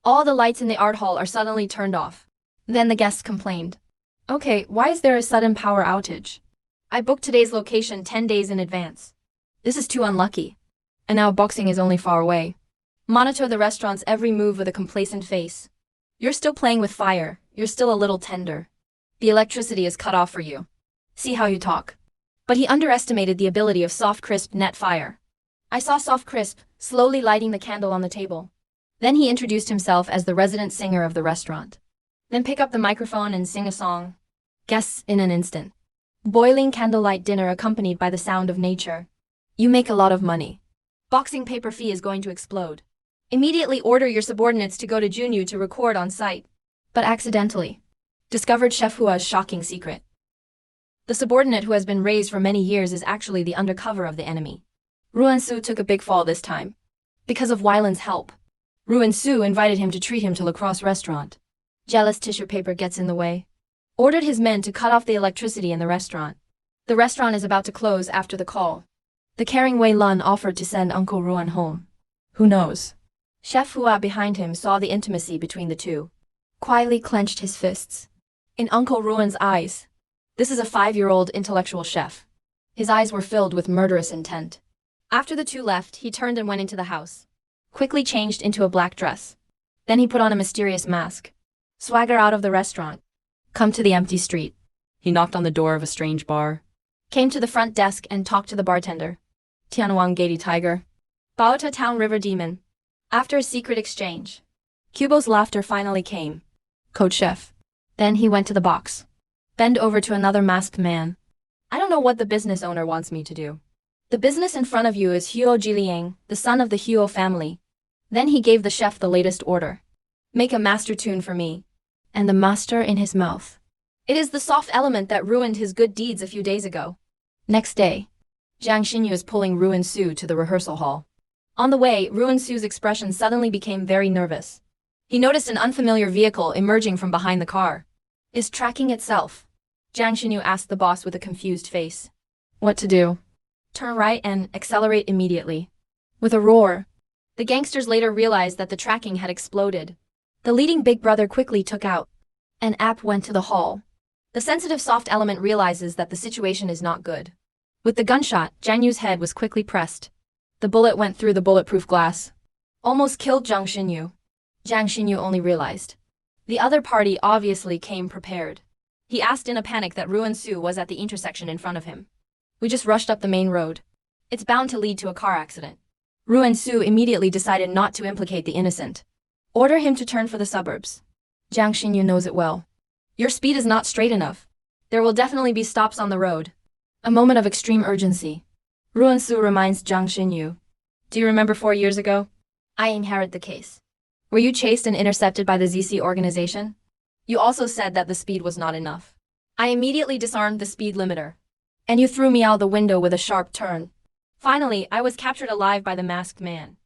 All the lights in the art hall are suddenly turned off. Then the guests complained. Okay, why is there a sudden power outage? I booked today's location 10 days in advance. This is too unlucky. And now boxing is only far away. Monitor the restaurant's every move with a complacent face. You're still playing with fire, you're still a little tender. The electricity is cut off for you. See how you talk. But he underestimated the ability of Soft Crisp net fire. I saw Soft Crisp slowly lighting the candle on the table. Then he introduced himself as the resident singer of the restaurant. Then pick up the microphone and sing a song. Guests in an instant. Boiling candlelight dinner accompanied by the sound of nature. You make a lot of money. Boxing paper fee is going to explode. Immediately order your subordinates to go to Junyu to record on site. But accidentally. Discovered Chef Hua's shocking secret. The subordinate who has been raised for many years is actually the undercover of the enemy. Ruan Su took a big fall this time. Because of Wyland's help. Ruan Su invited him to treat him to lacrosse restaurant. Jealous tissue paper gets in the way. Ordered his men to cut off the electricity in the restaurant. The restaurant is about to close after the call. The caring Wei Lun offered to send Uncle Ruan home. Who knows? Chef Hua behind him saw the intimacy between the two. Quietly clenched his fists. In Uncle Ruan's eyes. This is a 5-year-old intellectual chef. His eyes were filled with murderous intent. After the two left, he turned and went into the house. Quickly changed into a black dress. Then he put on a mysterious mask. Swagger out of the restaurant. Come to the empty street. He knocked on the door of a strange bar. Came to the front desk and talked to the bartender. Tianwang Gady Tiger. Baota Town River Demon. After a secret exchange. Kubo's laughter finally came. Code Chef. Then he went to the box. Bend over to another masked man. I don't know what the business owner wants me to do. The business in front of you is Huo Jiliang, the son of the Huo family. Then he gave the chef the latest order. Make a master tune for me. And the master in his mouth. It is the soft element that ruined his good deeds a few days ago. Next day. Jiang Xinyu is pulling Ruan Su to the rehearsal hall. On the way, Ruan Su's expression suddenly became very nervous. He noticed an unfamiliar vehicle emerging from behind the car. Is tracking itself? Jiang Xinyu asked the boss with a confused face. What to do? Turn right and accelerate immediately. With a roar. The gangsters later realized that the tracking had exploded. The leading big brother quickly took out. An app went to the hall. The sensitive soft element realizes that the situation is not good. With the gunshot, Jiang Yu's head was quickly pressed. The bullet went through the bulletproof glass. Almost killed Jiang Xinyu. Jiang Xinyu only realized. The other party obviously came prepared. He asked in a panic that Ruan Su was at the intersection in front of him. We just rushed up the main road. It's bound to lead to a car accident. Ruan Su immediately decided not to implicate the innocent. Order him to turn for the suburbs. Jiang Xinyu knows it well. Your speed is not straight enough. There will definitely be stops on the road. A moment of extreme urgency. Ruan Su reminds Jiang Xinyu. Do you remember 4 years ago? I inherit the case. Were you chased and intercepted by the ZC organization? You also said that the speed was not enough. I immediately disarmed the speed limiter. And you threw me out the window with a sharp turn. Finally, I was captured alive by the masked man.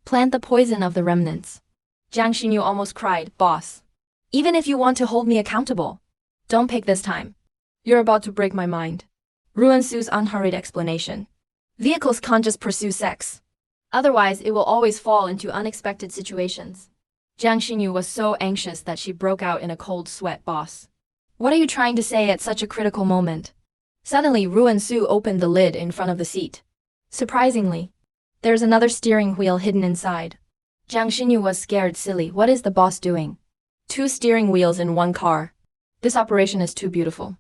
Plant the poison of the remnants. Jiang Xinyu almost cried, Boss. Even if you want to hold me accountable, don't pick this time. You're about to break my mind. Ruan Su's unhurried explanation. Vehicles can't just pursue sex. Otherwise, it will always fall into unexpected situations. Jiang Xinyu was so anxious that she broke out in a cold sweat. Boss. What are you trying to say at such a critical moment? Suddenly, Ruan Su opened the lid in front of the seat. Surprisingly, there's another steering wheel hidden inside. Jiang Xinyu was scared silly. What is the boss doing? 2 steering wheels in 1 car. This operation is too beautiful.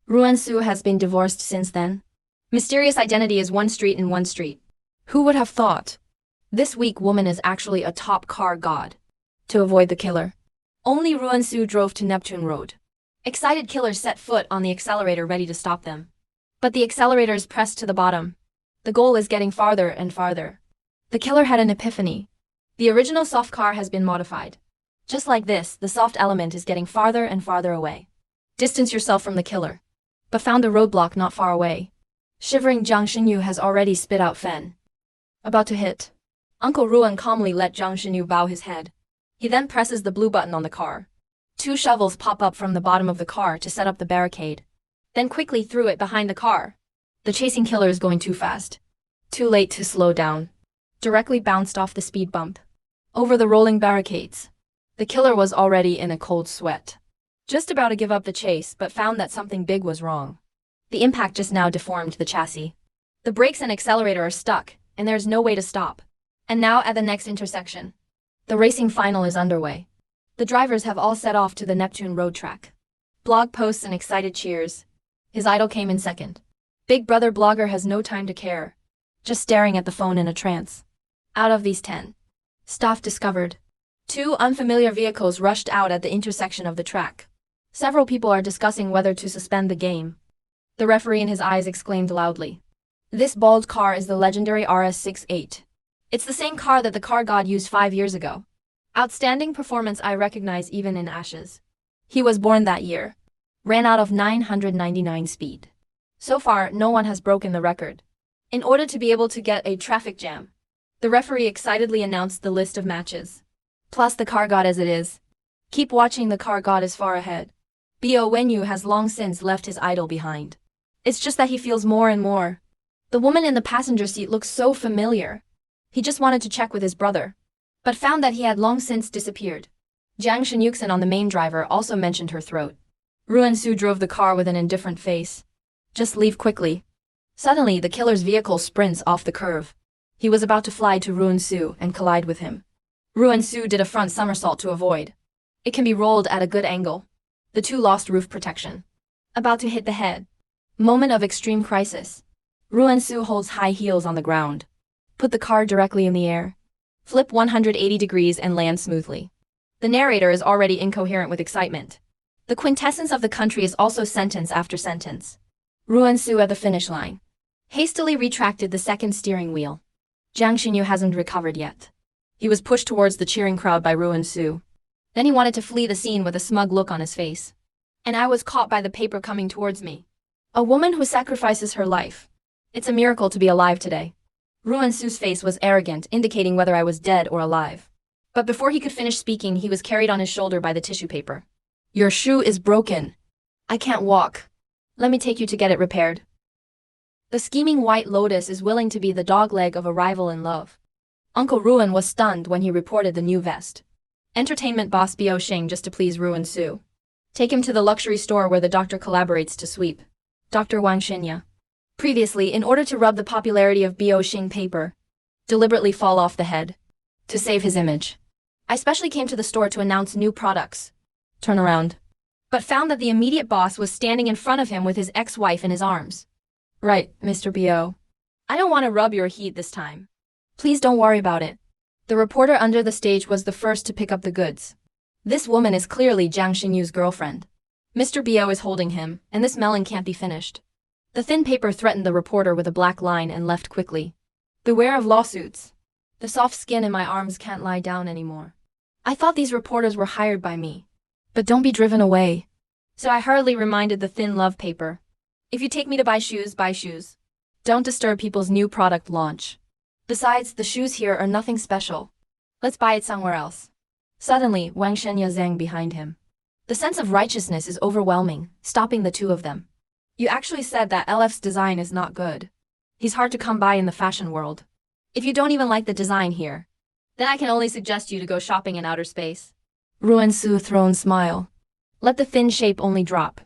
Ruan Su has been divorced since then. Mysterious identity is 1 street in 1 street. Who would have thought? This weak woman is actually a top car god. To avoid the killer, only Ruan Su drove to Neptune Road. Excited killers set foot on the accelerator ready to stop them. But the accelerator is pressed to the bottom. The goal is getting farther and farther. The killer had an epiphany. The original soft car has been modified. Just like this, the soft element is getting farther and farther away. Distance yourself from the killer. But found a roadblock not far away. Shivering Jiang Xinyu has already spit out Fen. About to hit. Uncle Ruan calmly let Jiang Xinyu bow his head. He then presses the blue button on the car. 2 shovels pop up from the bottom of the car to set up the barricade. Then quickly threw it behind the car. The chasing killer is going too fast. Too late to slow down. Directly bounced off the speed bump. Over the rolling barricades. The killer was already in a cold sweat. Just about to give up the chase, but found that something big was wrong. The impact just now deformed the chassis. The brakes and accelerator are stuck, and there's no way to stop. And now at the next intersection. The racing final is underway. The drivers have all set off to the Neptune road track. Blog posts and excited cheers. His idol came in second. Big Brother blogger has no time to care. Just staring at the phone in a trance. Out of these 10. Staff discovered. 2 unfamiliar vehicles rushed out at the intersection of the track. Several people are discussing whether to suspend the game. The referee in his eyes exclaimed loudly. This bald car is the legendary RS68. It's the same car that the car god used 5 years ago. Outstanding performance I recognize even in ashes. He was born that year. Ran out of 999 speed. So far, no one has broken the record. In order to be able to get a traffic jam, the referee excitedly announced the list of matches. Plus the car god as it is. Keep watching, the car god is far ahead. Bo Wenyu has long since left his idol behind. It's just that he feels more and more. The woman in the passenger seat looks so familiar. He just wanted to check with his brother, but found that he had long since disappeared. Jiang Shenyuxin on the main driver also mentioned her throat. Ruan Su drove the car with an indifferent face. Just leave quickly. Suddenly, the killer's vehicle sprints off the curve. He was about to fly to Ruan Su and collide with him. Ruan Su did a front somersault to avoid. It can be rolled at a good angle. The two lost roof protection. About to hit the head. Moment of extreme crisis. Ruan Su holds high heels on the ground. Put the car directly in the air. Flip 180 degrees and land smoothly. The narrator is already incoherent with excitement. The quintessence of the country is also sentence after sentence. Ruan Su at the finish line. Hastily retracted the second steering wheel. Jiang Xinyu hasn't recovered yet. He was pushed towards the cheering crowd by Ruan Su. Then he wanted to flee the scene with a smug look on his face. And I was caught by the paper coming towards me. A woman who sacrifices her life. It's a miracle to be alive today. Ruan Su's face was arrogant, indicating whether I was dead or alive. But before he could finish speaking, he was carried on his shoulder by the tissue paper. Your shoe is broken. I can't walk. Let me take you to get it repaired. The scheming White Lotus is willing to be the dogleg of a rival in love. Uncle Ruan was stunned when he reported the new vest. Entertainment boss Bo Xing just to please Ruan Su. Take him to the luxury store where the doctor collaborates to sweep. Dr. Wang Xinya. Previously, in order to rub the popularity of Bo Xing paper, deliberately fall off the head. To save his image. I specially came to the store to announce new products. Turn around. But found that the immediate boss was standing in front of him with his ex-wife in his arms. Right, Mr. Bo. I don't want to rub your heat this time. Please don't worry about it. The reporter under the stage was the first to pick up the goods. This woman is clearly Jiang Xinyu's girlfriend. Mr. Bo is holding him, and this melon can't be finished. The thin paper threatened the reporter with a black line and left quickly. Beware of lawsuits. The soft skin in my arms can't lie down anymore. I thought these reporters were hired by me. But don't be driven away. So I hurriedly reminded the thin love paper. If you take me to buy shoes, buy shoes. Don't disturb people's new product launch. Besides, the shoes here are nothing special. Let's buy it somewhere else. Suddenly, Wang Shenya zang behind him. The sense of righteousness is overwhelming, stopping the two of them. You actually said that LF's design is not good. He's hard to come by in the fashion world. If you don't even like the design here, then I can only suggest you to go shopping in outer space. Ruan Su thrown smile. Let the thin shape only drop.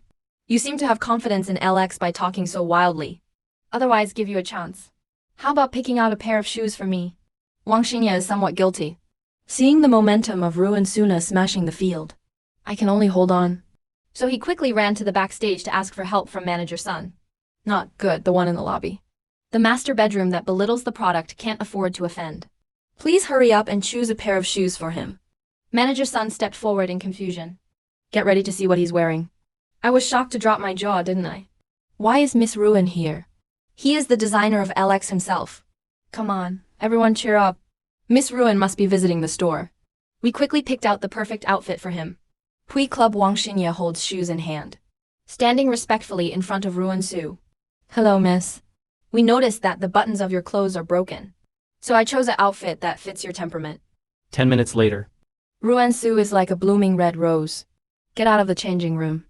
You seem to have confidence in LX by talking so wildly. Otherwise, give you a chance. How about picking out a pair of shoes for me? Wang Xinya is somewhat guilty. Seeing the momentum of Ruan Suna smashing the field. I can only hold on. So he quickly ran to the backstage to ask for help from Manager Sun. Not good, the one in the lobby. The master bedroom that belittles the product can't afford to offend. Please hurry up and choose a pair of shoes for him. Manager Sun stepped forward in confusion. Get ready to see what he's wearing. I was shocked to drop my jaw, didn't I? Why is Miss Ruan here? He is the designer of LX himself. Come on, everyone cheer up. Miss Ruan must be visiting the store. We quickly picked out the perfect outfit for him. Pui Club Wang Xinya holds shoes in hand. Standing respectfully in front of Ruan Su. Hello, miss. We noticed that the buttons of your clothes are broken. So I chose an outfit that fits your temperament. 10 minutes later. Ruan Su is like a blooming red rose. Get out of the changing room.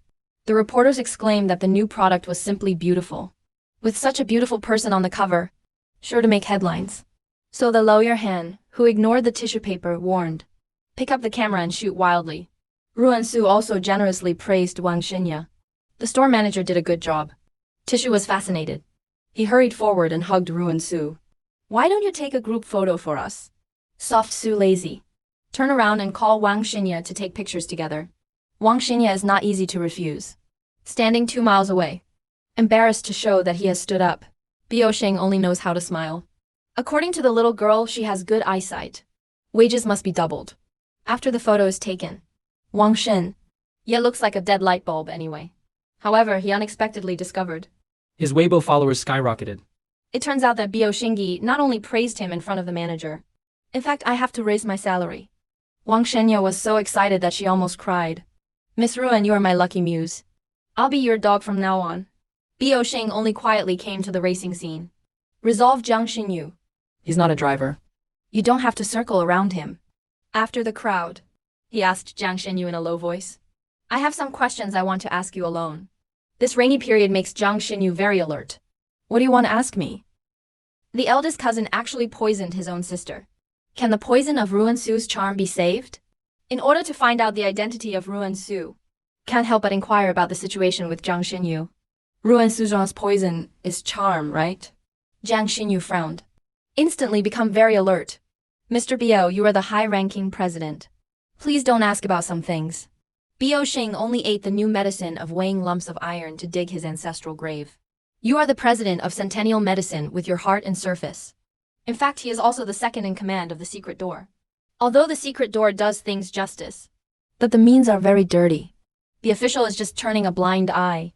The reporters exclaimed that the new product was simply beautiful. With such a beautiful person on the cover, sure to make headlines. So the lawyer Han, who ignored the tissue paper, warned. Pick up the camera and shoot wildly. Ruan Su also generously praised Wang Xinya. The store manager did a good job. Tissue was fascinated. He hurried forward and hugged Ruan Su. Why don't you take a group photo for us? Soft Su lazy. Turn around and call Wang Xinya to take pictures together. Wang Xinya is not easy to refuse. Standing 2 miles away. Embarrassed to show that he has stood up, Biao only knows how to smile. According to the little girl, she has good eyesight. Wages must be doubled. After the photo is taken, Wang Shen, yet looks like a dead light bulb anyway. However, he unexpectedly discovered. His Weibo followers skyrocketed. It turns out that Biao Xingyi not only praised him in front of the manager. In fact, I have to raise my salary. Wang Shenya was so excited that she almost cried. Miss Ruan, you are my lucky muse. I'll be your dog from now on. Biao Xing only quietly came to the racing scene. Resolve Jiang Xinyu. He's not a driver. You don't have to circle around him. After the crowd, he asked Jiang Xinyu in a low voice. I have some questions I want to ask you alone. This rainy period makes Jiang Xinyu very alert. What do you want to ask me? The eldest cousin actually poisoned his own sister. Can the poison of Ruan Su's charm be saved? In order to find out the identity of Ruan Su, can't help but inquire about the situation with Jiang Xinyu. Ruan Su's poison is charm, right? Jiang Xinyu frowned. Instantly become very alert. Mr. Biao, you are the high-ranking president. Please don't ask about some things. Biao Xing only ate the new medicine of weighing lumps of iron to dig his ancestral grave. You are the president of Centennial Medicine with your heart and surface. In fact, he is also the second in command of the secret door. Although the secret door does things justice, but the means are very dirty. The official is just turning a blind eye.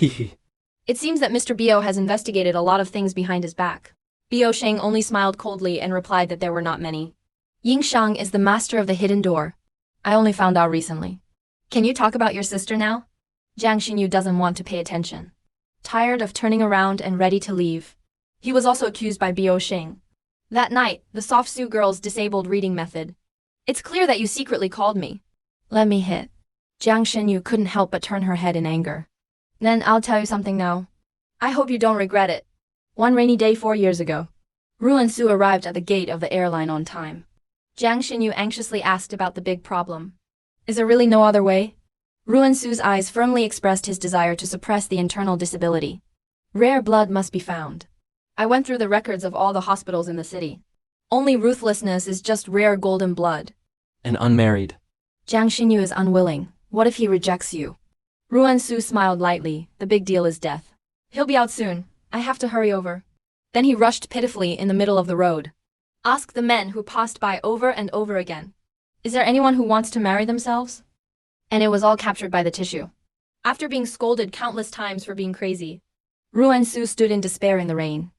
It seems that Mr. Biao has investigated a lot of things behind his back. Biao Sheng only smiled coldly and replied that there were not many. Ying Shang is the master of the hidden door. I only found out recently. Can you talk about your sister now? Jiang Xinyu doesn't want to pay attention. Tired of turning around and ready to leave. He was also accused by Biao Sheng. That night, the Soft Su girls disabled reading method. It's clear that you secretly called me. Let me hit. Jiang Xinyu couldn't help but turn her head in anger. Then I'll tell you something now. I hope you don't regret it. One rainy day 4 years ago, Ruan Su arrived at the gate of the airline on time. Jiang Xinyu anxiously asked about the big problem. Is there really no other way? Ruan Su's eyes firmly expressed his desire to suppress the internal disability. Rare blood must be found. I went through the records of all the hospitals in the city. Only ruthlessness is just rare golden blood. And unmarried. Jiang Xinyu is unwilling. What if he rejects you? Ruan Su smiled lightly. The big deal is death. He'll be out soon. I have to hurry over. Then he rushed pitifully in the middle of the road. Asked the men who passed by over and over again. Is there anyone who wants to marry themselves? And it was all captured by the tissue. After being scolded countless times for being crazy, Ruan Su stood in despair in the rain.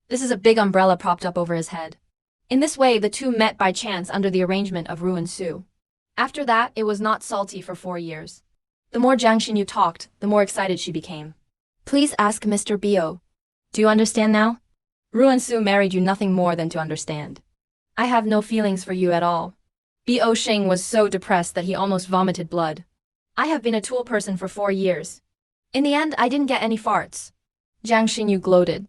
This is a big umbrella propped up over his head. In this way, the two met by chance under the arrangement of Ruan Su. After that, it was not salty for 4 years. The more Jiang Xinyu talked, the more excited she became. Please ask Mr. Biao. Do you understand now? Ruan Su married you nothing more than to understand. I have no feelings for you at all. Biao Sheng was so depressed that he almost vomited blood. I have been a tool person for 4 years. In the end, I didn't get any farts. Jiang Xinyu gloated.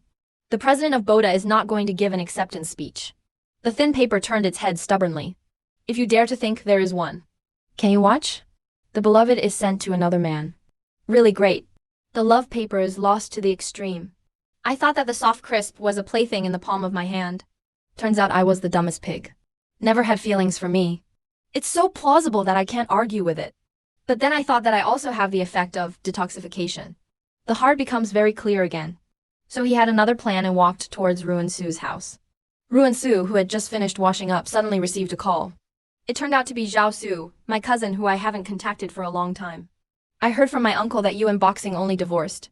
The president of Boda is not going to give an acceptance speech. The thin paper turned its head stubbornly. If you dare to think, there is one. Can you watch? The beloved is sent to another man. Really great. The love paper is lost to the extreme. I thought that the soft crisp was a plaything in the palm of my hand. Turns out I was the dumbest pig. Never had feelings for me. It's so plausible that I can't argue with it. But then I thought that I also have the effect of detoxification. The heart becomes very clear again. So he had another plan and walked towards Ruan Su's house. Ruan Su, who had just finished washing up, suddenly received a call. It turned out to be Zhao Su, my cousin who I haven't contacted for a long time. I heard from my uncle that you and Boxing only divorced.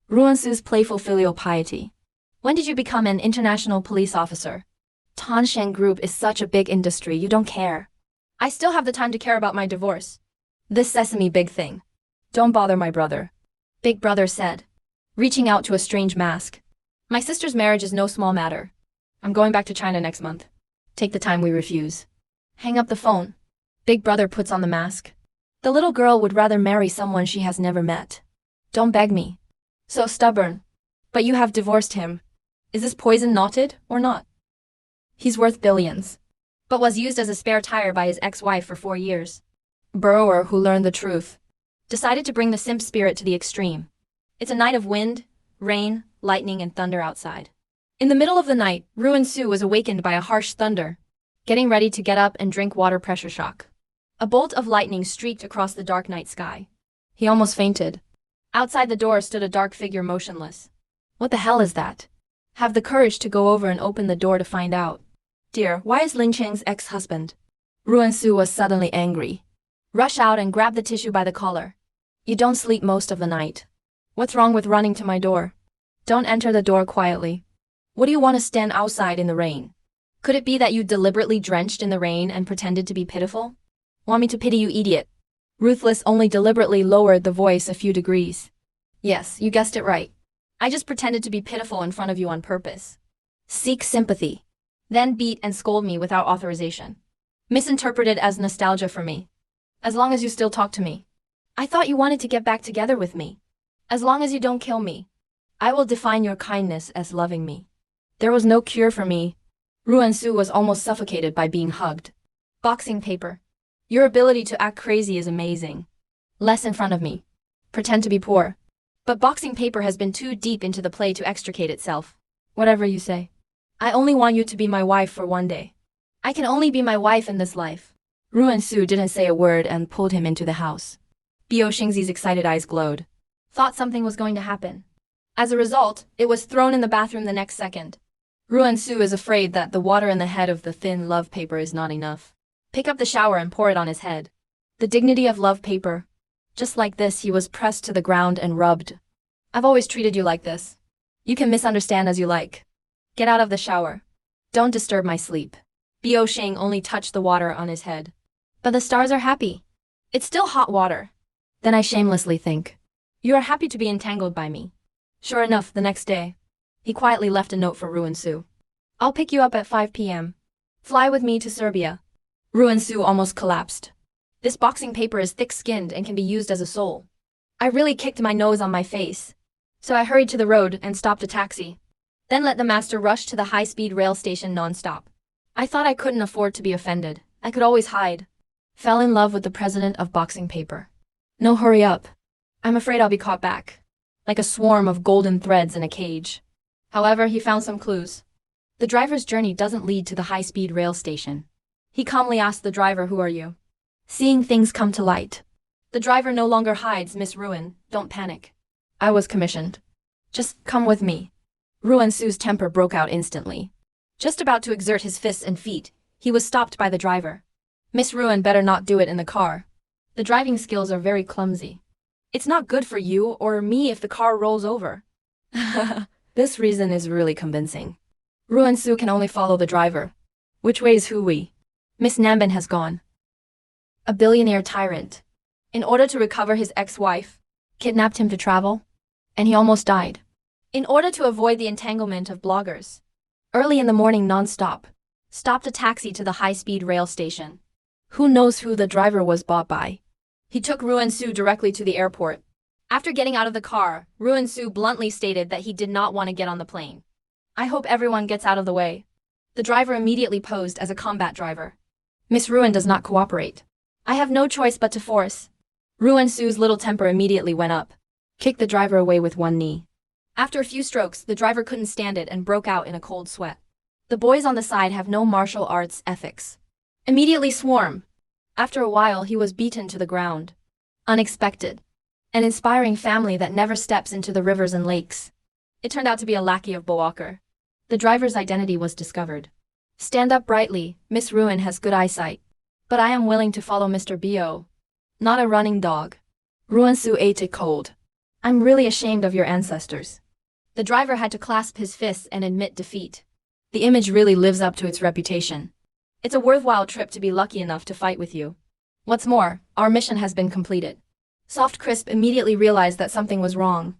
Ruan Su's playful filial piety. When did you become an international police officer? Tanshan Group is such a big industry, you don't care. I still have the time to care about my divorce. This sesame big thing. Don't bother my brother. Big brother said, reaching out to a strange mask. My sister's marriage is no small matter. I'm going back to China next month. Take the time we refuse. Hang up the phone. Big brother puts on the mask. The little girl would rather marry someone she has never met. Don't beg me. So stubborn. But you have divorced him. Is this poison knotted or not? He's worth billions. But was used as a spare tire by his ex-wife for 4 years. Burrower, who learned the truth, decided to bring the simp spirit to the extreme. It's a night of wind, rain, lightning, and thunder outside. In the middle of the night, Ruan Su was awakened by a harsh thunder, getting ready to get up and drink water pressure shock. A bolt of lightning streaked across the dark night sky. He almost fainted. Outside the door stood a dark figure motionless. What the hell is that? Have the courage to go over and open the door to find out. Dear, why is Lin Cheng's ex-husband? Ruan Su was suddenly angry. Rush out and grab the tissue by the collar. You don't sleep most of the night. What's wrong with running to my door? Don't enter the door quietly. What do you want to stand outside in the rain? Could it be that you deliberately drenched in the rain and pretended to be pitiful? Want me to pity you, idiot? Ruthless only deliberately lowered the voice a few degrees. Yes, you guessed it right. I just pretended to be pitiful in front of you on purpose. Seek sympathy. Then beat and scold me without authorization. Misinterpreted as nostalgia for me. As long as you still talk to me. I thought you wanted to get back together with me. As long as you don't kill me. I will define your kindness as loving me. There was no cure for me. Ruan Su was almost suffocated by being hugged. Boxing paper. Your ability to act crazy is amazing. Less in front of me. Pretend to be poor. But boxing paper has been too deep into the play to extricate itself. Whatever you say. I only want you to be my wife for one day. I can only be my wife in this life. Ruan Su didn't say a word and pulled him into the house. Bio Xingzi's excited eyes glowed. Thought something was going to happen. As a result, it was thrown in the bathroom the next second. Ruan Su is afraid that the water in the head of the thin love paper is not enough. Pick up the shower and pour it on his head. The dignity of love paper. Just like this, he was pressed to the ground and rubbed. I've always treated you like this. You can misunderstand as you like. Get out of the shower. Don't disturb my sleep. Bio Xing only touched the water on his head. But the stars are happy. It's still hot water. Then I shamelessly think. You are happy to be entangled by me. Sure enough, the next day, he quietly left a note for Ruan Su. I'll pick you up at 5 p.m. Fly with me to Serbia. Ruan Su almost collapsed. This boxing paper is thick-skinned and can be used as a sole. I really kicked my nose on my face. So I hurried to the road and stopped a taxi. Then let the master rush to the high-speed rail station non-stop. I thought I couldn't afford to be offended. I could always hide. Fell in love with the president of boxing paper. No, hurry up. I'm afraid I'll be caught back. Like a swarm of golden threads in a cage. However, he found some clues. The driver's journey doesn't lead to the high-speed rail station. He calmly asked the driver, who are you? Seeing things come to light. The driver no longer hides, Miss Ruan, don't panic. I was commissioned. Just come with me. Ruan Su's temper broke out instantly. Just about to exert his fists and feet, he was stopped by the driver. Miss Ruan better not do it in the car. The driving skills are very clumsy. It's not good for you or me if the car rolls over. This reason is really convincing. Ruan Su can only follow the driver. Which way is Hui? Miss Namban has gone. A billionaire tyrant. In order to recover his ex-wife, kidnapped him to travel, and he almost died. In order to avoid the entanglement of bloggers. Early in the morning non-stop. Stopped a taxi to the high-speed rail station. Who knows who the driver was bought by? He took Ruan Su directly to the airport. After getting out of the car, Ruan Su bluntly stated that he did not want to get on the plane. I hope everyone gets out of the way. The driver immediately posed as a combat driver. Miss Ruan does not cooperate. I have no choice but to force. Ruan Su's little temper immediately went up. Kicked the driver away with one knee. After a few strokes, the driver couldn't stand it and broke out in a cold sweat. The boys on the side have no martial arts ethics. Immediately swarm. After a while, he was beaten to the ground. Unexpected. An inspiring family that never steps into the rivers and lakes. It turned out to be a lackey of Boaker. The driver's identity was discovered. Stand up brightly, Miss Ruan has good eyesight. But I am willing to follow Mr. Bio. Not a running dog. Ruan Su ate it cold. I'm really ashamed of your ancestors. The driver had to clasp his fists and admit defeat. The image really lives up to its reputation. It's a worthwhile trip to be lucky enough to fight with you. What's more, our mission has been completed. Soft Crisp immediately realized that something was wrong.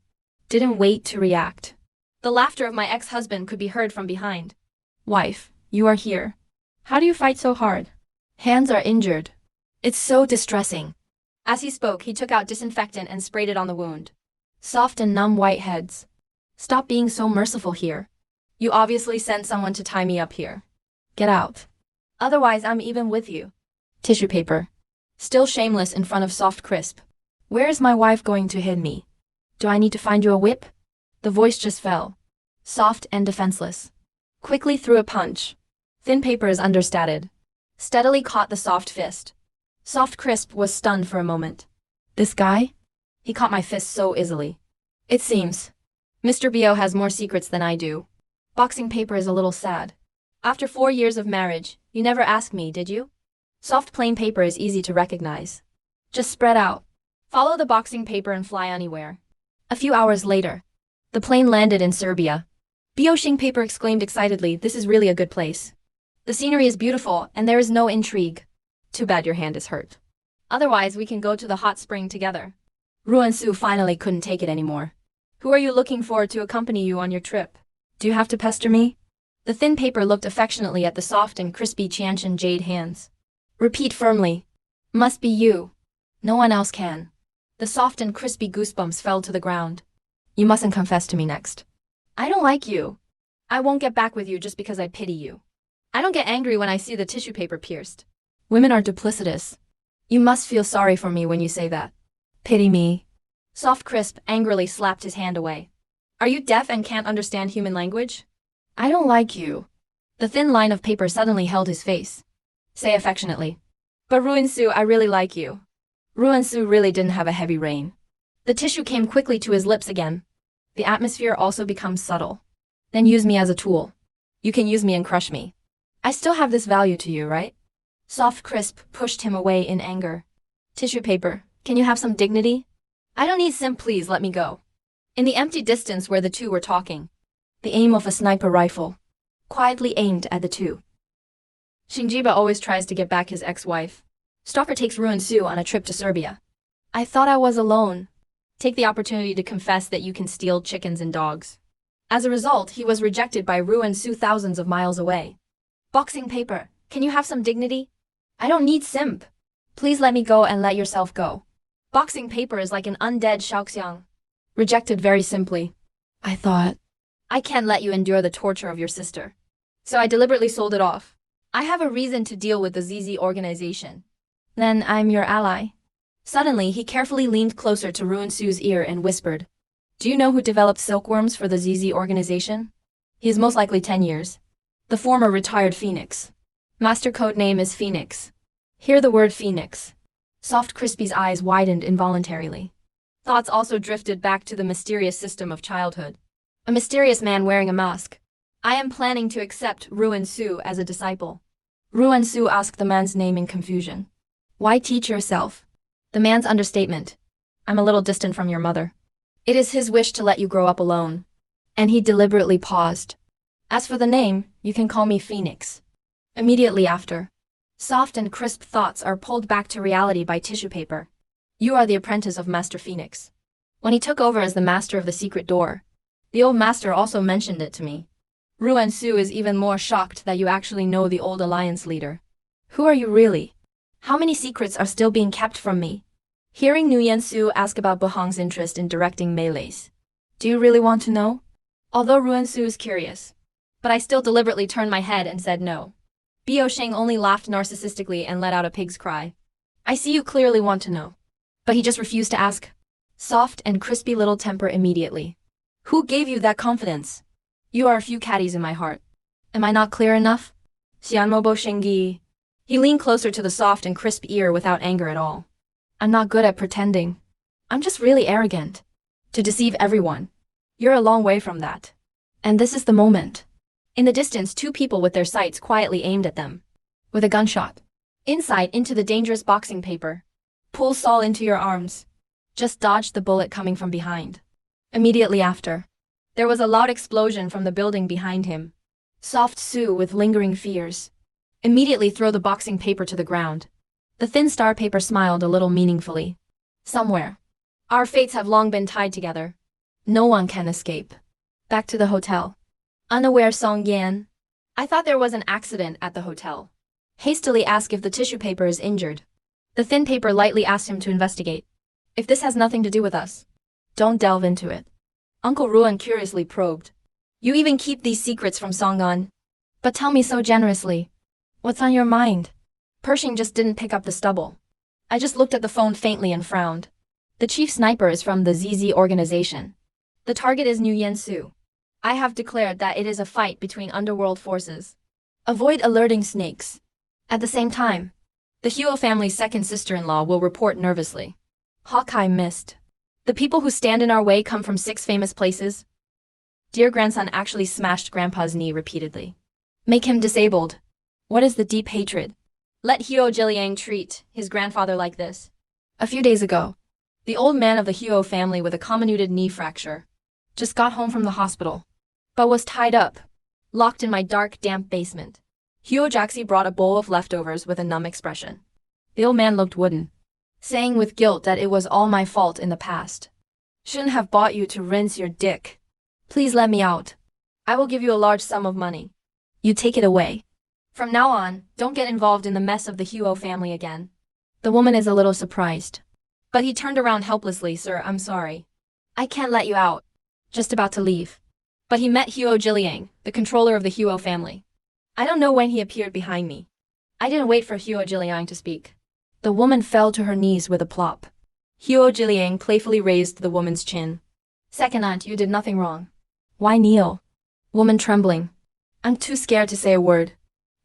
Didn't wait to react. The laughter of my ex-husband could be heard from behind. Wife, you are here. How do you fight so hard? Hands are injured. It's so distressing. As he spoke, he took out disinfectant and sprayed it on the wound. Soft and numb white heads. Stop being so merciful here. You obviously sent someone to tie me up here. Get out. Otherwise, I'm even with you. Tissue paper. Still shameless in front of Soft Crisp. Where is my wife going to hid me? Do I need to find you a whip? The voice just fell. Soft and defenseless. Quickly threw a punch. Thin paper is understated. Steadily caught the soft fist. Soft Crisp was stunned for a moment. This guy? He caught my fist so easily. It seems Mr. Bio has more secrets than I do. Boxing paper is a little sad. After 4 years of marriage, you never asked me, did you? Soft plain paper is easy to recognize. Just spread out. Follow the boxing paper and fly anywhere. A few hours later, the plane landed in Serbia. Boxing paper exclaimed excitedly, this is really a good place. The scenery is beautiful and there is no intrigue. Too bad your hand is hurt. Otherwise, we can go to the hot spring together. Ruan Su finally couldn't take it anymore. Who are you looking for to accompany you on your trip? Do you have to pester me? The thin paper looked affectionately at the soft and crispy Tiantian jade hands. Repeat firmly. Must be you. No one else can. The soft and crispy goosebumps fell to the ground. You mustn't confess to me next. I don't like you. I won't get back with you just because I pity you. I don't get angry when I see the tissue paper pierced. Women are duplicitous. You must feel sorry for me when you say that. Pity me. Soft Crisp angrily slapped his hand away. Are you deaf and can't understand human language? I don't like you. The thin line of paper suddenly held his face. Say affectionately. But Ruan Su, I really like you. Ruan Su really didn't have a heavy rain. The tissue came quickly to his lips again. The atmosphere also becomes subtle. Then use me as a tool. You can use me and crush me. I still have this value to you, right? Soft Crisp pushed him away in anger. Tissue paper, can you have some dignity? I don't need simp, please let me go. In the empty distance where the two were talking, the aim of a sniper rifle quietly aimed at the two. Shinjiba always tries to get back his ex-wife. Stalker takes Ruan Su on a trip to Serbia. I thought I was alone. Take the opportunity to confess that you can steal chickens and dogs. As a result, he was rejected by Ruan Su thousands of miles away. Boxing paper, can you have some dignity? I don't need simp. Please let me go and let yourself go. Boxing paper is like an undead Shaoxiang. Rejected very simply. I thought, I can't let you endure the torture of your sister. So I deliberately sold it off. I have a reason to deal with the ZZ organization. Then I'm your ally. Suddenly, he carefully leaned closer to Ruan Su's ear and whispered, do you know who developed silkworms for the ZZ organization? He is most likely 10 years. The former retired Phoenix. Master code name is Phoenix. Hear the word Phoenix. Soft Crispy's eyes widened involuntarily. Thoughts also drifted back to the mysterious system of childhood. A mysterious man wearing a mask. I am planning to accept Ruan Su as a disciple. Ruan Su asked the man's name in confusion. Why teach yourself? The man's understatement. I'm a little distant from your mother. It is his wish to let you grow up alone. And he deliberately paused. As for the name, you can call me Phoenix. Immediately after, soft and crisp thoughts are pulled back to reality by tissue paper. You are the apprentice of Master Phoenix. When he took over as the master of the secret door, the old master also mentioned it to me. Ruan Su is even more shocked that you actually know the old alliance leader. Who are you really? How many secrets are still being kept from me? Hearing Nguyen Su ask about Bahong's interest in directing melees. Do you really want to know? Although Ruan Su is curious. But I still deliberately turned my head and said no. Bio Sheng only laughed narcissistically and let out a pig's cry. I see you clearly want to know. But he just refused to ask. Soft and crispy little temper immediately. Who gave you that confidence? You are a few caddies in my heart. Am I not clear enough? Xianmobo Shengi. He leaned closer to the soft and crisp ear without anger at all. I'm not good at pretending. I'm just really arrogant. To deceive everyone. You're a long way from that. And this is the moment. In the distance, two people with their sights quietly aimed at them. With a gunshot. Insight into the dangerous boxing paper. Pull Saul into your arms. Just dodge the bullet coming from behind. Immediately after, there was a loud explosion from the building behind him. Soft Su with lingering fears. Immediately throw the boxing paper to the ground. The thin star paper smiled a little meaningfully. Somewhere. Our fates have long been tied together. No one can escape. Back to the hotel. Unaware Song Yan. I thought there was an accident at the hotel. Hastily ask if the tissue paper is injured. The thin paper lightly asked him to investigate. If this has nothing to do with us, don't delve into it. Uncle Ruan curiously probed. You even keep these secrets from Songan. But tell me so generously. What's on your mind? Pershing just didn't pick up the stubble. I just looked at the phone faintly and frowned. The chief sniper is from the ZZ organization. The target is Nguyen Su. I have declared that it is a fight between underworld forces. Avoid alerting snakes. At the same time, the Huo family's second sister-in-law will report nervously. Hawkeye missed. The people who stand in our way come from 6 famous places. Dear grandson actually smashed grandpa's knee repeatedly. Make him disabled. What is the deep hatred? Let Huo Jiliang treat his grandfather like this. A few days ago, the old man of the Huo family with a comminuted knee fracture just got home from the hospital, but was tied up, locked in my dark, damp basement. Huo Jaxi brought a bowl of leftovers with a numb expression. The old man looked wooden, saying with guilt that it was all my fault in the past. Shouldn't have bought you to rinse your dick. Please let me out. I will give you a large sum of money. You take it away. From now on, don't get involved in the mess of the Huo family again. The woman is a little surprised. But he turned around helplessly. Sir, I'm sorry. I can't let you out. Just about to leave. But he met Huo Jiliang, the controller of the Huo family. I don't know when he appeared behind me. I didn't wait for Huo Jiliang to speak. The woman fell to her knees with a plop. Huo Jiliang playfully raised the woman's chin. Second aunt, you did nothing wrong. Why kneel? Woman trembling. I'm too scared to say a word.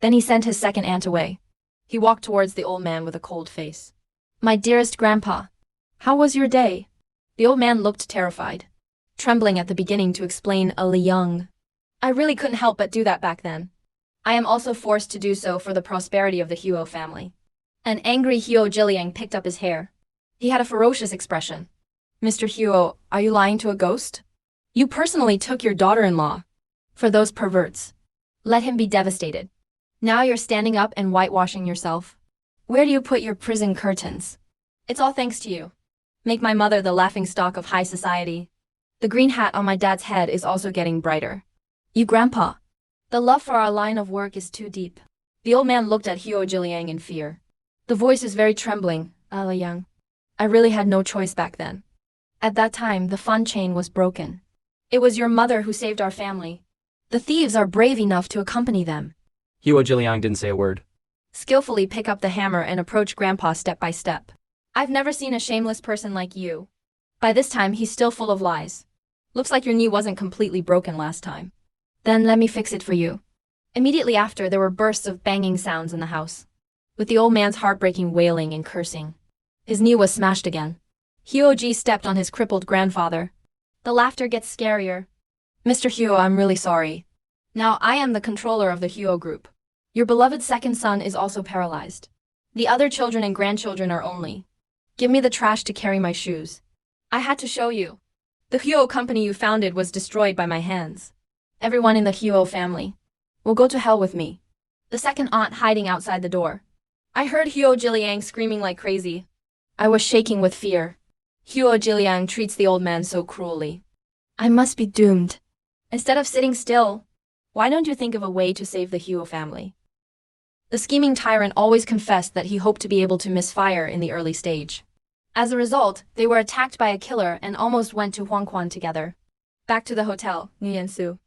Then he sent his second aunt away. He walked towards the old man with a cold face. My dearest grandpa, how was your day? The old man looked terrified, trembling at the beginning to explain a Liang. I really couldn't help but do that back then. I am also forced to do so for the prosperity of the Huo family. An angry Huo Jiliang picked up his hair. He had a ferocious expression. Mr. Huo, are you lying to a ghost? You personally took your daughter-in-law. For those perverts. Let him be devastated. Now you're standing up and whitewashing yourself. Where do you put your prison curtains? It's all thanks to you. Make my mother the laughingstock of high society. The green hat on my dad's head is also getting brighter. You grandpa. The love for our line of work is too deep. The old man looked at Huo Jiliang in fear. The voice is very trembling. Liang. I really had no choice back then. At that time, the fun chain was broken. It was your mother who saved our family. The thieves are brave enough to accompany them. Huo Jiliang didn't say a word. Skillfully pick up the hammer and approach grandpa step by step. I've never seen a shameless person like you. By this time, he's still full of lies. Looks like your knee wasn't completely broken last time. Then let me fix it for you. Immediately after, there were bursts of banging sounds in the house, with the old man's heartbreaking wailing and cursing. His knee was smashed again. Huo Ji stepped on his crippled grandfather. The laughter gets scarier. Mr. Huo, I'm really sorry. Now I am the controller of the Huo group. Your beloved second son is also paralyzed. The other children and grandchildren are only. Give me the trash to carry my shoes. I had to show you. The Huo company you founded was destroyed by my hands. Everyone in the Huo family will go to hell with me. The second aunt hiding outside the door. I heard Huo Jiliang screaming like crazy. I was shaking with fear. Huo Jiliang treats the old man so cruelly. I must be doomed. Instead of sitting still, why don't you think of a way to save the Huo family? The scheming tyrant always confessed that he hoped to be able to misfire in the early stage. As a result, they were attacked by a killer and almost went to Huangquan together. Back to the hotel, Ruan Su.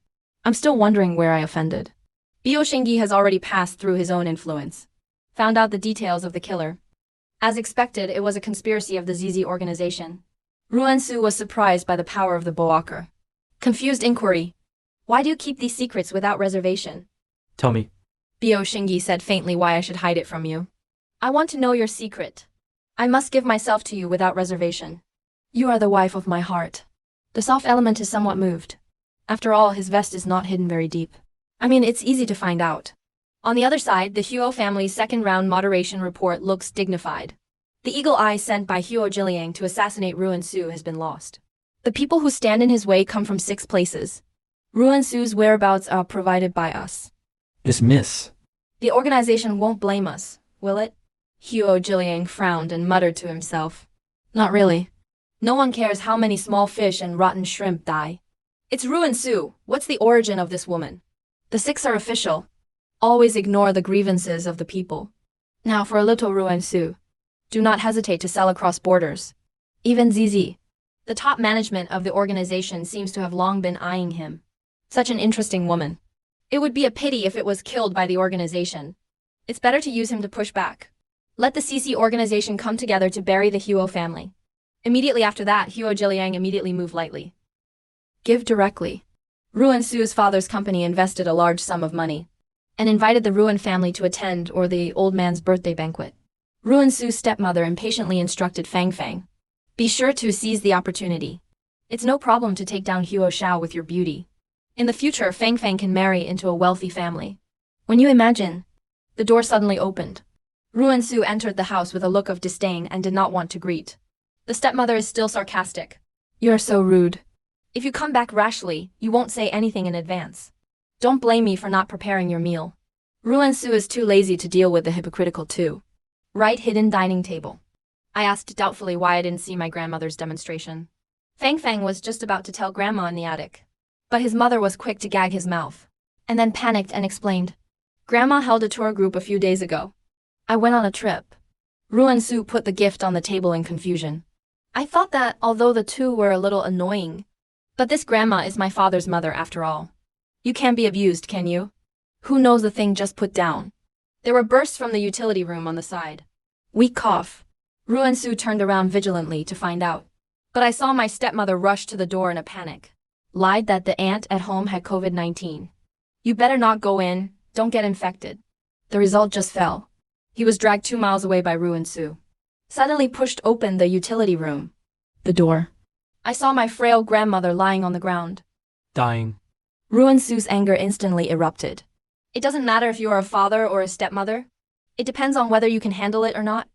I'm still wondering where I offended. Bio Xingyi has already passed through his own influence. Found out the details of the killer. As expected, it was a conspiracy of the ZZ organization. Ruan Su was surprised by the power of the Boaker. Confused inquiry. Why do you keep these secrets without reservation? Tell me. Bio Xingyi said faintly why I should hide it from you. I want to know your secret. I must give myself to you without reservation. You are the wife of my heart. The soft element is somewhat moved. After all, his vest is not hidden very deep. I mean, it's easy to find out. On the other side, the Huo family's second-round moderation report looks dignified. The eagle eye sent by Huo Jiliang to assassinate Ruan Su has been lost. The people who stand in his way come from 6 places. Ruan Su's whereabouts are provided by us. Dismiss. The organization won't blame us, will it? Huo Jiliang frowned and muttered to himself. Not really. No one cares how many small fish and rotten shrimp die. It's Ruan Su. What's the origin of this woman? The 6 are official. Always ignore the grievances of the people. Now for a little Ruan Su. Do not hesitate to sell across borders. Even ZZ. The top management of the organization seems to have long been eyeing him. Such an interesting woman. It would be a pity if it was killed by the organization. It's better to use him to push back. Let the CC organization come together to bury the Huo family. Immediately after that, Huo Jiliang immediately moved lightly. Give directly. Ruan Su's father's company invested a large sum of money and invited the Ruan family to attend the old man's birthday banquet. Ruan Su's stepmother impatiently instructed Fang Fang. Be sure to seize the opportunity. It's no problem to take down Huo Xiao with your beauty. In the future, Fang Fang can marry into a wealthy family. When you imagine, the door suddenly opened. Ruan Su entered the house with a look of disdain and did not want to greet. The stepmother is still sarcastic. You're so rude. If you come back rashly, you won't say anything in advance. Don't blame me for not preparing your meal. Ruan Su is too lazy to deal with the hypocritical too. Right hidden dining table. I asked doubtfully why I didn't see my grandmother's demonstration. Fang Fang was just about to tell Grandma in the attic. But his mother was quick to gag his mouth. And then panicked and explained. Grandma held a tour group a few days ago. I went on a trip. Ruan Su put the gift on the table in confusion. I thought that, although the two were a little annoying, but this grandma is my father's mother after all. You can't be abused, can you? Who knows the thing just put down? There were bursts from the utility room on the side. Weak cough. Ruan Su turned around vigilantly to find out. But I saw my stepmother rush to the door in a panic. Lied that the aunt at home had COVID-19. You better not go in, don't get infected. The result just fell. He was dragged 2 miles away by Ruan Su. Suddenly pushed open the utility room. The door. I saw my frail grandmother lying on the ground. Dying. Ruan Su's anger instantly erupted. It doesn't matter if you are a father or a stepmother. It depends on whether you can handle it or not.